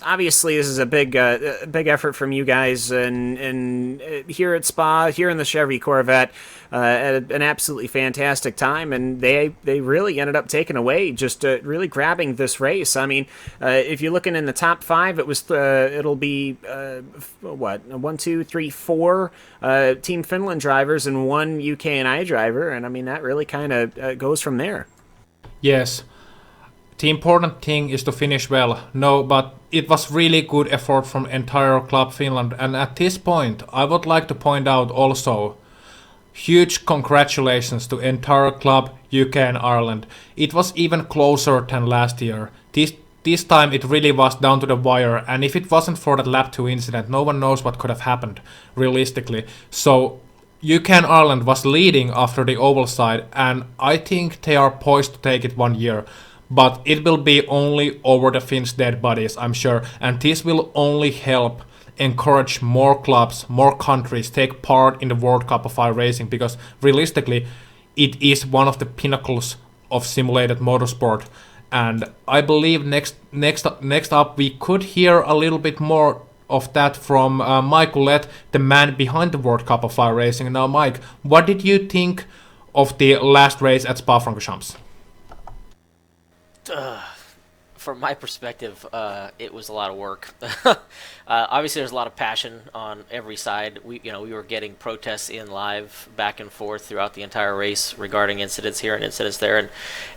a big effort from you guys, and here at Spa, here in the Chevy Corvette. An absolutely fantastic time, and they really ended up taking away, just really grabbing this race. I mean, if you're looking in the top 5, it'll be 1, 2, 3, 4 Team Finland drivers and 1 UK and I driver, and I mean that really kind of goes from there.
Yes. The important thing is to finish well. No, but it was really good effort from entire Club Finland, and at this point, I would like to point out also, huge congratulations to entire club, UK and Ireland. It was even closer than last year. This time it really was down to the wire, and if it wasn't for that lap 2 incident, no one knows what could have happened, realistically. So UK and Ireland was leading after the oval side, and I think they are poised to take it 1 year. But it will be only over the Finns' dead bodies, I'm sure, and this will only help encourage more clubs, more countries take part in the World Cup of iRacing, because realistically it is one of the pinnacles of simulated motorsport, and I believe next up we could hear a little bit more of that from Mike Ouellette, the man behind the World Cup of iRacing. Now Mike, what did you think of the last race at Spa-Francorchamps?
From my perspective, it was a lot of work. Obviously, there's a lot of passion on every side. We were getting protests in live back and forth throughout the entire race regarding incidents here and incidents there,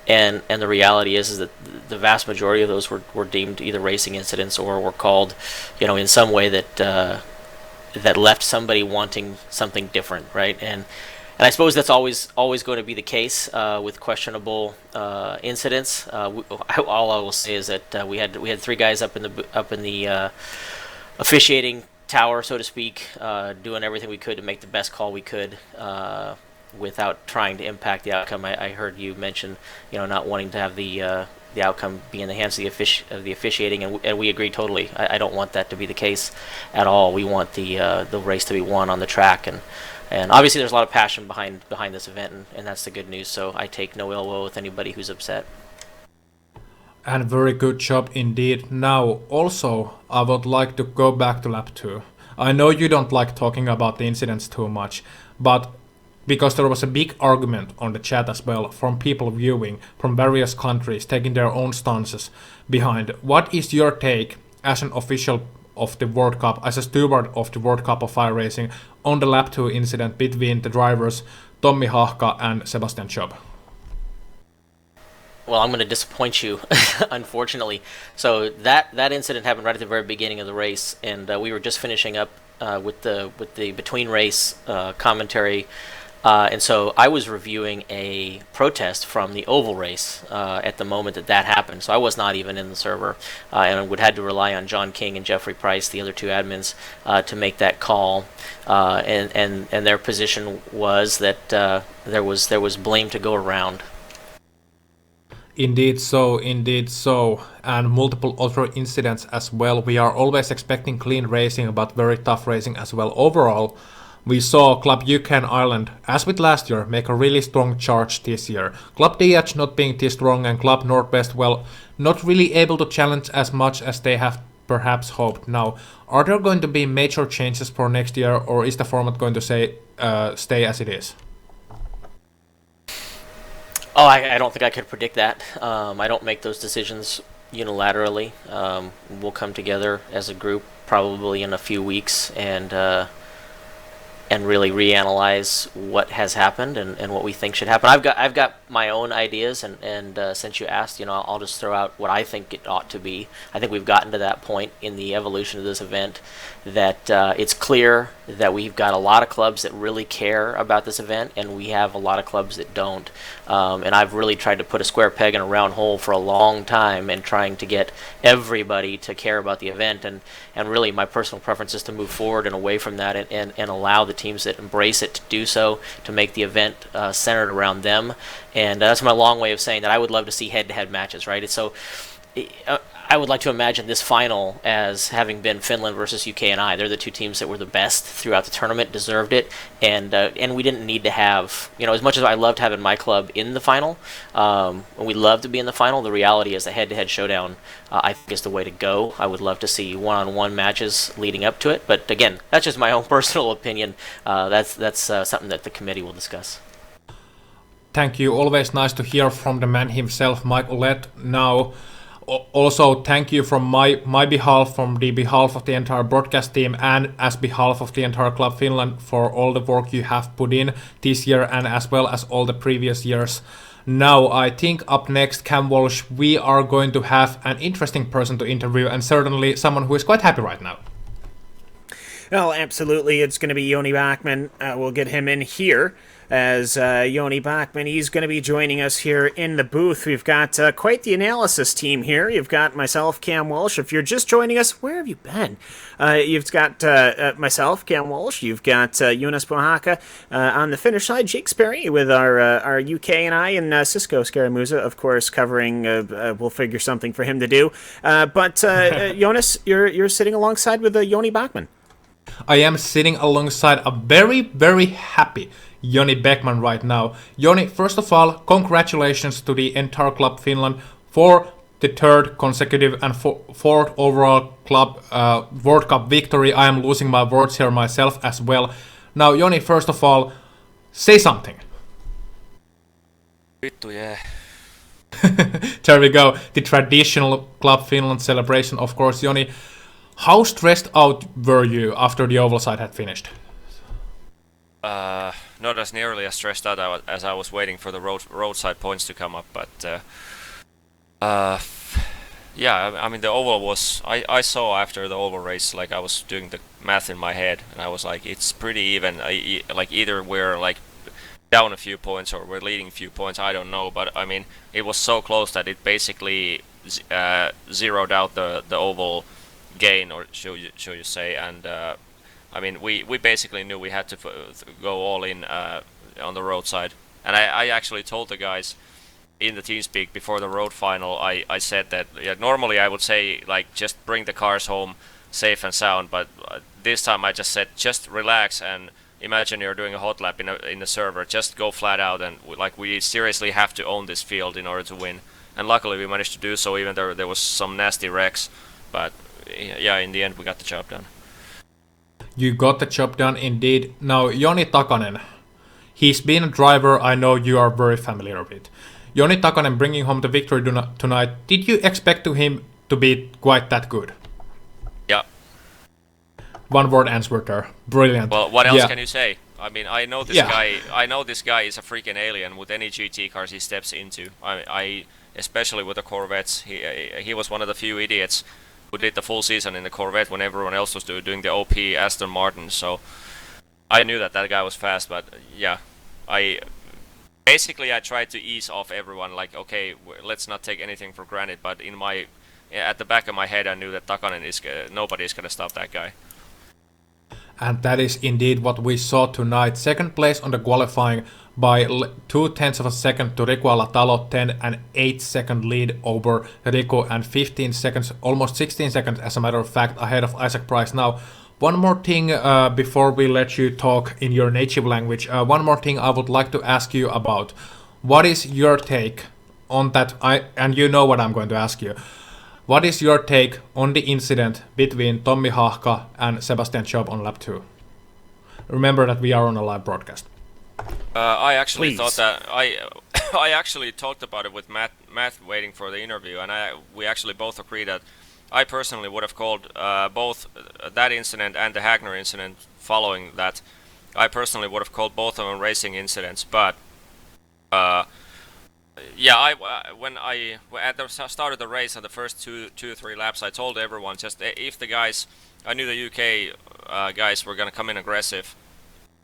and the reality is that the vast majority of those were deemed either racing incidents or were called, in some way that left somebody wanting something different, right? And I suppose that's always going to be the case with questionable incidents. All I will say is that we had 3 guys up in the officiating tower, so to speak, doing everything we could to make the best call we could without trying to impact the outcome. I heard you mention, not wanting to have the outcome be in the hands of the officiating, and we agree totally. I don't want that to be the case at all. We want the race to be won on the track, and obviously there's a lot of passion behind this event, and that's the good news, so I take no ill will with anybody who's upset.
And very good job indeed. Now, also, I would like to go back to lap 2. I know you don't like talking about the incidents too much, but because there was a big argument on the chat as well from people viewing from various countries taking their own stances behind. What is your take as an official of the World Cup, as a steward of the World Cup of iRacing, on the lap 2 incident between the drivers Tommi Hahka and Sebastian Job?
Well, I'm going to disappoint you, unfortunately. So that incident happened right at the very beginning of the race, and we were just finishing up with the between race commentary, and so I was reviewing a protest from the oval race at the moment that happened. So I was not even in the server, and I would had to rely on John King and Jeffrey Price, the other two admins, to make that call. And their position was that there was blame to go around.
Indeed so, and multiple other incidents as well. We are always expecting clean racing, but very tough racing as well. Overall, we saw Club UK and Ireland, as with last year, make a really strong charge this year. Club DH not being this strong, and Club Northwest, well, not really able to challenge as much as they have perhaps hoped. Now, are there going to be major changes for next year, or is the format going to stay as it is?
Oh, I don't think I could predict that. I don't make those decisions unilaterally. We'll come together as a group probably in a few weeks and really reanalyze what has happened and what we think should happen. I've got my own ideas, and since you asked, I'll just throw out what I think it ought to be. I think we've gotten to that point in the evolution of this event that it's clear that we've got a lot of clubs that really care about this event, and we have a lot of clubs that don't. And I've really tried to put a square peg in a round hole for a long time and trying to get everybody to care about the event. And really my personal preference is to move forward and away from that and allow the teams that embrace it to do so, to make the event centered around them. And that's my long way of saying that I would love to see head-to-head matches, right? I would like to imagine this final as having been Finland versus UK and I. They're the two teams that were the best throughout the tournament, deserved it, and we didn't need to have, as much as I loved having my club in the final, and we love to be in the final, the reality is the head-to-head showdown, I think, is the way to go. I would love to see one-on-one matches leading up to it, but again, that's just my own personal opinion. That's something that the committee will discuss.
Thank you. Always nice to hear from the man himself, Mike Ouellette. Now, also thank you from my behalf, from the behalf of the entire broadcast team, and as behalf of the entire Club Finland, for all the work you have put in this year and as well as all the previous years. Now, I think up next, Cam Walsh, we are going to have an interesting person to interview, and certainly someone who is quite happy right now.
Well, absolutely. It's going to be Joni Bachmann. We'll get him in here as Joni Bachmann. He's going to be joining us here in the booth. We've got quite the analysis team here. You've got myself, Cam Walsh. If you're just joining us, where have you been? You've got myself, Cam Walsh. You've got Jonas Bohaka on the Finnish side. Jake Sperry with our UK and I, and Cisco Scaramuza, of course, covering. We'll figure something for him to do. But Jonas, you're sitting alongside with Joni Bachmann.
I am sitting alongside a very, very happy Joni Beckman right now. Joni, first of all, congratulations to the entire Club Finland for the third consecutive and fourth overall Club World Cup victory. I am losing my words here myself as well. Now, Joni, first of all, say something.
Vittu, yeah.
There we go. The traditional Club Finland celebration, of course. Joni, how stressed out were you after the oval side had finished?
Not as nearly as stressed out as I was waiting for the roadside points to come up, but yeah, I mean the oval was. I saw after the oval race, like I was doing the math in my head, and I was like, it's pretty even. Like either we're like down a few points or we're leading a few points. I don't know, but I mean it was so close that it basically zeroed out the oval gain, or should you say, and I mean we basically knew we had to go all in on the roadside, and I actually told the guys in the TeamSpeak before the road final, I said that normally I would say like just bring the cars home safe and sound, but this time I just said just relax and imagine you're doing a hot lap in the server, just go flat out, and like we seriously have to own this field in order to win. and luckily we managed to do so, even though there was some nasty wrecks. But yeah, in the end we got the job done.
You got the job done indeed. Now, Joni Takanen. He's been a driver I know you are very familiar with. Joni Takanen bringing home the victory tonight. Did you expect him to be quite that good?
Yeah.
One word answer there. Brilliant.
Well, what else can you say? I mean, I know this
Yeah.
guy. I know this guy is a freaking alien with any GT cars he steps into. I especially with the Corvettes. He was one of the few idiots who did the full season in the Corvette when everyone else was doing the OP Aston Martin. So I knew that guy was fast. But yeah, I tried to ease off everyone. Like, okay, let's not take anything for granted. But at the back of my head, I knew that Takanen nobody's gonna stop that guy.
And that is indeed what we saw tonight. Second place on the qualifying by 0.2 of a second to Riku Alatalo, 10 and 8 second lead over Riku, and 15 seconds, almost 16 seconds as a matter of fact, ahead of Isaac Price. Now, one more thing before we let you talk in your native language, one more thing I would like to ask you about. What is your take on that? And you know what I'm going to ask you. What is your take on the incident between Tommi Haahka and Sebastian Job on lap 2? Remember that we are on a live broadcast.
I actually
Please.
thought that I actually talked about it with Matt waiting for the interview, and we actually both agree that I personally would have called both that incident and the Hagner incident following that. I personally would have called both of them racing incidents, but yeah, when I at the start of the race on the first two or three laps, I told everyone just if the guys, I knew the UK guys were gonna come in aggressive,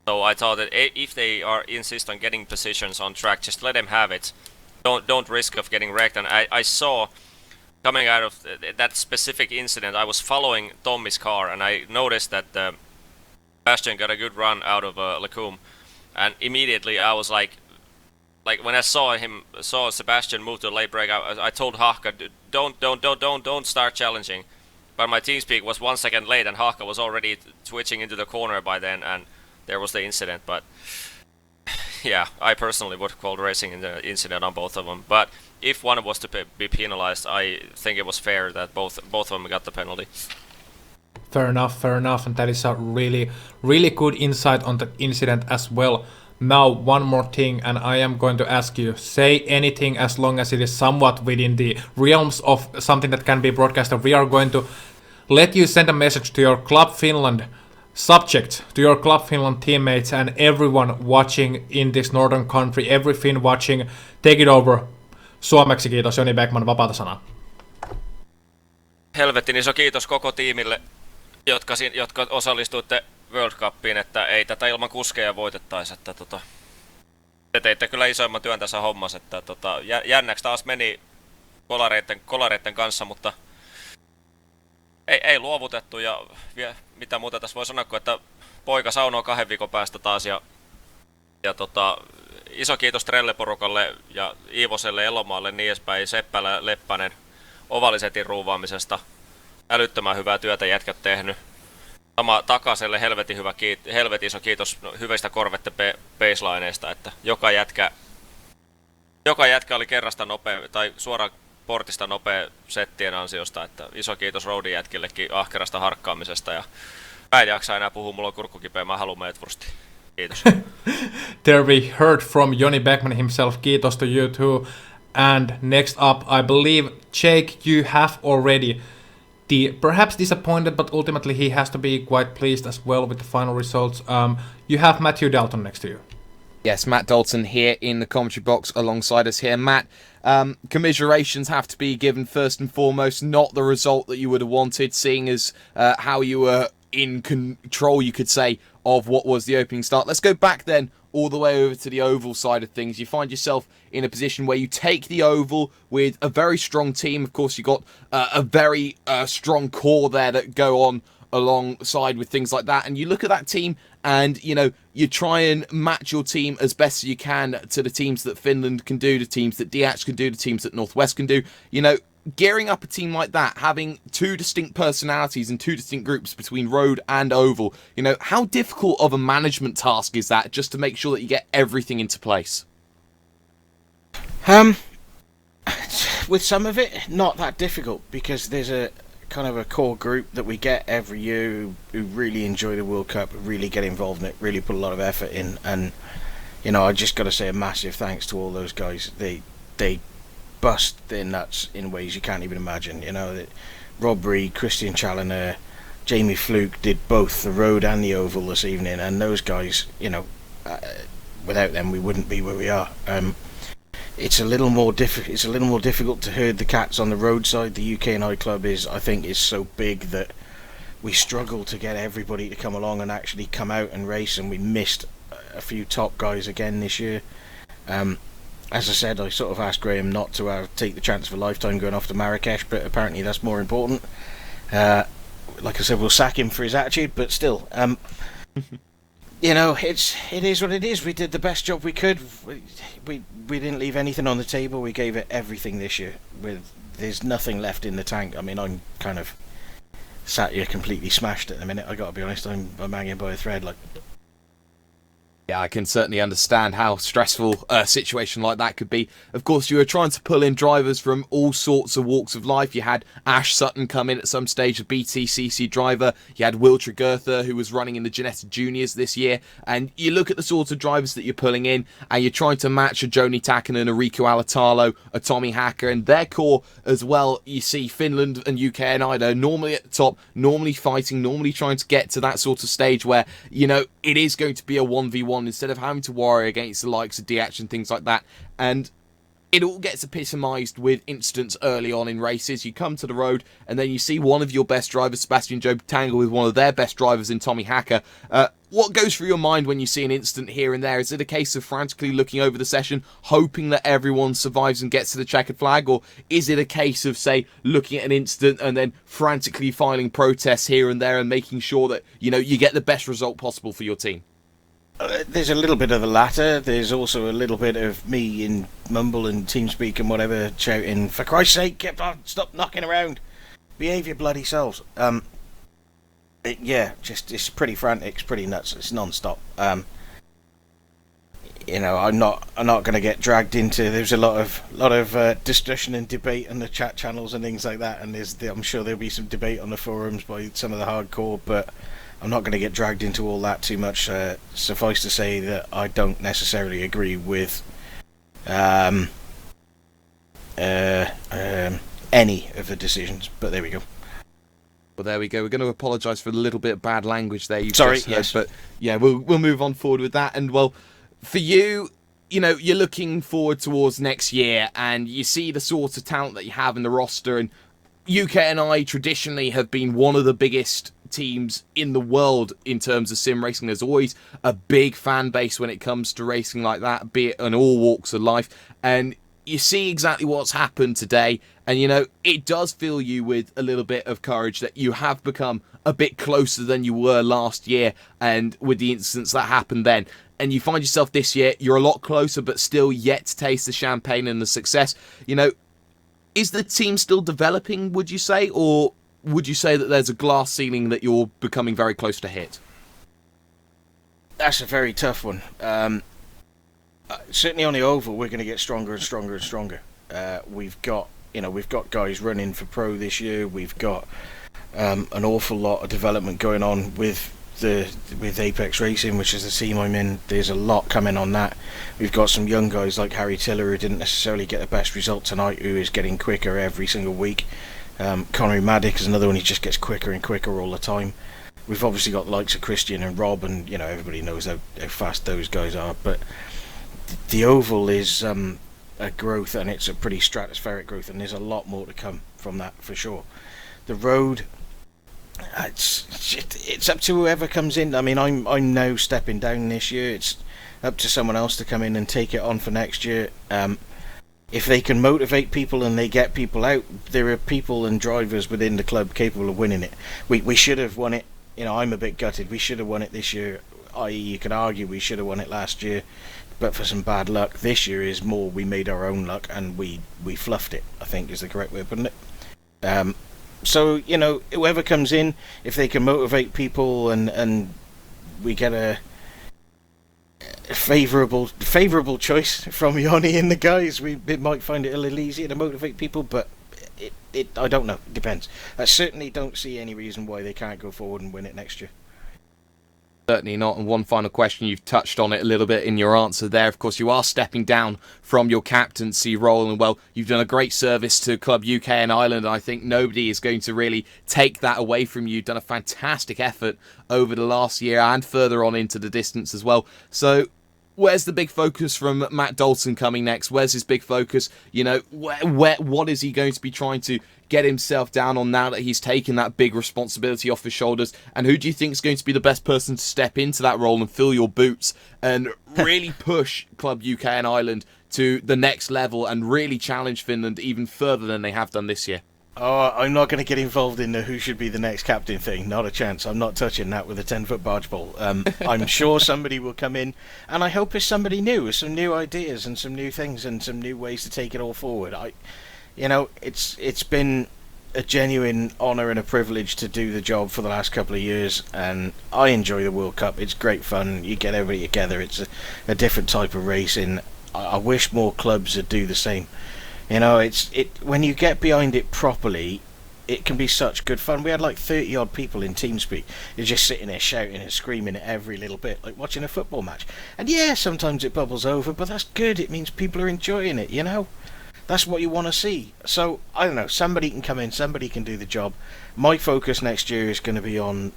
so I thought that if they insist on getting positions on track, just let them have it. Don't risk of getting wrecked. And I saw coming out of that specific incident, I was following Tommy's car, and I noticed that Sebastian got a good run out of Lacombe, and immediately I was like when I saw Sebastian move to the late break, I told Haahka, don't start challenging. But my TeamSpeak was 1 second late, and Haahka was already twitching into the corner by then, and there was the incident. But yeah, I personally would have called racing in the incident on both of them. But if one was to be penalized, I think it was fair that both of them got the penalty.
Fair enough, and that is a really, really good insight on the incident as well. Now, one more thing, and I am going to ask you, say anything as long as it is somewhat within the realms of something that can be broadcasted. We are going to let you send a message to your Club Finland subject, to your Club Finland teammates and everyone watching in this northern country, every Finn watching. Take it over. Suomeksi kiitos, Joni Beckman, vapaata sanaa.
Helvetin iso kiitos koko tiimille, jotka osallistuitte World Cupiin, että ei tätä ilman kuskeja voitettaisi, että te teitte kyllä isoimman työn tässä hommassa, että jännäksi taas meni kolareiden kanssa, mutta ei luovutettu, ja mitä muuta tässä voi sanoa, että poika saunoo 2 viikon päästä taas, ja iso kiitos Trelle-porukalle ja Iivoselle, Elomaalle, niin edespäin, Seppälä, Leppänen, Ovalisetin ruuvaamisesta. Älyttömän hyvää työtä jätkät tehnyt. Sama Takaselle helvetin iso kiitos hyvistä Corvette baselineista, että joka jätkä oli kerrasta nopea, tai suoraan portista nopea settien ansiosta, että iso kiitos roadin jätkillekin ahkerasta harkkaamisesta, ja mä en jaksa enää puhua, mulla on kurkku kipeä, mä haluan meetwurstia. Kiitos.
There we heard from Joni Beckman himself. Kiitos to you too. And next up, I believe, Jake, you have already perhaps disappointed, but ultimately he has to be quite pleased as well with the final results. You have Matthew Dalton next to you.
Yes, Matt Dalton here in the commentary box alongside us here. Matt, commiserations have to be given first and foremost, not the result that you would have wanted, seeing as how you were in control, you could say, of what was the opening start. Let's go back then all the way over to the oval side of things. You find yourself in a position where you take the oval with a very strong team. Of course, you've got a very strong core there that go on alongside with things like that. And you look at that team and, you try and match your team as best as you can to the teams that Finland can do, the teams that DH can do, the teams that Northwest can do. Gearing up a team like that, having two distinct personalities and two distinct groups between road and oval, how difficult of a management task is that, just to make sure that you get everything into place?
with some of it, not that difficult, because there's a kind of a core group that we get every year who really enjoy the World Cup, really get involved in it, really put a lot of effort in, and I just got to say a massive thanks to all those guys. They bust their nuts in ways you can't even imagine. Rob Reed, Christian Challoner, Jamie Fluke did both the road and the oval this evening, and those guys, without them we wouldn't be where we are. It's a little more difficult to herd the cats on the roadside. The UK&I Club I think is so big that we struggle to get everybody to come along and actually come out and race, and we missed a few top guys again this year. As I said, I sort of asked Graham not to take the chance of a lifetime going off to Marrakesh, but apparently that's more important. Like I said, we'll sack him for his attitude, but still, it is what it is. We did the best job we could. We didn't leave anything on the table. We gave it everything this year. There's nothing left in the tank. I mean, I'm kind of sat here completely smashed at the minute. I got to be honest. I'm hanging by a thread.
Yeah, I can certainly understand how stressful a situation like that could be. Of course, you were trying to pull in drivers from all sorts of walks of life. You had Ash Sutton come in at some stage, a BTCC driver. You had Will Tregurtha, who was running in the Ginetta Juniors this year. And you look at the sorts of drivers that you're pulling in, and you're trying to match a Joni Takinen, a Rico Alatalo, a Tommy Hacker, and their core as well. You see Finland and UK&I, they're normally at the top, normally fighting, normally trying to get to that sort of stage where, it is going to be a 1v1 instead of having to worry against the likes of DH and things like that. And it all gets epitomised with incidents early on in races. You come to the road and then you see one of your best drivers, Sebastian Job, tangle with one of their best drivers in Tommy Hacker. What goes through your mind when you see an incident here and there? Is it a case of frantically looking over the session, hoping that everyone survives and gets to the checkered flag? Or is it a case of, say, looking at an incident and then frantically filing protests here and there and making sure that, you get the best result possible for your team?
There's a little bit of the latter. There's also a little bit of me in mumble and TeamSpeak and whatever shouting, for Christ's sake, stop knocking around, behave your bloody selves. It's pretty frantic, it's pretty nuts, it's non-stop. I'm not going to get dragged into. There's a lot of discussion and debate on the chat channels and things like that, and I'm sure there'll be some debate on the forums by some of the hardcore, but I'm not going to get dragged into all that too much. Suffice to say that I don't necessarily agree with any of the decisions, but there we go.
Well, there we go. We're going to apologise for a little bit of bad language there.
Sorry,
just heard,
yes.
But yeah, we'll move on forward with that. And well, for you, you're looking forward towards next year, and you see the sort of talent that you have in the roster. And UK&I traditionally have been one of the biggest teams in the world in terms of sim racing. There's always a big fan base when it comes to racing like that, be it in all walks of life. And you see exactly what's happened today, and it does fill you with a little bit of courage that you have become a bit closer than you were last year, and with the incidents that happened then. And you find yourself this year, you're a lot closer, but still yet to taste the champagne and the success. Is the team still developing, would you say, or would you say that there's a glass ceiling that you're becoming very close to hit?
That's a very tough one. Certainly on the oval, we're going to get stronger and stronger and stronger. We've got guys running for pro this year. We've got an awful lot of development going on with Apex Racing, which is the team I'm in. There's a lot coming on that. We've got some young guys like Harry Tiller, who didn't necessarily get the best result tonight, who is getting quicker every single week. Connery Maddock is another one. He just gets quicker and quicker all the time. We've obviously got the likes of Christian and Rob, and everybody knows how fast those guys are. But the oval is a growth, and it's a pretty stratospheric growth, and there's a lot more to come from that for sure. The road, it's up to whoever comes in. I mean, I'm now stepping down this year. It's up to someone else to come in and take it on for next year. If they can motivate people and they get people out, there are people and drivers within the club capable of winning it. We should have won it. I'm a bit gutted. We should have won it this year. I.e., you could argue we should have won it last year, but for some bad luck. This year is more we made our own luck and we fluffed it, I think is the correct way of putting it. So, whoever comes in, if they can motivate people and we get favourable choice from Yanni and the guys. We might find it a little easier to motivate people, but I don't know. It depends. I certainly don't see any reason why they can't go forward and win it next year.
Certainly not. And one final question, you've touched on it a little bit in your answer there. Of course, you are stepping down from your captaincy role, and well, you've done a great service to Club UK and Ireland, and I think nobody is going to really take that away from you. You've done a fantastic effort over the last year and further on into the distance as well. So where's the big focus from Matt Dalton coming next? Where's his big focus? You know, what is he going to be trying to get himself down on now that he's taken that big responsibility off his shoulders? And who do you think is going to be the best person to step into that role and fill your boots and really push Club UK and Ireland to the next level and really challenge Finland even further than they have done this year?
Oh, I'm not going to get involved in the who should be the next captain thing. Not a chance. I'm not touching that with a 10-foot barge pole. I'm sure somebody will come in, and I hope it's somebody new, with some new ideas and some new things and some new ways to take it all forward. It's been a genuine honour and a privilege to do the job for the last couple of years, and I enjoy the World Cup. It's great fun. You get everybody together. It's a different type of racing. I wish more clubs would do the same. You know, when you get behind it properly, it can be such good fun. We had like 30 odd people in TeamSpeak. You're just sitting there shouting and screaming at every little bit, like watching a football match. And yeah, sometimes it bubbles over, but that's good. It means people are enjoying it, you know? That's what you want to see. So, I don't know, somebody can come in, somebody can do the job. My focus next year is going to be on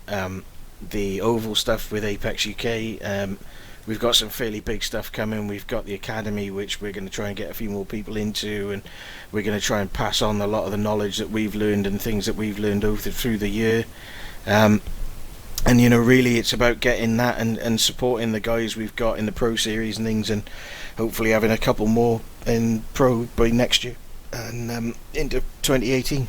the oval stuff with Apex UK. We've got some fairly big stuff coming. We've got the academy, which we're going to try and get a few more people into, and we're going to try and pass on a lot of the knowledge that we've learned and things that we've learned through the year. And you know, really it's about getting that and supporting the guys we've got in the Pro Series and things, and hopefully having a couple more in Pro by next year and into 2018.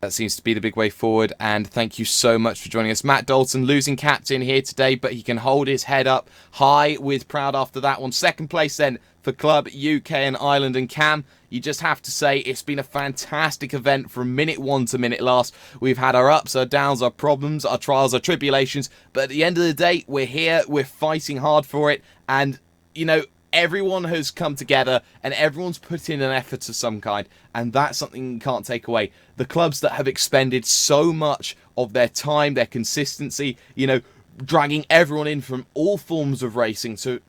That seems to be the big way forward, and thank you so much for joining us. Matt Dalton, losing captain here today, but he can hold his head up high with proud after that one. Second place then for Club UK and Ireland. And Cam, you just have to say it's been a fantastic event from minute one to minute last. We've had our ups, our downs, our problems, our trials, our tribulations, but at the end of the day, we're here, we're fighting hard for it, and, you know, everyone has come together and everyone's put in an effort of some kind, and that's something you can't take away. The clubs that have expended so much of their time, their consistency, you know, dragging everyone in from all forms of racing to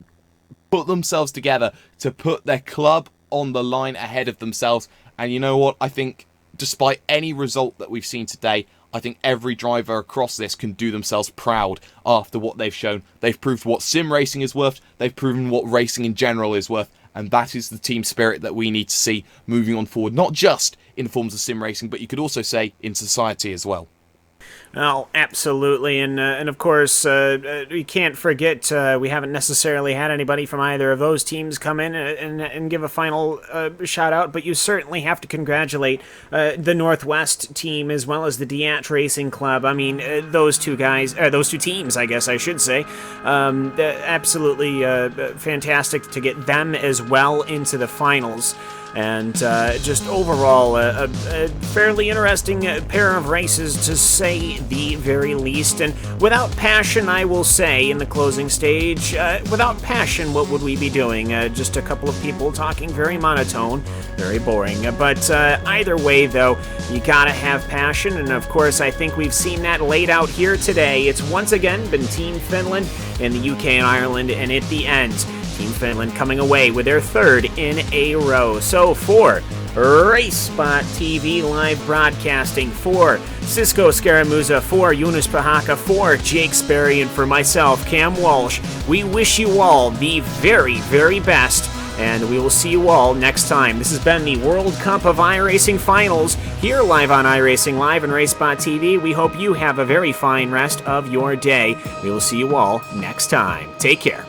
put themselves together to put their club on the line ahead of themselves. And you know what? I think despite any result that we've seen today, I think every driver across this can do themselves proud after what they've shown. They've proved what sim racing is worth. They've proven what racing in general is worth. And that is the team spirit that we need to see moving on forward. Not just in forms of sim racing, but you could also say in society as well.
Oh, absolutely, and of course, we can't forget we haven't necessarily had anybody from either of those teams come in and give a final shout-out, but you certainly have to congratulate the Northwest team as well as the Diat Racing Club. I mean, those two teams, I guess I should say, absolutely fantastic to get them as well into the finals. And just overall, a fairly interesting pair of races, to say the very least. And without passion, I will say, in the closing stage, without passion, what would we be doing? Just a couple of people talking very monotone, very boring. But either way, though, you gotta have passion. And of course, I think we've seen that laid out here today. It's once again been Team Finland and the UK and Ireland, and at the end, Team Finland coming away with their third in a row. So for RaceSpot TV live broadcasting, for Cisco Scaramuza, for Yunus Pahaka, for Jake Sperry, and for myself, Cam Walsh, we wish you all the very, very best, and we will see you all next time. This has been the World Cup of iRacing Finals, here live on iRacing Live and RaceSpot TV. We hope you have a very fine rest of your day. We will see you all next time. Take care.